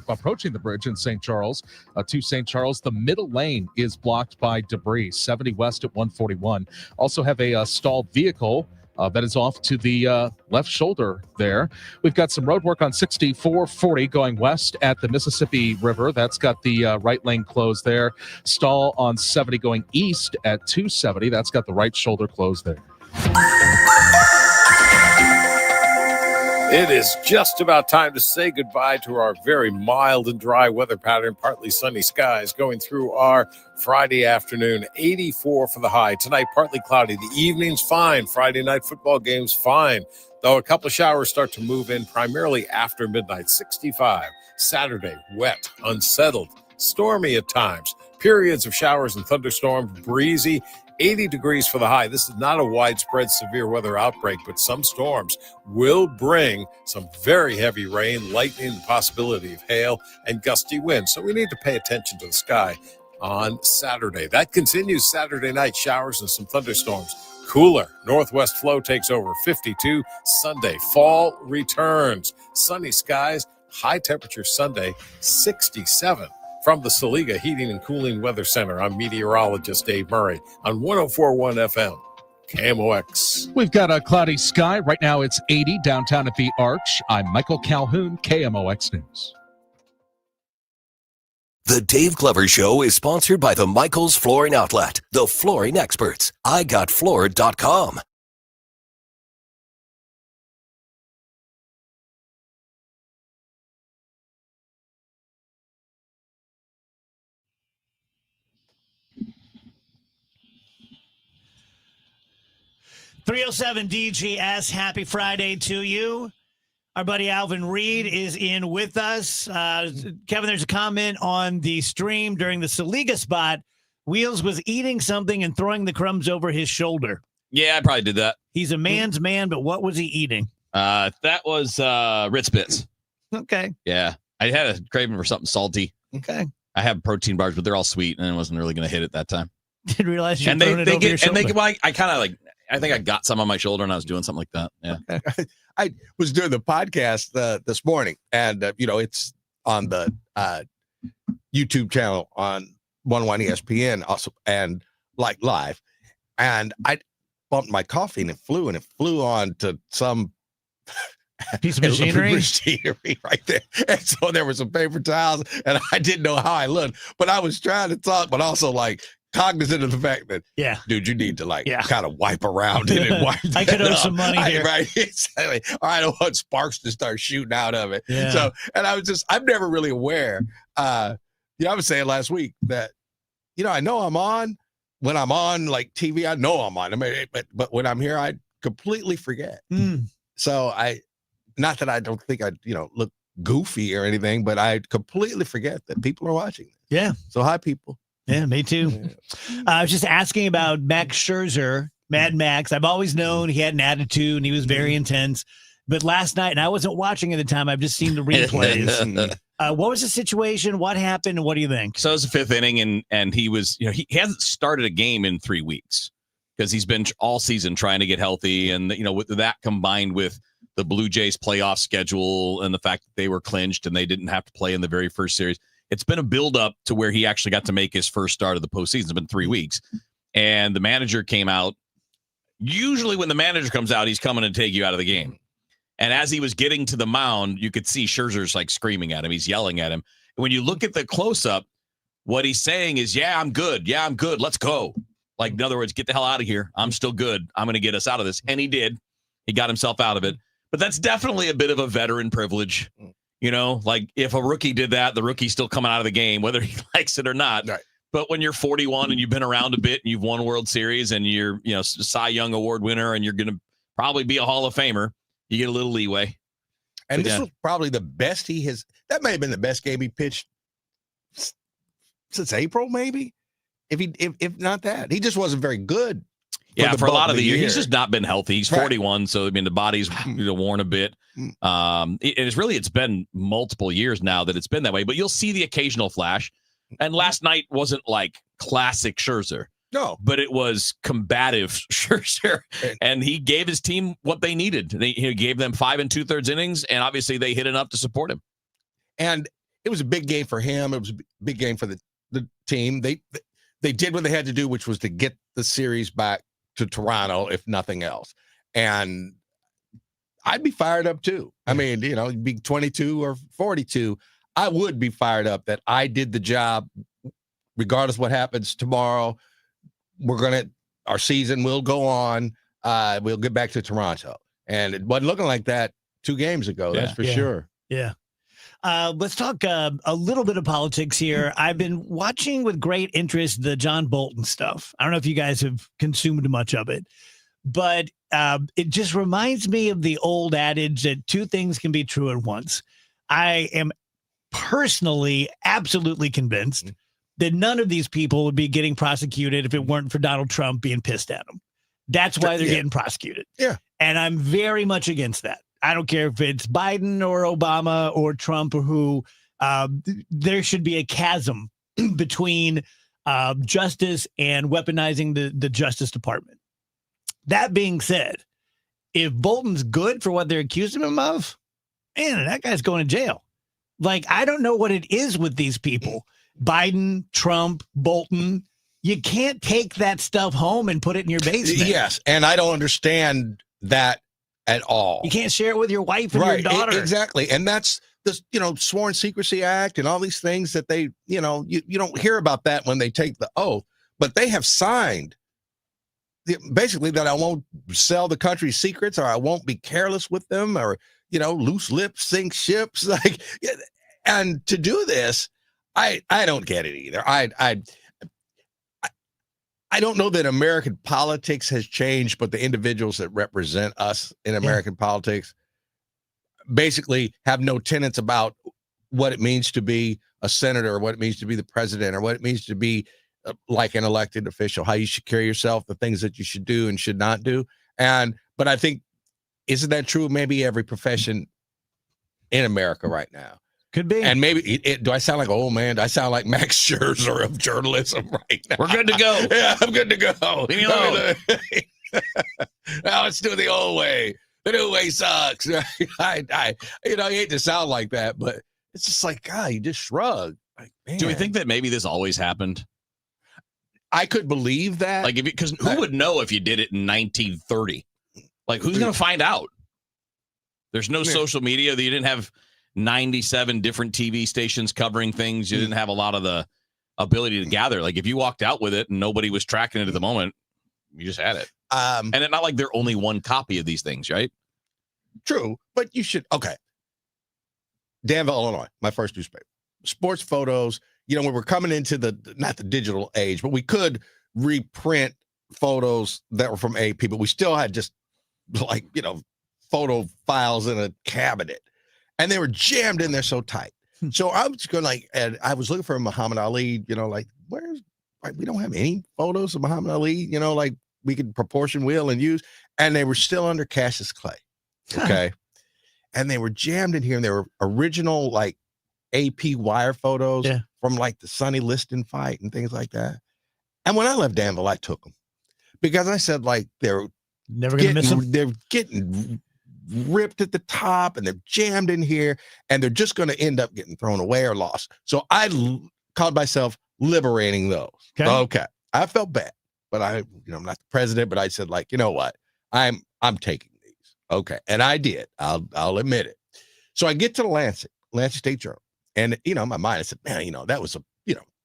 approaching the bridge in St. Charles to St. Charles. The middle lane is blocked by debris. 70 west at 141. Also have a stalled vehicle that is off to the left shoulder there. We've got some road work on 6440 going west at the Mississippi River. That's got the right lane closed there. Stall on 70 going east at 270. That's got the right shoulder closed there. It is just about time to say goodbye to our very mild and dry weather pattern. Partly sunny skies going through our Friday afternoon. 84 for the high. Tonight, partly cloudy. The evening's fine. Friday night football game's fine. Though a couple of showers start to move in primarily after midnight. 65. Saturday, wet, unsettled, stormy at times. Periods of showers and thunderstorms, breezy. 80 degrees for the high. This is not a widespread severe weather outbreak, but some storms will bring some very heavy rain, lightning, the possibility of hail, and gusty winds. So we need to pay attention to the sky on Saturday. That continues Saturday night, showers and some thunderstorms. Cooler. Northwest flow takes over 52. Sunday, fall returns. Sunny skies, high temperature Sunday, 67. From the Saliga Heating and Cooling Weather Center, I'm meteorologist Dave Murray on 104.1 FM. KMOX. We've got a cloudy sky. Right now it's 80 downtown at the Arch. I'm Michael Calhoun, KMOX News. The Dave Glover Show is sponsored by the Michaels Flooring Outlet, the flooring experts. IGotFloored.com. .307 DGS, happy Friday to you. Our buddy Alvin Reed is in with us. Kevin, there's a comment on the stream during the Saliga spot. Wheels was eating something and throwing the crumbs over his shoulder. Yeah, I probably did that. He's a man's man, but what was he eating? That was Ritz Bits. Okay. Yeah, I had a craving for something salty. Okay. I have protein bars, but they're all sweet, and I wasn't really going to hit it that time. Didn't realize you and were throwing it over your shoulder. I kind of like. I think I got some on my shoulder, and I was doing something like that. Yeah. Okay. I was doing the podcast this morning, and it's on the YouTube channel on 101 ESPN also, and like live. And I bumped my coffee, and it flew on to some piece of machinery right there. And so there were some paper towels, and I didn't know how I looked, but I was trying to talk, but also like cognizant of the fact that, dude, you need to kind of wipe around it and wipe I could owe some money here. Right. Exactly. I don't want sparks to start shooting out of it. Yeah. So, and I'm never really aware. I was saying last week that, I know I'm on when I'm on like TV, I know I'm on. I mean, but when I'm here, I completely forget. So not that I don't think I, look goofy or anything, but I completely forget that people are watching. Yeah. So hi, people. Yeah, me too. I was just asking about Max Scherzer, Mad Max. I've always known he had an attitude and he was very intense. But last night, and I wasn't watching at the time, I've just seen the replays. What was the situation? What happened? And what do you think? So it was the fifth inning, and he was, he hasn't started a game in 3 weeks because he's been all season trying to get healthy. And, with that combined with the Blue Jays playoff schedule and the fact that they were clinched and they didn't have to play in the very first series, it's been a build-up to where he actually got to make his first start of the postseason. It's been 3 weeks. And the manager came out. Usually when the manager comes out, he's coming to take you out of the game. And as he was getting to the mound, you could see Scherzer's like screaming at him. He's yelling at him. And when you look at the close-up, what he's saying is, yeah, I'm good. Yeah, I'm good. Let's go. Like, in other words, get the hell out of here. I'm still good. I'm going to get us out of this. And he did. He got himself out of it. But that's definitely a bit of a veteran privilege. Like if a rookie did that, the rookie's still coming out of the game, whether he likes it or not. Right. But when you're 41 and you've been around a bit and you've won World Series and you're, Cy Young Award winner and you're going to probably be a Hall of Famer, you get a little leeway. And this was probably the best that may have been the best game he pitched since April, maybe. If not that, he just wasn't very good. Yeah, for a lot of the year, he's just not been healthy. He's 41, so I mean the body's worn a bit. It's been multiple years now that it's been that way. But you'll see the occasional flash. And last night wasn't like classic Scherzer. No, but it was combative Scherzer, and he gave his team what they needed. He gave them 5 2/3 innings, and obviously they hit enough to support him. And it was a big game for him. It was a big game for the team. They did what they had to do, which was to get the series back to Toronto, if nothing else. And I'd be fired up too. I mean, be 22 or 42. I would be fired up that I did the job, regardless what happens tomorrow. Our season will go on. We'll get back to Toronto. And it wasn't looking like that 2 games ago. That's for sure. Yeah. Let's talk a little bit of politics here. I've been watching with great interest the John Bolton stuff. I don't know if you guys have consumed much of it, but it just reminds me of the old adage that 2 things can be true at once. I am personally absolutely convinced that none of these people would be getting prosecuted if it weren't for Donald Trump being pissed at them. That's why they're getting prosecuted. Yeah. And I'm very much against that. I don't care if it's Biden or Obama or Trump or who, there should be a chasm between justice and weaponizing the Justice Department. That being said, if Bolton's good for what they're accusing him of, man, that guy's going to jail. Like, I don't know what it is with these people. Biden, Trump, Bolton. You can't take that stuff home and put it in your basement. Yes, and I don't understand that at all. You can't share it with your wife and your daughter. Exactly. And that's the, Sworn Secrecy Act and all these things that they, you don't hear about that when they take the oath, but they have signed basically that I won't sell the country's secrets, or I won't be careless with them, or, loose lips sink ships. Like, and to do this, I don't get it either. I don't know that American politics has changed, but the individuals that represent us in American politics basically have no tenets about what it means to be a senator, or what it means to be the president, or what it means to be like an elected official, how you should carry yourself, the things that you should do and should not do. But I think, isn't that true of maybe every profession in America right now? Could be. And maybe do I sound like an old man? Do I sound like Max Scherzer of journalism right now? We're good to go. Yeah, I'm good to go. Leave me alone. Now let's do it the old way. The new way sucks. I hate to sound like that, but it's just like, God, you just shrug. Like, man. Do we think that maybe this always happened? I could believe that. Like, because who would know if you did it in 1930? Like, who's going to find out? There's no social media. You didn't have 97 different TV stations covering things. You didn't have a lot of the ability to gather. Like, if you walked out with it and nobody was tracking it at the moment, you just had it. And it's not like they're only one copy of these things, right? True, but you should. Okay. Danville, Illinois, my first newspaper. Sports photos. We were coming into not the digital age, but we could reprint photos that were from AP, but we still had just photo files in a cabinet, and they were jammed in there so tight. So I was going and I was looking for Muhammad Ali, we don't have any photos of Muhammad Ali, we could proportion wheel and use, and they were still under Cassius Clay. Okay. And they were jammed in here, and they were original, AP wire photos from the Sonny Liston fight and things like that. And when I left Danville, I took them because I said, they're never going to miss them. They're getting ripped at the top, and they're jammed in here, and they're just going to end up getting thrown away or lost. So I called myself liberating those. Okay. I felt bad, but I'm not the president, but I said, you know what? I'm taking these. Okay. And I did. I'll admit it. So I get to the Lancet State Journal. And, in my mind, I said, man, that was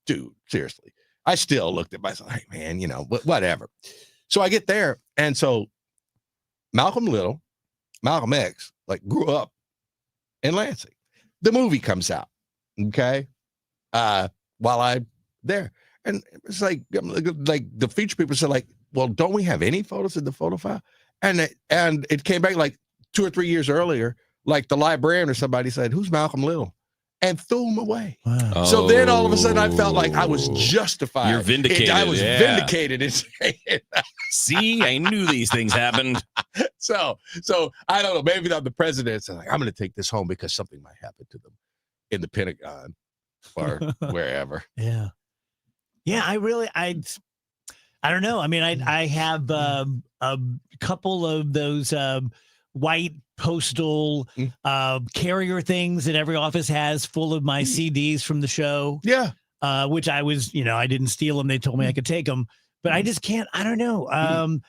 dude, seriously. I still looked at myself, hey, man, whatever. So I get there. And so Malcolm X, grew up in Lansing. The movie comes out, okay, while I'm there. And it's the feature people said, well, don't we have any photos in the photo file? And it came back 2 or 3 years earlier, the librarian or somebody said, who's Malcolm Little? And threw him away. Wow. So then all of a sudden I felt like I was justified. You're vindicated. I was vindicated in saying it. See, I knew these things happened. So I don't know. Maybe not the president said, I'm going to take this home because something might happen to them in the Pentagon or wherever. Yeah. Yeah. I don't know. I mean, I have a couple of those white postal carrier things that every office has full of my CDs from the show. Yeah. Which I was, I didn't steal them. They told me I could take them, but I just can't. I don't know.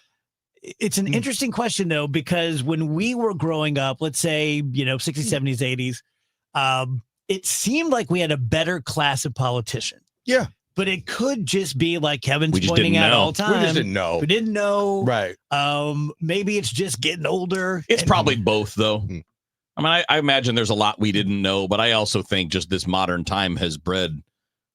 It's an interesting question, though, because when we were growing up, let's say, 60s, 70s, 80s, it seemed like we had a better class of politician. Yeah. But it could just be like Kevin's pointing out all the time. We just didn't know. We didn't know. Right. Maybe it's just getting older. It's probably both, though. I mean, I imagine there's a lot we didn't know, but I also think just this modern time has bred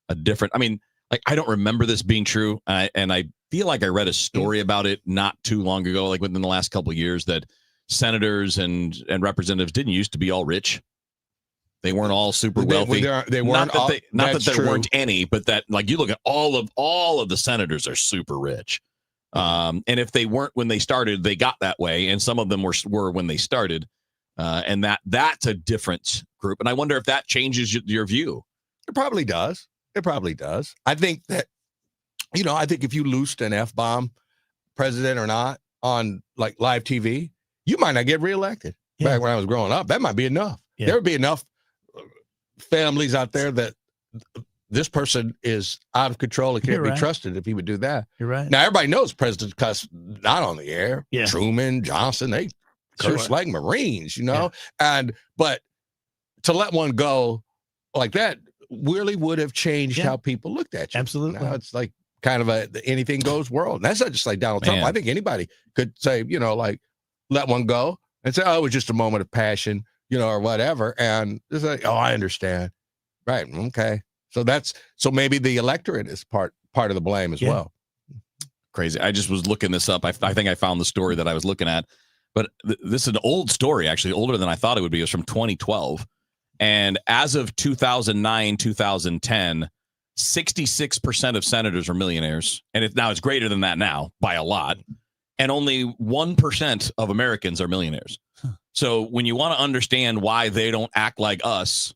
a different. I mean, I don't remember this being true, and I feel like I read a story about it not too long ago, within the last couple of years, that senators and representatives didn't used to be all rich. They weren't all super wealthy. They weren't. Not that there weren't any, but that you look at all of the senators are super rich. And if they weren't when they started, they got that way, and some of them were when they started. And that's a different group. And I wonder if that changes your view. It probably does. I think that, I think if you loosed an F-bomb, president or not, on like live TV, you might not get reelected. Back when I was growing up, that might be enough. There would be enough families out there that this person is out of control and can't be trusted if he would do that. You're right. Now, everybody knows President cuss not on the air. Yeah. Truman, Johnson, they curse like Marines, you know? But to let one go like that really would have changed how people looked at you. Absolutely. Now it's like kind of a anything goes world. And that's not just like Donald Trump. I think anybody could say, you know, like let one go and say, oh, it was just a moment of passion, you know, or whatever. And it's like, oh, I understand. Right. Okay. So maybe the electorate is part of the blame as well. Crazy. I just was looking this up. I think I found the story that I was looking at, but this is an old story, actually older than I thought it would be. It was from 2012. And as of 2009, 2010, 66% of senators are millionaires. And it's greater than that now by a lot. And only 1% of Americans are millionaires. So when you want to understand why they don't act like us,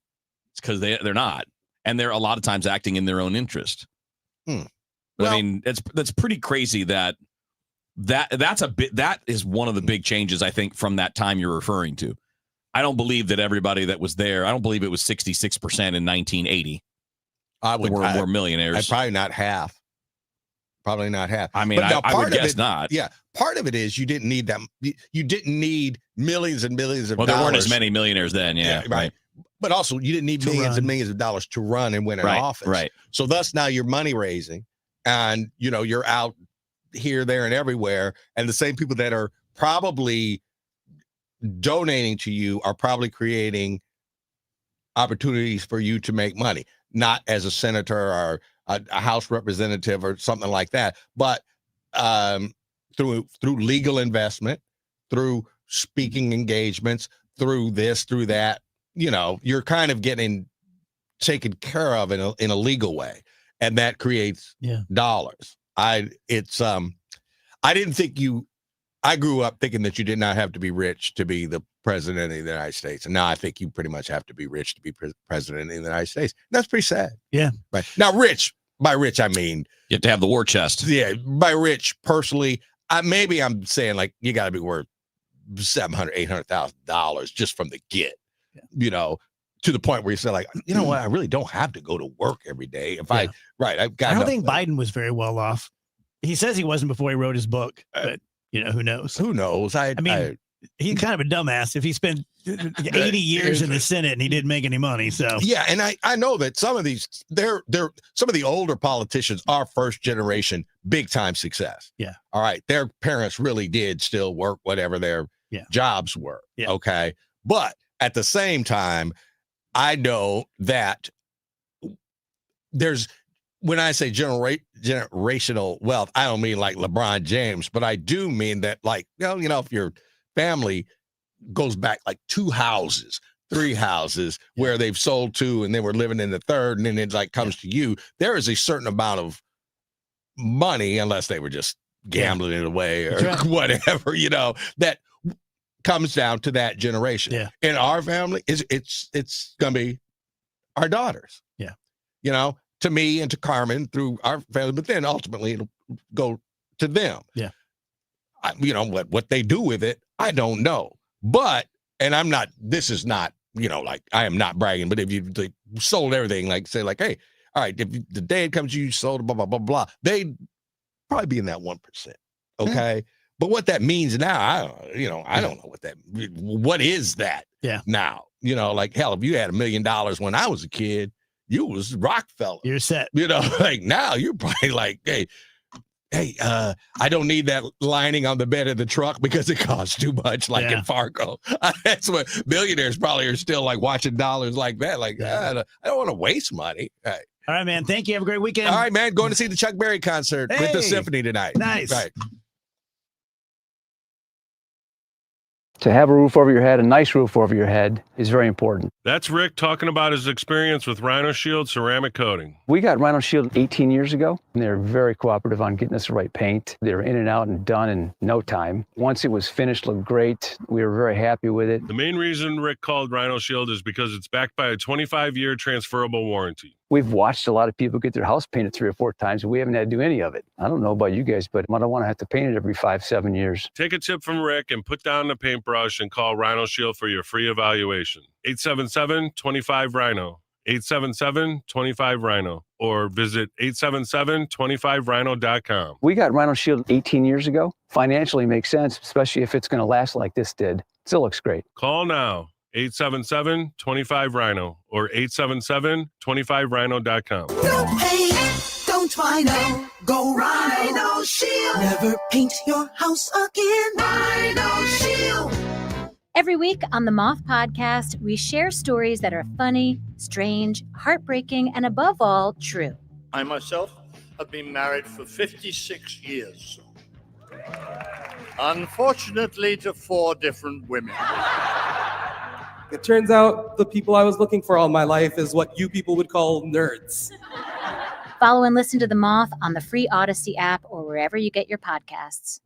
it's because they're not. And they're a lot of times acting in their own interest. Well, I mean, that's pretty crazy that is one of the big changes, I think, from that time you're referring to. I don't believe that everybody that was there, I don't believe it was 66% in 1980. Were millionaires. Probably not half. Probably not half. I mean, I would guess not. Yeah. Part of it is you didn't need them. You didn't need millions and millions of dollars. Well, there weren't as many millionaires then. Yeah. Right. But also, you didn't need millions and millions of dollars to run and win an office. Right. So thus now you're money raising and, you know, you're out here, there, and everywhere. And the same people that are probably donating to you are probably creating opportunities for you to make money, not as a senator or a House representative or something like that, but through legal investment, through speaking engagements, through this, through that. You know, you're kind of getting taken care of in a legal way, and that creates dollars. I didn't think I grew up thinking that you did not have to be rich to be the president of the United States. And now I think you pretty much have to be rich to be president of the United States. That's pretty sad. Yeah. Right. Now, by rich, I mean, you have to have the war chest. Yeah. By rich, personally, maybe I'm saying like, you got to be worth $700,000, $800,000 just from the get, you know, to the point where you say like, you know what, I really don't have to go to work every day. I don't think Biden was very well off. He says he wasn't before he wrote his book, but you know, who knows? Who knows? I mean, he's kind of a dumbass if he spent 80 years in the Senate and he didn't make any money. So yeah, and I know that some of these some of the older politicians are first generation big time success. Yeah. All right. Their parents really did still work whatever their jobs were. Yeah. Okay. But at the same time, I know that when I say generational wealth, I don't mean like LeBron James, but I do mean that like, you know, if your family goes back like 2 houses, 3 houses where they've sold 2 and they were living in the third, and then it like comes to you, there is a certain amount of money, unless they were just gambling it away or whatever, you know, that comes down to that generation. Yeah. In our family, it's gonna be our daughters. Yeah. You know, to me and to Carmen through our family, but then ultimately it'll go to them. Yeah. You know, what they do with it, I don't know. But, and this is not, you know, like I am not bragging, but if you sold everything, like say like, hey, all right, if the day it comes, you sold blah, blah, blah, blah, they'd probably be in that 1%. Okay. But what that means now, I don't know what is that now, you know, like hell, if you had $1 million when I was a kid, you was Rockefeller. You're set. You know, like now you're probably like, hey, I don't need that lining on the bed of the truck because it costs too much, like in Fargo. That's what millionaires probably are still like watching dollars like that. Like, I don't want to waste money. All right, man. Thank you. Have a great weekend. All right, man. Going to see the Chuck Berry concert with the symphony tonight. Nice. Right. To have a roof over your head, a nice roof over your head, is very important. That's Rick talking about his experience with Rhino Shield ceramic coating. We got Rhino Shield 18 years ago, and they're very cooperative on getting us the right paint. They were in and out and done in no time. Once it was finished, looked great. We were very happy with it. The main reason Rick called Rhino Shield is because it's backed by a 25-year transferable warranty. We've watched a lot of people get their house painted 3 or 4 times, and we haven't had to do any of it. I don't know about you guys, but I don't want to have to paint it every 5-7 years. Take a tip from Rick and put down the paintbrush and call Rhino Shield for your free evaluation. 877-25-RHINO. 877-25-RHINO. Or visit 877-25rhino.com. We got Rhino Shield 18 years ago. Financially makes sense, especially if it's going to last like this did. Still looks great. Call now. 877-25-RHINO or 877-25rhino.com. No pain, don't Rhino. Go Rhino Shield. Never paint your house again. Rhino Shield. Every week on the Moth Podcast, we share stories that are funny, strange, heartbreaking, and above all, true. I myself have been married for 56 years. Unfortunately, to 4 different women. It turns out the people I was looking for all my life is what you people would call nerds. Follow and listen to The Moth on the free Odyssey app or wherever you get your podcasts.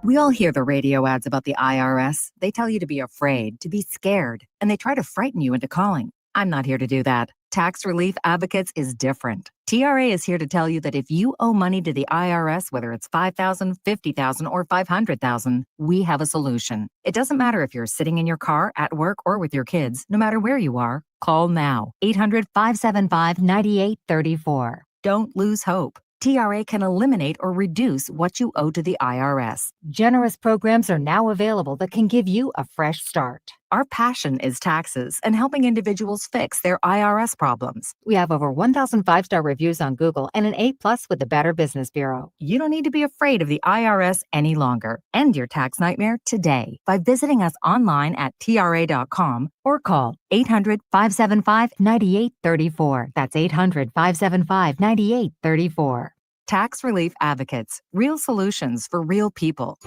We all hear the radio ads about the IRS. They tell you to be afraid, to be scared, and they try to frighten you into calling. I'm not here to do that. Tax Relief Advocates is different. TRA is here to tell you that if you owe money to the IRS, whether it's $5,000, $50,000, or $500,000, we have a solution. It doesn't matter if you're sitting in your car, at work, or with your kids. No matter where you are, call now. 800-575-9834. Don't lose hope. TRA can eliminate or reduce what you owe to the IRS. Generous programs are now available that can give you a fresh start. Our passion is taxes and helping individuals fix their IRS problems. We have over 1,000 5-star reviews on Google and an A+ with the Better Business Bureau. You don't need to be afraid of the IRS any longer. End your tax nightmare today by visiting us online at TRA.com or call 800-575-9834. That's 800-575-9834. Tax Relief Advocates. Real solutions for real people.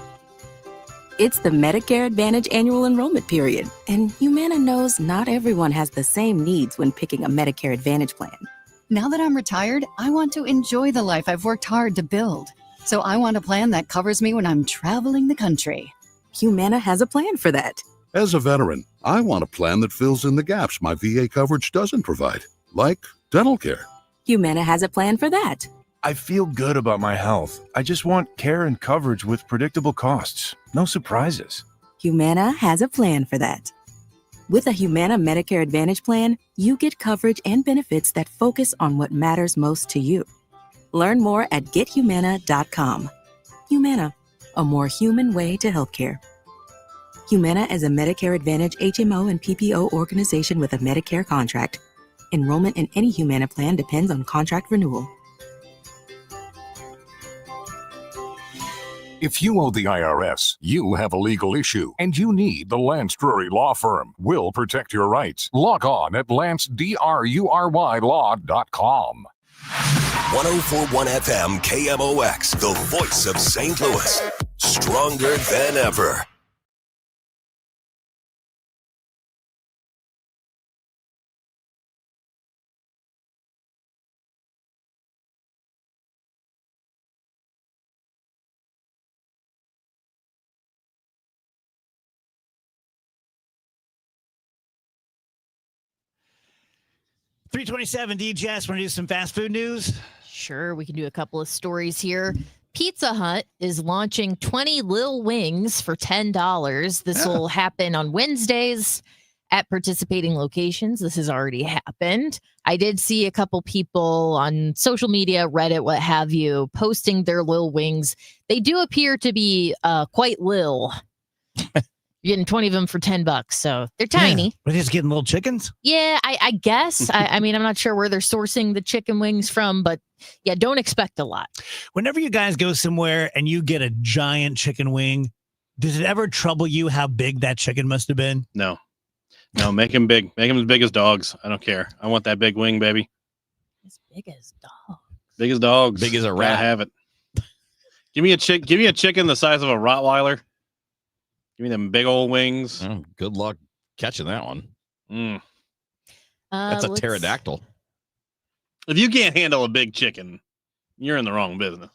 It's the Medicare Advantage annual enrollment period, and Humana knows not everyone has the same needs when picking a Medicare Advantage plan. Now that I'm retired, I want to enjoy the life I've worked hard to build. So I want a plan that covers me when I'm traveling the country. Humana has a plan for that. As a veteran, I want a plan that fills in the gaps my VA coverage doesn't provide, like dental care. Humana has a plan for that. I feel good about my health. I just want care and coverage with predictable costs. No surprises. Humana has a plan for that. With a Humana Medicare Advantage plan, you get coverage and benefits that focus on what matters most to you. Learn more at gethumana.com. Humana, a more human way to healthcare. Humana is a Medicare Advantage HMO and PPO organization with a Medicare contract. Enrollment in any Humana plan depends on contract renewal. If you owe the IRS, you have a legal issue, and you need the Lance Drury Law Firm. We'll protect your rights. Log on at lancedrurylaw.com. 104.1 FM KMOX, the voice of St. Louis. Stronger than ever. .327 DJS, want to do some fast food news? Sure, we can do a couple of stories here. Pizza Hut is launching 20 Lil Wings for $10. This will happen on Wednesdays at participating locations. This has already happened. I did see a couple people on social media, Reddit, what have you, posting their Lil Wings. They do appear to be quite lil. You're getting 20 of them for $10, so they're tiny. Yeah. We're just getting little chickens? Yeah, I guess. I mean, I'm not sure where they're sourcing the chicken wings from, but yeah, don't expect a lot. Whenever you guys go somewhere and you get a giant chicken wing, does it ever trouble you how big that chicken must have been? No, make them big. Make them as big as dogs. I don't care. I want that big wing, baby. As big as dogs. Big as dogs. Big as a Gotta rat. have it. Give me a chicken the size of a Rottweiler. Give me them big old wings. Oh, good luck catching that one. Mm. That's a pterodactyl. If you can't handle a big chicken, you're in the wrong business.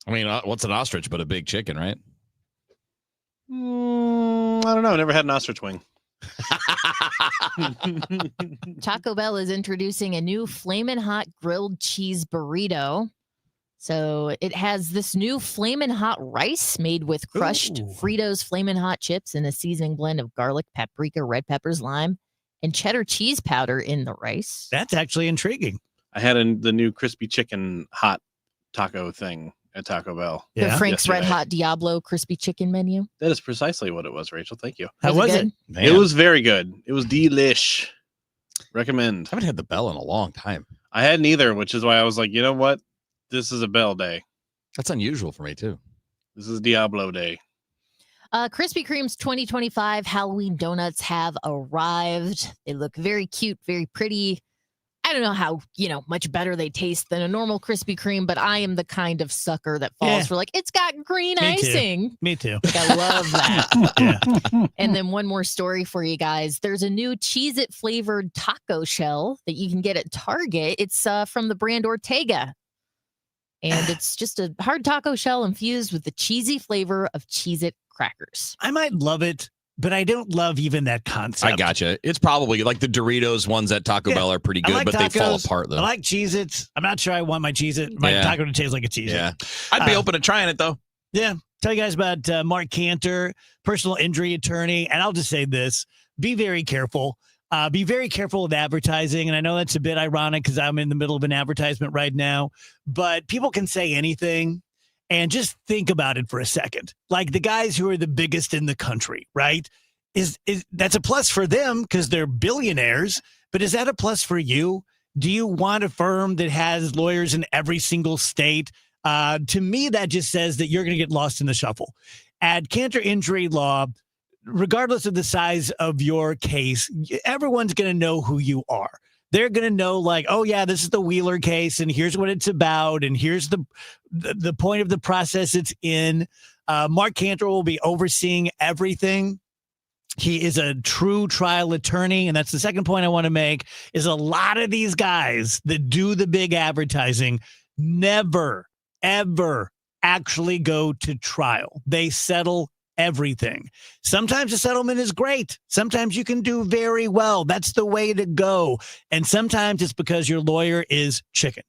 I mean, what's an ostrich but a big chicken, right? I don't know. I never had an ostrich wing. Taco Bell is introducing a new Flamin' Hot grilled cheese burrito. So it has this new Flamin' Hot rice made with crushed Fritos Flamin' Hot chips and a seasoning blend of garlic, paprika, red peppers, lime, and cheddar cheese powder in the rice. That's actually intriguing. I had the new crispy chicken hot taco thing at Taco Bell. The Frank's Red Hot Diablo crispy chicken menu. That is precisely what it was, Rachel. Thank you. How was it? It was very good. It was delish. Recommend. I haven't had the Bell in a long time. I hadn't either, which is why I was like, you know what? This is a Bell day. That's unusual for me, too. This is Diablo day. Krispy Kreme's 2025 Halloween donuts have arrived. They look very cute, very pretty. I don't know how, much better they taste than a normal Krispy Kreme, but I am the kind of sucker that falls for it's got green icing. Me too. I love that. And then one more story for you guys. There's a new Cheez-It flavored taco shell that you can get at Target. It's from the brand Ortega. And it's just a hard taco shell infused with the cheesy flavor of Cheez-It crackers. I might love it, but I don't love even that concept. I gotcha. It's probably like the Doritos ones at Taco Bell are pretty good, like but tacos. they fall apart, though. I like Cheez-Its. I'm not sure I want my Cheez-It, my taco to taste like a Cheez-It. Yeah. I'd be open to trying it, though. Yeah. Tell you guys about Mark Cantor, personal injury attorney. And I'll just say this, be very careful. Be very careful with advertising. And I know that's a bit ironic because I'm in the middle of an advertisement right now, but people can say anything. And just think about it for a second. Like the guys who are the biggest in the country, right? Is that's a plus for them because they're billionaires, but is that a plus for you? Do you want a firm that has lawyers in every single state? To me, that just says that you're going to get lost in the shuffle. At Cantor Injury Law, regardless of the size of your case, everyone's going to know who you are. They're going to know like, oh yeah, this is the Wheeler case and here's what it's about. And here's the point of the process it's in. Mark Cantor will be overseeing everything. He is a true trial attorney. And that's the second point I want to make is a lot of these guys that do the big advertising never, ever actually go to trial. They settle everything. Sometimes the settlement is great. Sometimes you can do very well. That's the way to go. And sometimes it's because your lawyer is chicken.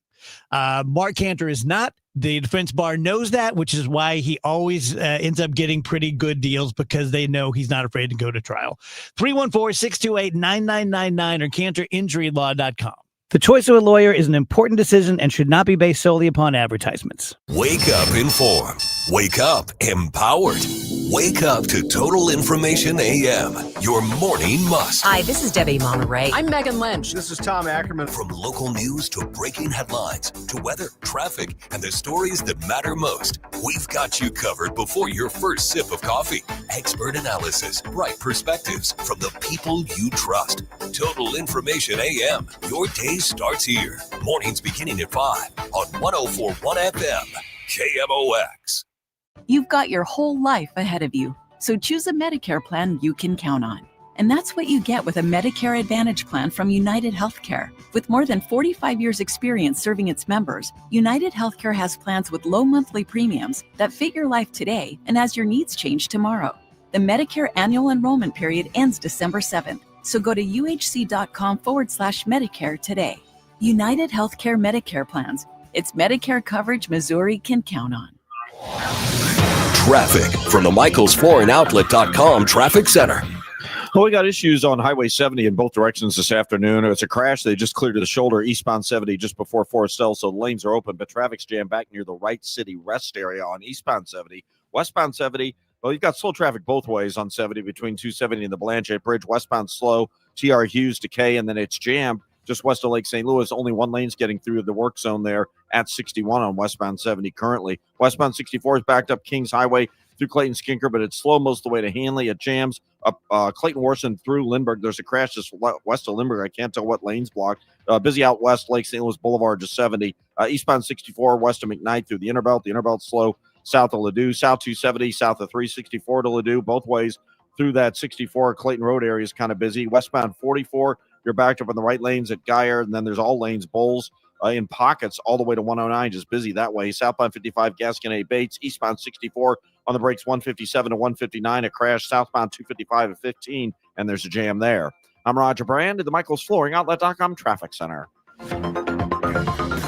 Mark Cantor is not. The defense bar knows that, which is why he always ends up getting pretty good deals because they know he's not afraid to go to trial. 314-628-9999 or cantorinjurylaw.com. The choice of a lawyer is an important decision and should not be based solely upon advertisements. Wake up informed. Wake up empowered. Wake up to Total Information AM, your morning must. Hi, this is Debbie Monterey. I'm Megan Lynch. This is Tom Ackerman. From local news to breaking headlines to weather, traffic, and the stories that matter most, we've got you covered before your first sip of coffee. Expert analysis, bright perspectives from the people you trust. Total Information AM, your day starts here. Mornings beginning at 5 on 104.1 FM, KMOX. You've got your whole life ahead of you, so choose a Medicare plan you can count on. And that's what you get with a Medicare Advantage plan from United Healthcare. With more than 45 years' experience serving its members, United Healthcare has plans with low monthly premiums that fit your life today and as your needs change tomorrow. The Medicare annual enrollment period ends December 7th, so go to uhc.com/Medicare today. United Healthcare Medicare plans. It's Medicare coverage Missouri can count on. Traffic from the MichaelsFloorandOutlet.com Traffic Center. Well, we got issues on Highway 70 in both directions this afternoon. It's a crash. They just cleared to the shoulder eastbound 70 just before Forestell, so the lanes are open, but traffic's jammed back near the Wright City Rest area on eastbound 70. Westbound 70, well, you've got slow traffic both ways on 70 between 270 and the Blanchette Bridge. Westbound slow, TR Hughes to K, and then it's jammed just west of Lake St. Louis. Only one lane's getting through the work zone there at 61 on westbound 70 currently. Westbound 64 is backed up Kings Highway through Clayton Skinker, but it's slow most of the way to Hanley. It jams up Clayton Worson through Lindbergh. There's a crash just west of Lindbergh. I can't tell what lane's blocked. Busy out west, Lake St. Louis Boulevard, just 70. Eastbound 64 west of McKnight through the Innerbelt. The Innerbelt slow south of Ladue, South 270, south of 364 to Ladue, both ways through that 64 Clayton Road area is kind of busy. Westbound 44, you're backed up in the right lanes at Geyer, and then there's all lanes, Bowles, in pockets all the way to 109, just busy that way. Southbound 55, Gaskin A. Bates, eastbound 64 on the brakes, 157 to 159, a crash, southbound 255 at 15, and there's a jam there. I'm Roger Brand at the Michael's Flooring Outlet.com Traffic Center.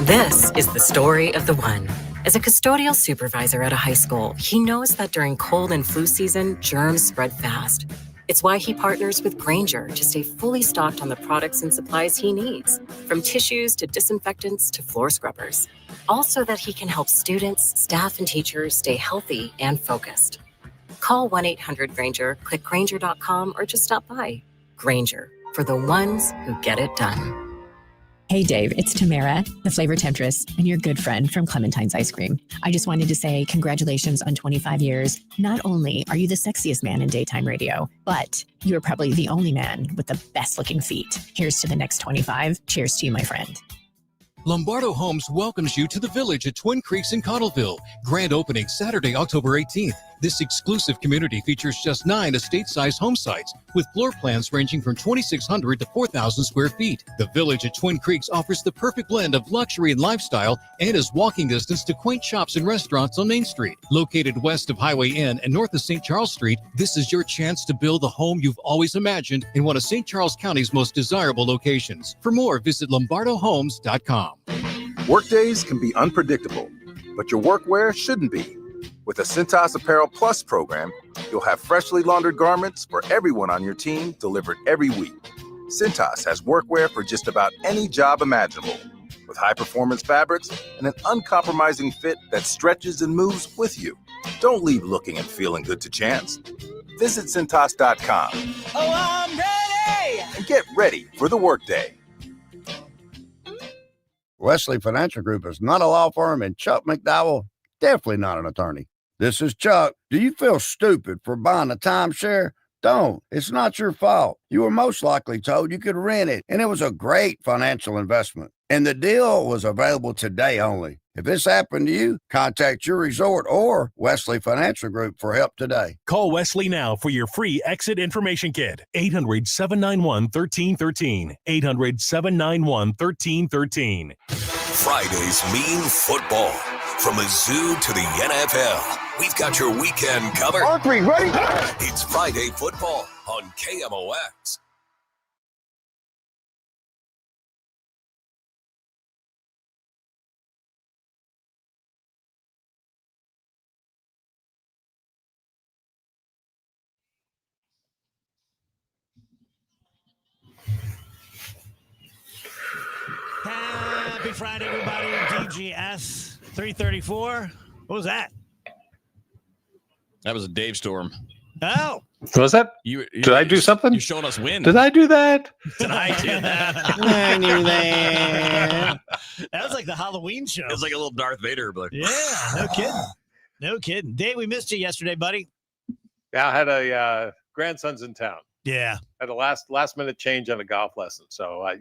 This is the story of the one. As a custodial supervisor at a high school, he knows that during cold and flu season, germs spread fast. It's why he partners with Grainger to stay fully stocked on the products and supplies he needs, from tissues to disinfectants to floor scrubbers. All so that he can help students, staff, and teachers stay healthy and focused. Call 1-800-GRAINGER, click Grainger.com, or just stop by. Grainger, for the ones who get it done. Hey Dave, it's Tamara, the flavor temptress, and your good friend from Clementine's Ice Cream. I just wanted to say congratulations on 25 years. Not only are you the sexiest man in daytime radio, but you're probably the only man with the best looking feet. Here's to the next 25. Cheers to you, my friend. Lombardo Homes welcomes you to the Village at Twin Creeks in Cottleville. Grand opening Saturday, October 18th. This exclusive community features just 9 estate-sized home sites with floor plans ranging from 2,600 to 4,000 square feet. The Village at Twin Creeks offers the perfect blend of luxury and lifestyle and is walking distance to quaint shops and restaurants on Main Street. Located west of Highway N and north of St. Charles Street, this is your chance to build the home you've always imagined in one of St. Charles County's most desirable locations. For more, visit lombardohomes.com. Workdays can be unpredictable, but your workwear shouldn't be. With the Cintas Apparel Plus program, you'll have freshly laundered garments for everyone on your team delivered every week. Cintas has workwear for just about any job imaginable, with high-performance fabrics and an uncompromising fit that stretches and moves with you. Don't leave looking and feeling good to chance. Visit Cintas.com. Oh, I'm ready! And get ready for the workday. Wesley Financial Group is not a law firm, and Chuck McDowell, definitely not an attorney. This is Chuck. Do you feel stupid for buying a timeshare? Don't. It's not your fault. You were most likely told you could rent it, and it was a great financial investment. And the deal was available today only. If this happened to you, contact your resort or Wesley Financial Group for help today. Call Wesley now for your free exit information kit. 800-791-1313. 800-791-1313. Fridays mean football. From a zoo to the NFL, we've got your weekend covered. All three, ready? It's Friday football on KMOX. Happy Friday, everybody. DGS 334. What was that? That was a Dave Storm. Oh. Was that? Did I do something? You're showing us wind. Did I do that? Did I do that? I knew that. That was like the Halloween show. It was like a little Darth Vader. But yeah, no kidding. No kidding. Dave, we missed you yesterday, buddy. Yeah, I had a grandson's in town. Yeah. Had a last minute change on a golf lesson. So, I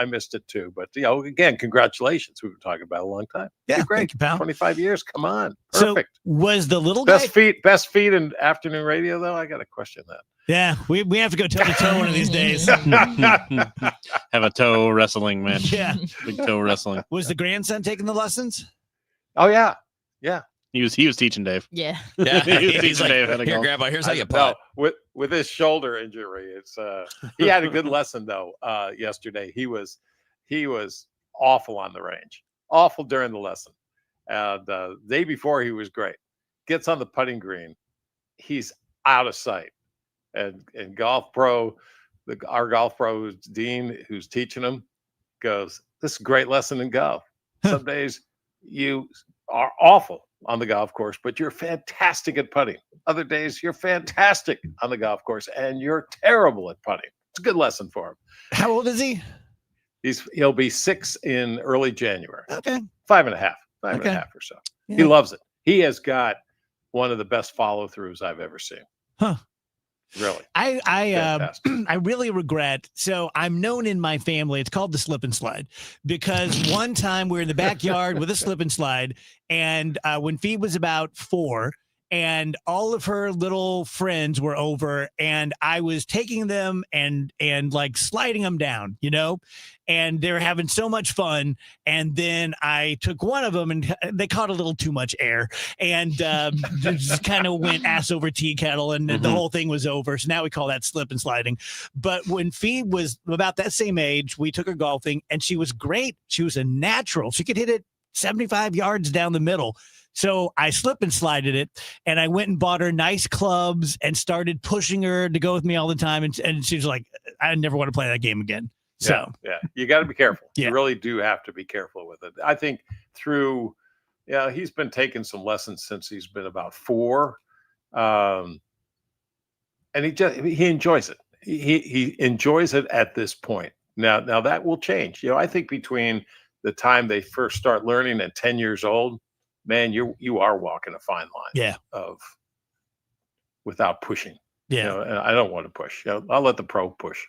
missed it too. But, again, congratulations. We've been talking about it a long time. Yeah, great. Thank you, pal. 25 years. Come on. So Perfect. was the little best guy... Best feed in afternoon radio, though? I got to question that. Yeah, we have to go toe-to-toe one of these days. Have a toe wrestling match. Yeah. Big toe wrestling. Was the grandson taking the lessons? Oh, yeah. Yeah. He was teaching Dave. Yeah. Yeah. He was teaching like, Dave how to here, golf. Grandpa, here's how you No, putt. with his shoulder injury, it's he had a good lesson though. Yesterday he was awful on the range, awful during the lesson, and the day before he was great. Gets on the putting green, he's out of sight, and golf pro, our golf pro, who's Dean, who's teaching him, goes, "This is a great lesson in golf. Some days you are awful on the golf course, but you're fantastic at putting. Other days you're fantastic on the golf course and you're terrible at putting." It's a good lesson for him. How old is he? He'll be 6 in early January. Okay. 5.5 or so. Yeah. He loves it. He has got one of the best follow-throughs I've ever seen. Huh. Really. I really regret. So I'm known in my family. It's called the slip and slide because one time we were in the backyard with a slip and slide, and when Fee was about 4, and all of her little friends were over, and I was taking them and like sliding them down, and they were having so much fun. And then I took one of them, and they caught a little too much air, and just kind of went ass over tea kettle, and the whole thing was over. So now we call that slip and sliding. But when Fee was about that same age, we took her golfing, and she was great. She was a natural. She could hit it 75 yards down the middle. So I slip and slided it, and I went and bought her nice clubs and started pushing her to go with me all the time. And she was like, I never want to play that game again. So yeah, you got to be careful. You really do have to be careful with it. I think he's been taking some lessons since he's been about 4. And he enjoys it. He enjoys it at this point. Now that will change. I think between the time they first start learning and 10 years old, man, you are walking a fine line. Of without pushing. And I don't want to push. I'll let the pro push.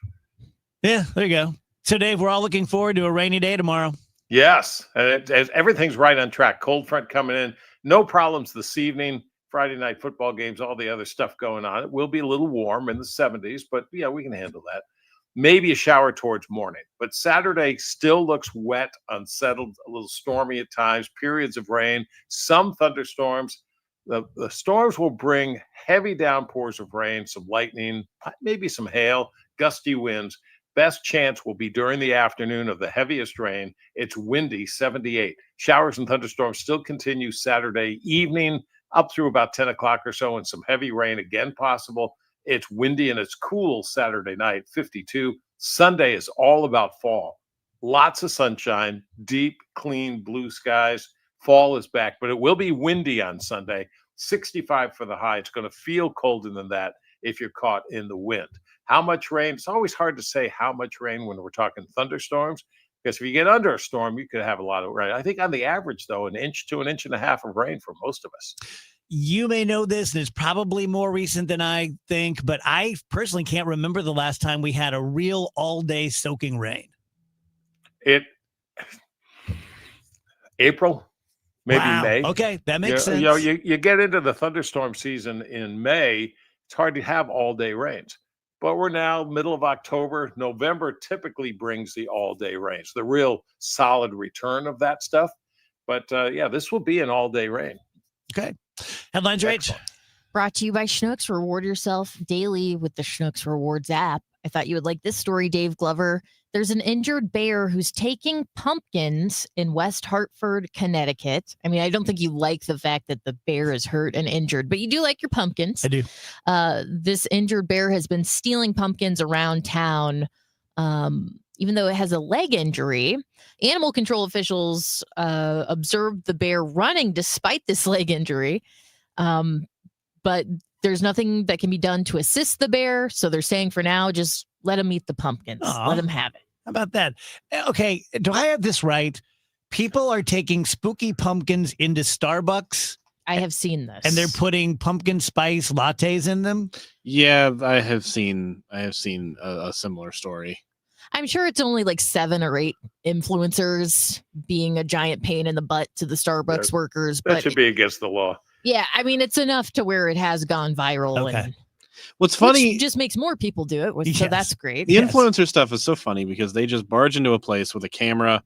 Yeah, there you go. So Dave, we're all looking forward to a rainy day tomorrow. Yes, and everything's right on track. Cold front coming in, no problems this evening. Friday night football games, all the other stuff going on. It will be a little warm in the 70s, but we can handle that. Maybe a shower towards morning, but Saturday still looks wet, unsettled, a little stormy at times, periods of rain, some thunderstorms. The storms will bring heavy downpours of rain, some lightning, maybe some hail, gusty winds. Best chance will be during the afternoon of the heaviest rain. It's windy, 78. Showers and thunderstorms still continue Saturday evening up through about 10 o'clock or so, and some heavy rain again possible. It's windy and it's cool Saturday night, 52. Sunday is all about fall. Lots of sunshine, deep, clean blue skies. Fall is back, but it will be windy on Sunday. 65 for the high. It's going to feel colder than that if you're caught in the wind. How much rain? It's always hard to say how much rain when we're talking thunderstorms, because if you get under a storm, you could have a lot of rain. I think on the average, though, 1 inch to 1.5 inches of rain for most of us. You may know this, and it's probably more recent than I think, but I personally can't remember the last time we had a real all-day soaking rain. April, maybe May. Okay, that makes sense. You get into the thunderstorm season in May, it's hard to have all-day rains. But we're now middle of October. November typically brings the all-day rains, the real solid return of that stuff. But, this will be an all-day rain. Okay. Headlines, Rach. Brought to you by Schnucks. Reward yourself daily with the Schnucks Rewards app. I thought you would like this story, Dave Glover. There's an injured bear who's taking pumpkins in West Hartford, Connecticut. I mean, I don't think you like the fact that the bear is hurt and injured, but you do like your pumpkins. I do. This injured bear has been stealing pumpkins around town, even though it has a leg injury. Animal control officials observed the bear running despite this leg injury, but there's nothing that can be done to assist the bear. So they're saying for now, just let him eat the pumpkins. Aww. Let him have it. How about that? Okay, do I have this right? People are taking spooky pumpkins into Starbucks. I have seen this. And they're putting pumpkin spice lattes in them? Yeah, I have seen a similar story. I'm sure it's only like 7 or 8 influencers being a giant pain in the butt to the Starbucks workers. That But should be against the law. yeah, I mean, it's enough to where it has gone viral. Okay. And What's funny, which just makes more people do it. So that's great. The influencer stuff is so funny because they just barge into a place with a camera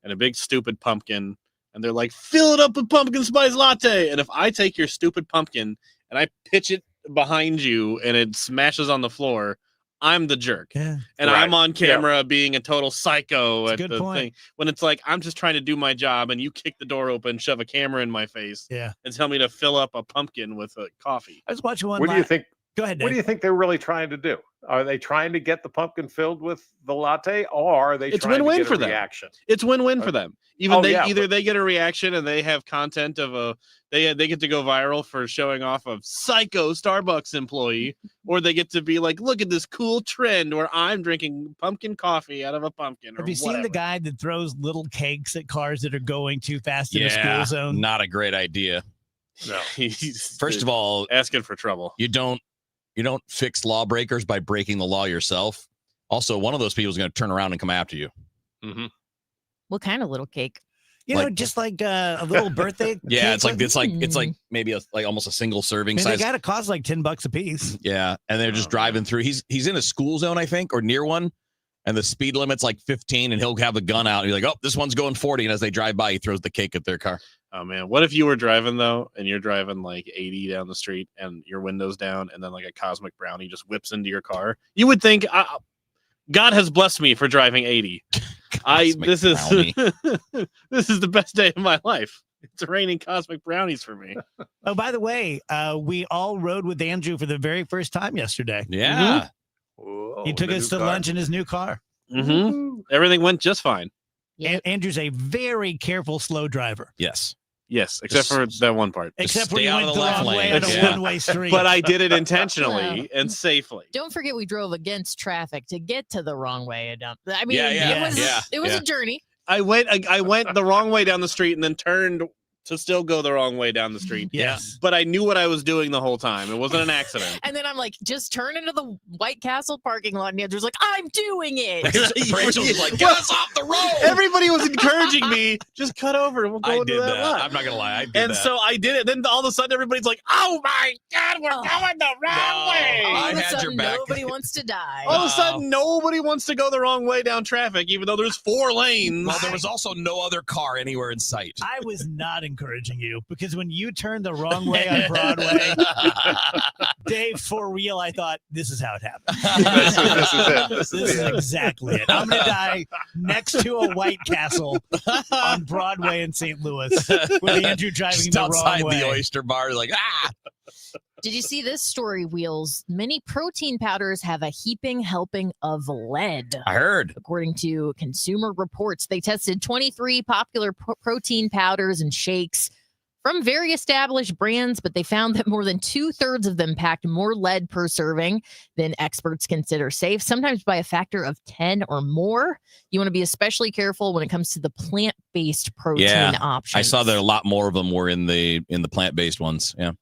and a big stupid pumpkin, and they're like, fill it up with pumpkin spice latte. And if I take your stupid pumpkin and I pitch it behind you and it smashes on the floor, I'm the jerk. Yeah. And I'm on camera being a total psycho at the point. thing. When it's like, I'm just trying to do my job and you kick the door open, shove a camera in my face, and tell me to fill up a pumpkin with a coffee. I was watching one. What do you think? Go ahead, Dave. What do you think they're really trying to do? Are they trying to get the pumpkin filled with the latte, or are they It's trying to win-win get for a them. reaction? It's win-win for them. Either but they get a reaction and they have content of they get to go viral for showing off a psycho Starbucks employee, or they get to be like, look at this cool trend where I'm drinking pumpkin coffee out of a pumpkin. Have you seen the guy that throws little cakes at cars that are going too fast in a school zone? Not a great idea. No. First of all, asking for trouble. You don't fix lawbreakers by breaking the law yourself. Also, one of those people is going to turn around and come after you. Mm-hmm. What kind of little cake? Just like a little birthday. Yeah, cake it's like maybe almost a single serving size. They got to cost like $10 a piece. Yeah, and they're just driving through. He's in a school zone, I think, or near one, and the speed limit's like 15, and he'll have a gun out. And you're like, oh, this one's going 40, and as they drive by, he throws the cake at their car. Oh man, what if you were driving though, and you're driving like 80 down the street, and your window's down, and then like a cosmic brownie just whips into your car? You would think, God has blessed me for driving 80. This is the best day of my life. It's raining cosmic brownies for me. Oh, by the way, we all rode with Andrew for the very first time yesterday. Yeah. Whoa, He took us to lunch in his new car. Mm-hmm. Everything went just fine. Andrew's a very careful, slow driver. Yes, except for that one part. Except when you went the wrong way on a one-way street. But I did it intentionally and safely. Don't forget we drove against traffic to get to the wrong way. I mean, it was a journey. I went the wrong way down the street and then turned to still go the wrong way down the street. Yes. But I knew what I was doing the whole time. It wasn't an accident. And then I'm like, just turn into the White Castle parking lot. And Andrew's like, I'm doing it. Rachel was like, get us off the road. Everybody was encouraging me, just cut over and we'll go into that lot. I'm not going to lie. I did that. So I did it. Then all of a sudden, everybody's like, oh my God, we're going the wrong way. All of a sudden, nobody wants to die. All of a sudden, nobody wants to go the wrong way down traffic, even though there's 4 lanes. Well, there was also no other car anywhere in sight. I was not encouraging you. Because when you turned the wrong way on Broadway, Dave, for real, I thought, this is how it happened. This is exactly it. I'm going to die next to a White Castle on Broadway in St. Louis with Andrew driving just the wrong outside way. the Oyster Bar, like, Did you see this story, Wheels? Many protein powders have a heaping helping of lead. I heard. According to Consumer Reports, they tested 23 popular protein powders and shakes from very established brands, but they found that more than 2/3 of them packed more lead per serving than experts consider safe, sometimes by a factor of 10 or more. You want to be especially careful when it comes to the plant-based protein options. I saw that a lot more of them were in the plant-based ones. Yeah.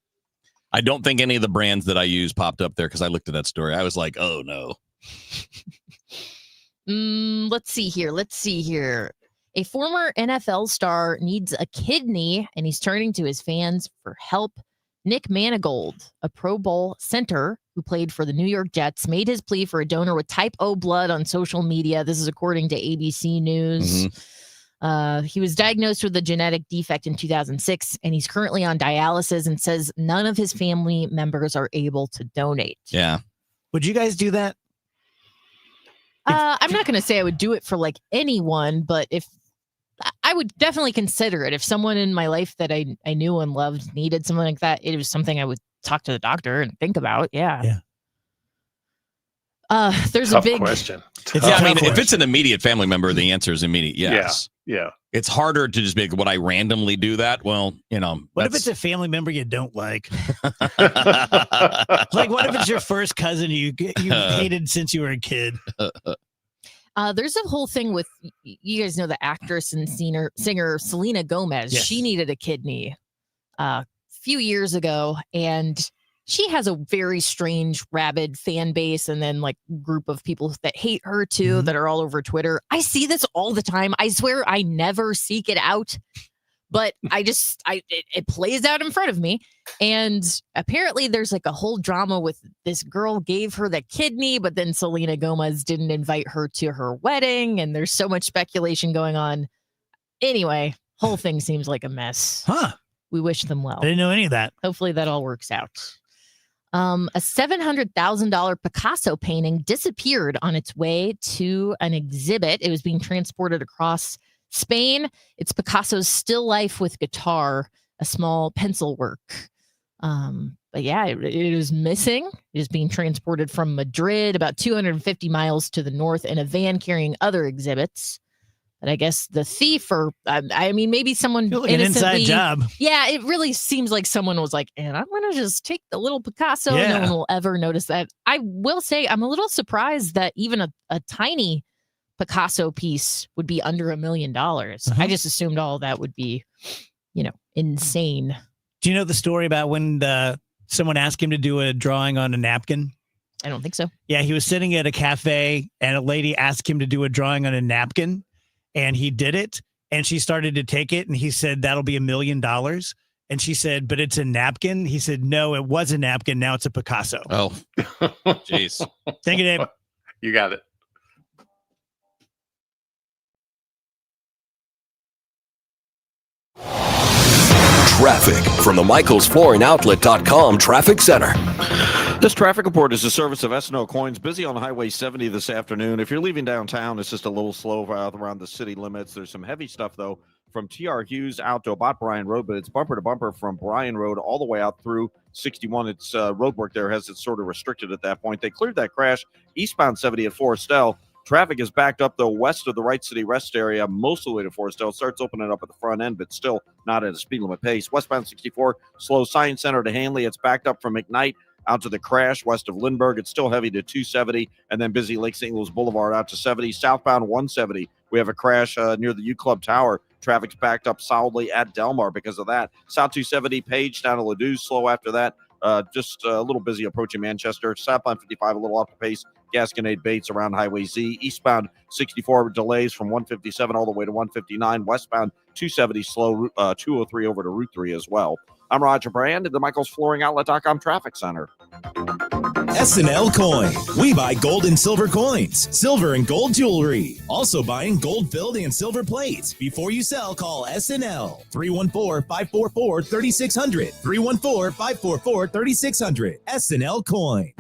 I don't think any of the brands that I use popped up there because I looked at that story. I was like, oh, no. Let's see here. A former NFL star needs a kidney, and he's turning to his fans for help. Nick Manigold, a Pro Bowl center who played for the New York Jets, made his plea for a donor with type O blood on social media. This is according to ABC News. Mm-hmm. He was diagnosed with a genetic defect in 2006, and he's currently on dialysis and says none of his family members are able to donate. Yeah. Would you guys do that? I'm not going to say I would do it for like anyone, but if I would definitely consider it. If someone in my life that I knew and loved needed something like that, it was something I would talk to the doctor and think about. Yeah. There's Tough a big question. If it's an immediate family member, the answer is immediate yes. Yeah. It's harder to just be like, would I randomly do that? Well, what if it's a family member you don't like? Like, what if it's your first cousin you hated since you were a kid? There's a whole thing with, you guys know the actress and singer Selena Gomez. Yes. She needed a kidney a few years ago, and she has a very strange, rabid fan base, and then like group of people that hate her too, that are all over Twitter. I see this all the time. I swear I never seek it out, but it plays out in front of me. And apparently there's like a whole drama with this girl gave her the kidney, but then Selena Gomez didn't invite her to her wedding. And there's so much speculation going on. Anyway, whole thing seems like a mess. Huh. We wish them well. I didn't know any of that. Hopefully that all works out. A $700,000 Picasso painting disappeared on its way to an exhibit. It was being transported across Spain. It's Picasso's still life with guitar, a small pencil work. But yeah, it is missing. It is being transported from Madrid, about 250 miles to the north, in a van carrying other exhibits. But I guess the thief, or maybe someone like an inside job. Yeah, it really seems like someone was like, and I'm going to just take the little Picasso. Yeah. No one will ever notice that. I will say I'm a little surprised that even a tiny Picasso piece would be under $1 million. I just assumed all that would be, insane. Do you know the story about when someone asked him to do a drawing on a napkin? I don't think so. Yeah, he was sitting at a cafe and a lady asked him to do a drawing on a napkin and he did it. And she started to take it and he said, that'll be $1 million. And she said, but it's a napkin. He said, no, it was a napkin. Now it's a Picasso. Oh, jeez. Thank you, Dave. You got it. Traffic from the MichaelsFlooringOutlet.com Traffic Center. This traffic report is a service of S&O Coins. Busy on Highway 70 this afternoon. If you're leaving downtown, it's just a little slow around the city limits. There's some heavy stuff, though, from T.R. Hughes out to about Bryan Road, but it's bumper to bumper from Bryan Road all the way out through 61. It's road work there has it sort of restricted at that point. They cleared that crash eastbound 70 at Forestell. Traffic is backed up, though, west of the Wright City Rest area, most of the way to Forestell. Starts opening up at the front end, but still not at a speed limit pace. Westbound 64, slow Science Center to Hanley. It's backed up from McKnight out to the crash west of Lindbergh. It's still heavy to 270, and then busy Lake St. Louis Boulevard out to 70. Southbound 170, we have a crash near the U Club Tower. Traffic's backed up solidly at Delmar because of that. South 270, Page down to Ladue, slow after that. Just a little busy approaching Manchester. Southbound 55, a little off the pace. Gasconade Bates around Highway Z. Eastbound 64 delays from 157 all the way to 159. Westbound 270 slow, 203 over to Route 3 as well. I'm Roger Brand at the MichaelsFlooringOutlet.com Traffic Center. S&L Coin. We buy gold and silver coins, silver and gold jewelry. Also buying gold-filled and silver plates. Before you sell, call S&L. 314-544-3600. 314-544-3600. S&L Coin.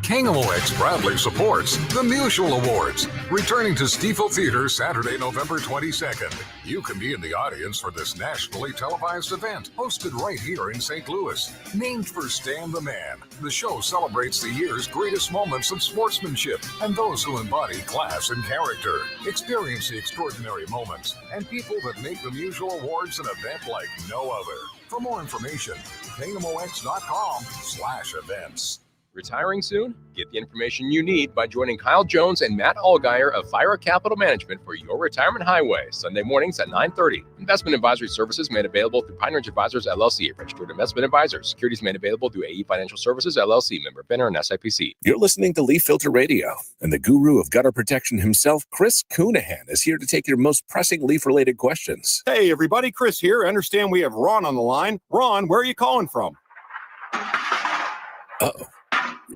KMOX proudly supports the Musial Awards, returning to Stiefel Theater Saturday, November 22nd. You can be in the audience for this nationally televised event, hosted right here in St. Louis. Named for Stan the Man, the show celebrates the year's greatest moments of sportsmanship and those who embody class and character. Experience the extraordinary moments and people that make the Musial Awards an event like no other. For more information, KMOX.com/events. Retiring soon? Get the information you need by joining Kyle Jones and Matt Allgeier of Fire Capital Management for your retirement highway, Sunday mornings at 9:30. Investment advisory services made available through Pine Ridge Advisors, LLC, registered investment advisors. Securities made available through AE Financial Services, LLC, member FINRA and SIPC. You're listening to Leaf Filter Radio, and the guru of gutter protection himself, Chris Coonahan, is here to take your most pressing leaf-related questions. Hey, everybody, Chris here. I understand we have Ron on the line. Ron, where are you calling from? Uh-oh.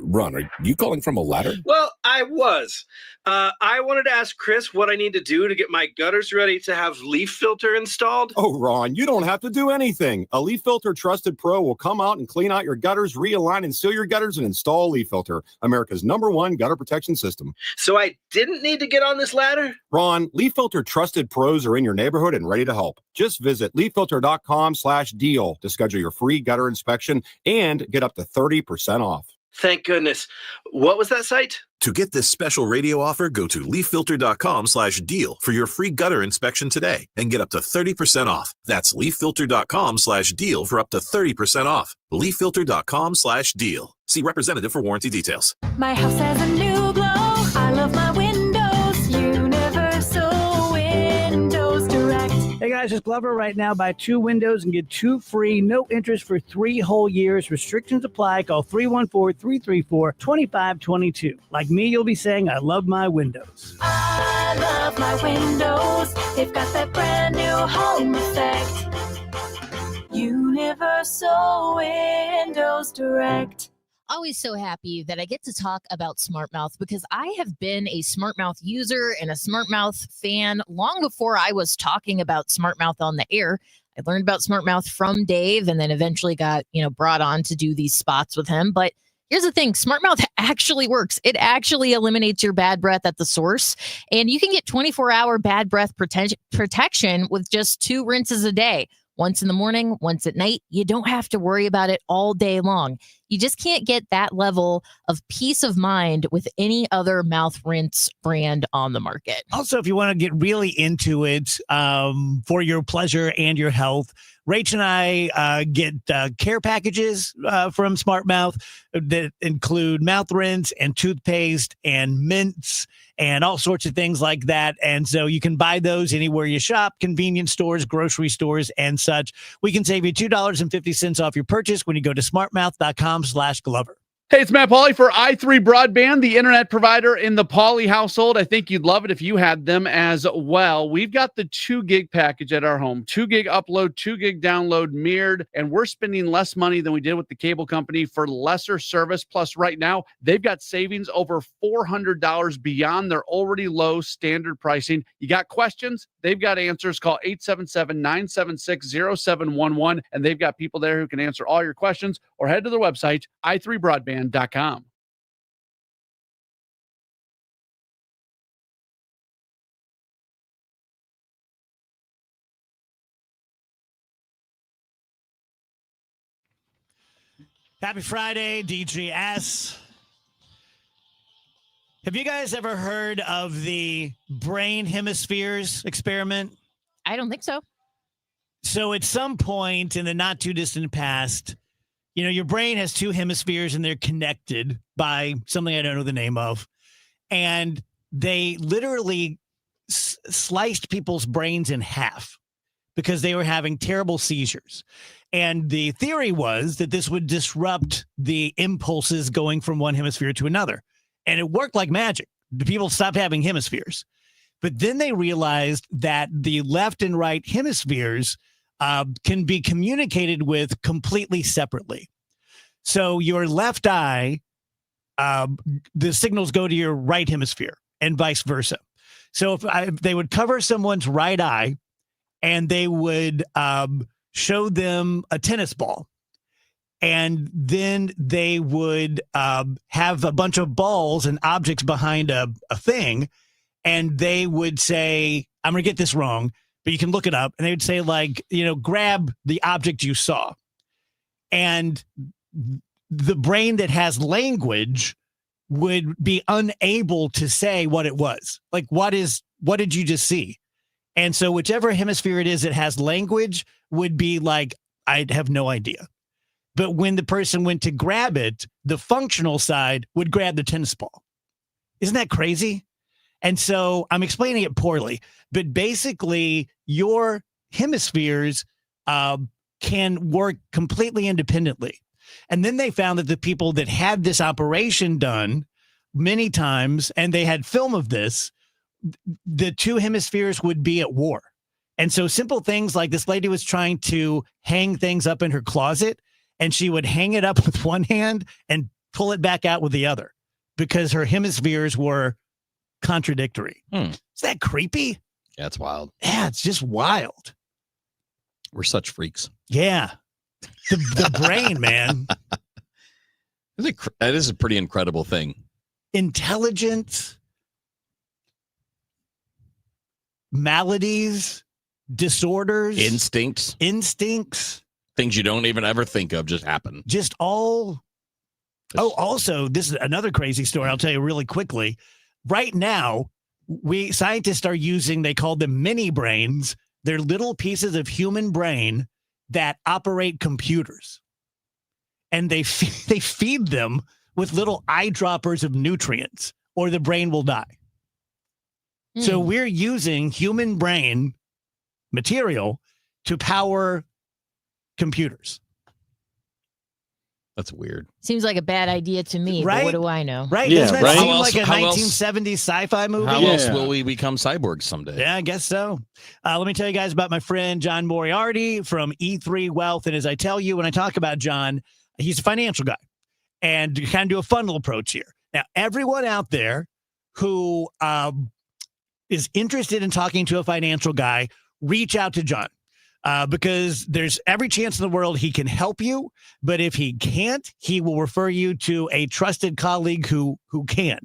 Ron, are you calling from a ladder? Well, I was. I wanted to ask Chris what I need to do to get my gutters ready to have leaf filter installed. Oh, Ron, you don't have to do anything. A Leaf Filter Trusted Pro will come out and clean out your gutters, realign and seal your gutters, and install a Leaf Filter, America's #1 gutter protection system. So I didn't need to get on this ladder? Ron, Leaf Filter Trusted Pros are in your neighborhood and ready to help. Just visit leaffilter.com/deal to schedule your free gutter inspection and get up to 30% off. Thank goodness. What was that site? To get this special radio offer, go to leaffilter.com/deal for your free gutter inspection today and get up to 30% off. That's leaffilter.com/deal for up to 30% off. leaffilter.com/deal. See representative for warranty details. My house has a new glow. I love my windows. Universal Windows Direct. Hey guys, it's Glover right now. Buy 2 windows and get 2 free. No interest for 3 whole years. Restrictions apply. Call 314-334-2522. Like me, you'll be saying, I love my windows. I love my windows. They've got that brand new home effect. Universal Windows Direct. Always so happy that I get to talk about SmartMouth because I have been a SmartMouth user and a SmartMouth fan long before I was talking about SmartMouth on the air. I learned about SmartMouth from Dave and then eventually got, brought on to do these spots with him. But here's the thing, SmartMouth actually works. It actually eliminates your bad breath at the source. And you can get 24-hour bad breath protection with just 2 rinses a day. Once in the morning, once at night. You don't have to worry about it all day long. You just can't get that level of peace of mind with any other mouth rinse brand on the market. Also, if you want to get really into it for your pleasure and your health, Rach and I get care packages from Smart Mouth that include mouth rinse and toothpaste and mints and all sorts of things like that. And so you can buy those anywhere you shop, convenience stores, grocery stores, and such. We can save you $2.50 off your purchase when you go to smartmouth.com/Glover. Hey, it's Matt Pauley for i3 Broadband, the internet provider in the Pauley household. I think you'd love it if you had them as well. We've got the 2 gig package at our home, 2 gig upload, 2 gig download mirrored, and we're spending less money than we did with the cable company for lesser service. Plus, right now, they've got savings over $400 beyond their already low standard pricing. You got questions? They've got answers. Call 877-976-0711, and they've got people there who can answer all your questions, or head to their website, i3broadband.com. Happy Friday, DGS. Have you guys ever heard of the brain hemispheres experiment? I don't think so. So at some point in the not too distant past, you know, your brain has 2 hemispheres and they're connected by something I don't know the name of. And they literally sliced people's brains in half because they were having terrible seizures. And the theory was that this would disrupt the impulses going from one hemisphere to another. And it worked like magic. The people stopped having hemispheres. But then they realized that the left and right hemispheres can be communicated with completely separately. So your left eye, the signals go to your right hemisphere and vice versa. So if they would cover someone's right eye and they would show them a tennis ball, and then they would have a bunch of balls and objects behind a thing, and they would say, I'm going to get this wrong, but you can look it up. And they would say, like, you know, grab the object you saw. And the brain that has language would be unable to say what it was. Like, what did you just see? And so whichever hemisphere it is that has language would be like, I have no idea. But when the person went to grab it, the functional side would grab the tennis ball. Isn't that crazy? And so I'm explaining it poorly, but basically your hemispheres can work completely independently. And then they found that the people that had this operation done many times, and they had film of this, the 2 hemispheres would be at war. And so simple things like this lady was trying to hang things up in her closet, and she would hang it up with one hand and pull it back out with the other because her hemispheres were contradictory. Is that creepy? Yeah, it's wild. Yeah, it's just wild. We're such freaks. Yeah. The brain, man. That is a pretty incredible thing. Intelligence, maladies, disorders, Instincts, things you don't even ever think of just happen. Just all. Oh, also, this is another crazy story. I'll tell you really quickly. Right now, scientists are using, they call them mini brains. They're little pieces of human brain that operate computers. And they feed them with little eyedroppers of nutrients, or the brain will die. So we're using human brain material to power computers. That's weird. Seems like a bad idea to me, Right? but what do I know? Right? Yeah, Doesn't that right. seem How like a else- 1970s sci-fi movie? How else will we become cyborgs someday? Yeah, I guess so. Let me tell you guys about my friend John Moriarty from E3 Wealth. And as I tell you, when I talk about John, he's a financial guy. And to kind of do a fun little approach here. Now, everyone out there who is interested in talking to a financial guy, reach out to John. Because there's every chance in the world he can help you. But if he can't, he will refer you to a trusted colleague who can.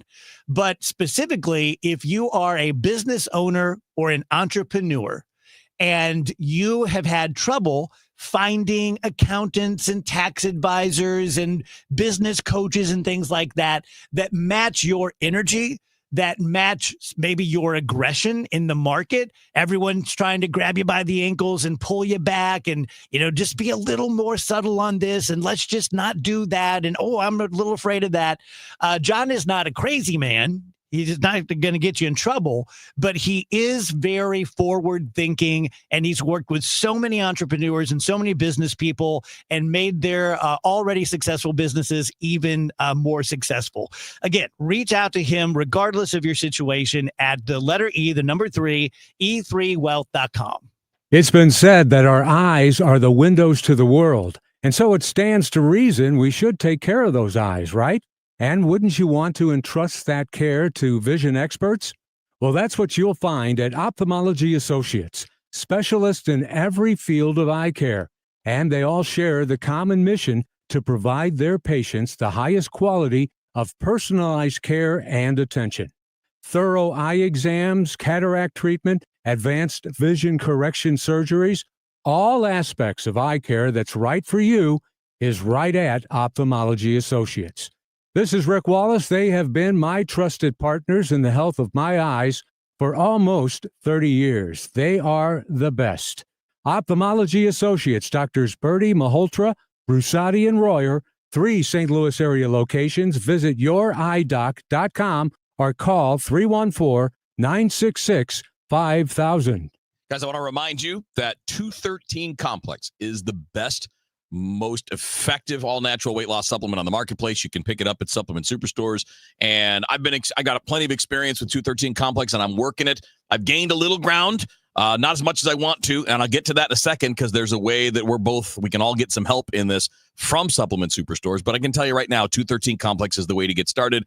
But specifically, if you are a business owner or an entrepreneur and you have had trouble finding accountants and tax advisors and business coaches and things like that that match your energy, that match maybe your aggression in the market. Everyone's trying to grab you by the ankles and pull you back and, just be a little more subtle on this and let's just not do that. And, I'm a little afraid of that. John is not a crazy man. He's not going to get you in trouble, but he is very forward thinking, and he's worked with so many entrepreneurs and so many business people and made their already successful businesses even more successful. Again, reach out to him regardless of your situation at the letter E, the number 3, e3wealth.com. It's been said that our eyes are the windows to the world, and so it stands to reason we should take care of those eyes, right? And wouldn't you want to entrust that care to vision experts? Well, that's what you'll find at Ophthalmology Associates, specialists in every field of eye care. And they all share the common mission to provide their patients the highest quality of personalized care and attention. Thorough eye exams, cataract treatment, advanced vision correction surgeries, all aspects of eye care that's right for you is right at Ophthalmology Associates. This is Rick Wallace. They have been my trusted partners in the health of my eyes for almost 30 years. They are the best. Ophthalmology Associates, Doctors Bertie, Malhotra, Brusati, and Royer, 3 St. Louis area locations. Visit youridoc.com or call 314-966-5000. Guys, I want to remind you that 213 Complex is the best, most effective all-natural weight loss supplement on the marketplace. You can pick it up at supplement superstores. And I got plenty of experience with 213 Complex, and I'm working it. I've gained a little ground, not as much as I want to, and I'll get to that in a second because there's a way that we can all get some help in this from supplement superstores. But I can tell you right now, 213 Complex is the way to get started.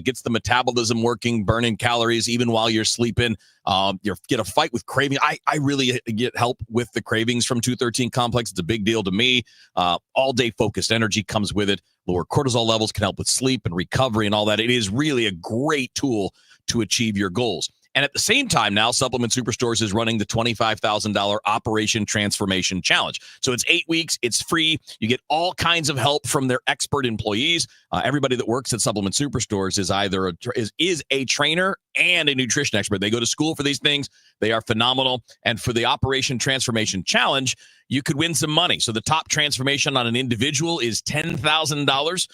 Gets the metabolism working, burning calories even while you're sleeping. You get a fight with craving. I really get help with the cravings from 213 Complex. It's a big deal to me. All day focused energy comes with it. Lower cortisol levels can help with sleep and recovery and all that. It is really a great tool to achieve your goals. And at the same time now, Supplement Superstores is running the $25,000 Operation Transformation Challenge. So it's 8 weeks. It's free. You get all kinds of help from their expert employees. Everybody that works at Supplement Superstores is either is a trainer and a nutrition expert. They go to school for these things. They are phenomenal. And for the Operation Transformation Challenge, you could win some money. So the top transformation on an individual is $10,000.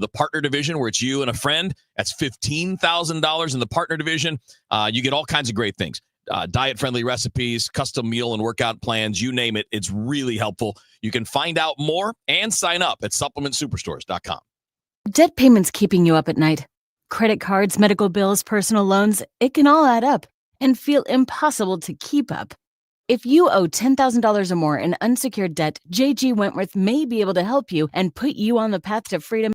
The partner division, where it's you and a friend, that's $15,000 in the partner division. You get all kinds of great things. Diet-friendly recipes, custom meal and workout plans, you name it. It's really helpful. You can find out more and sign up at supplementsuperstores.com. Debt payments keeping you up at night. Credit cards, medical bills, personal loans, it can all add up and feel impossible to keep up. If you owe $10,000 or more in unsecured debt, JG Wentworth may be able to help you and put you on the path to freedom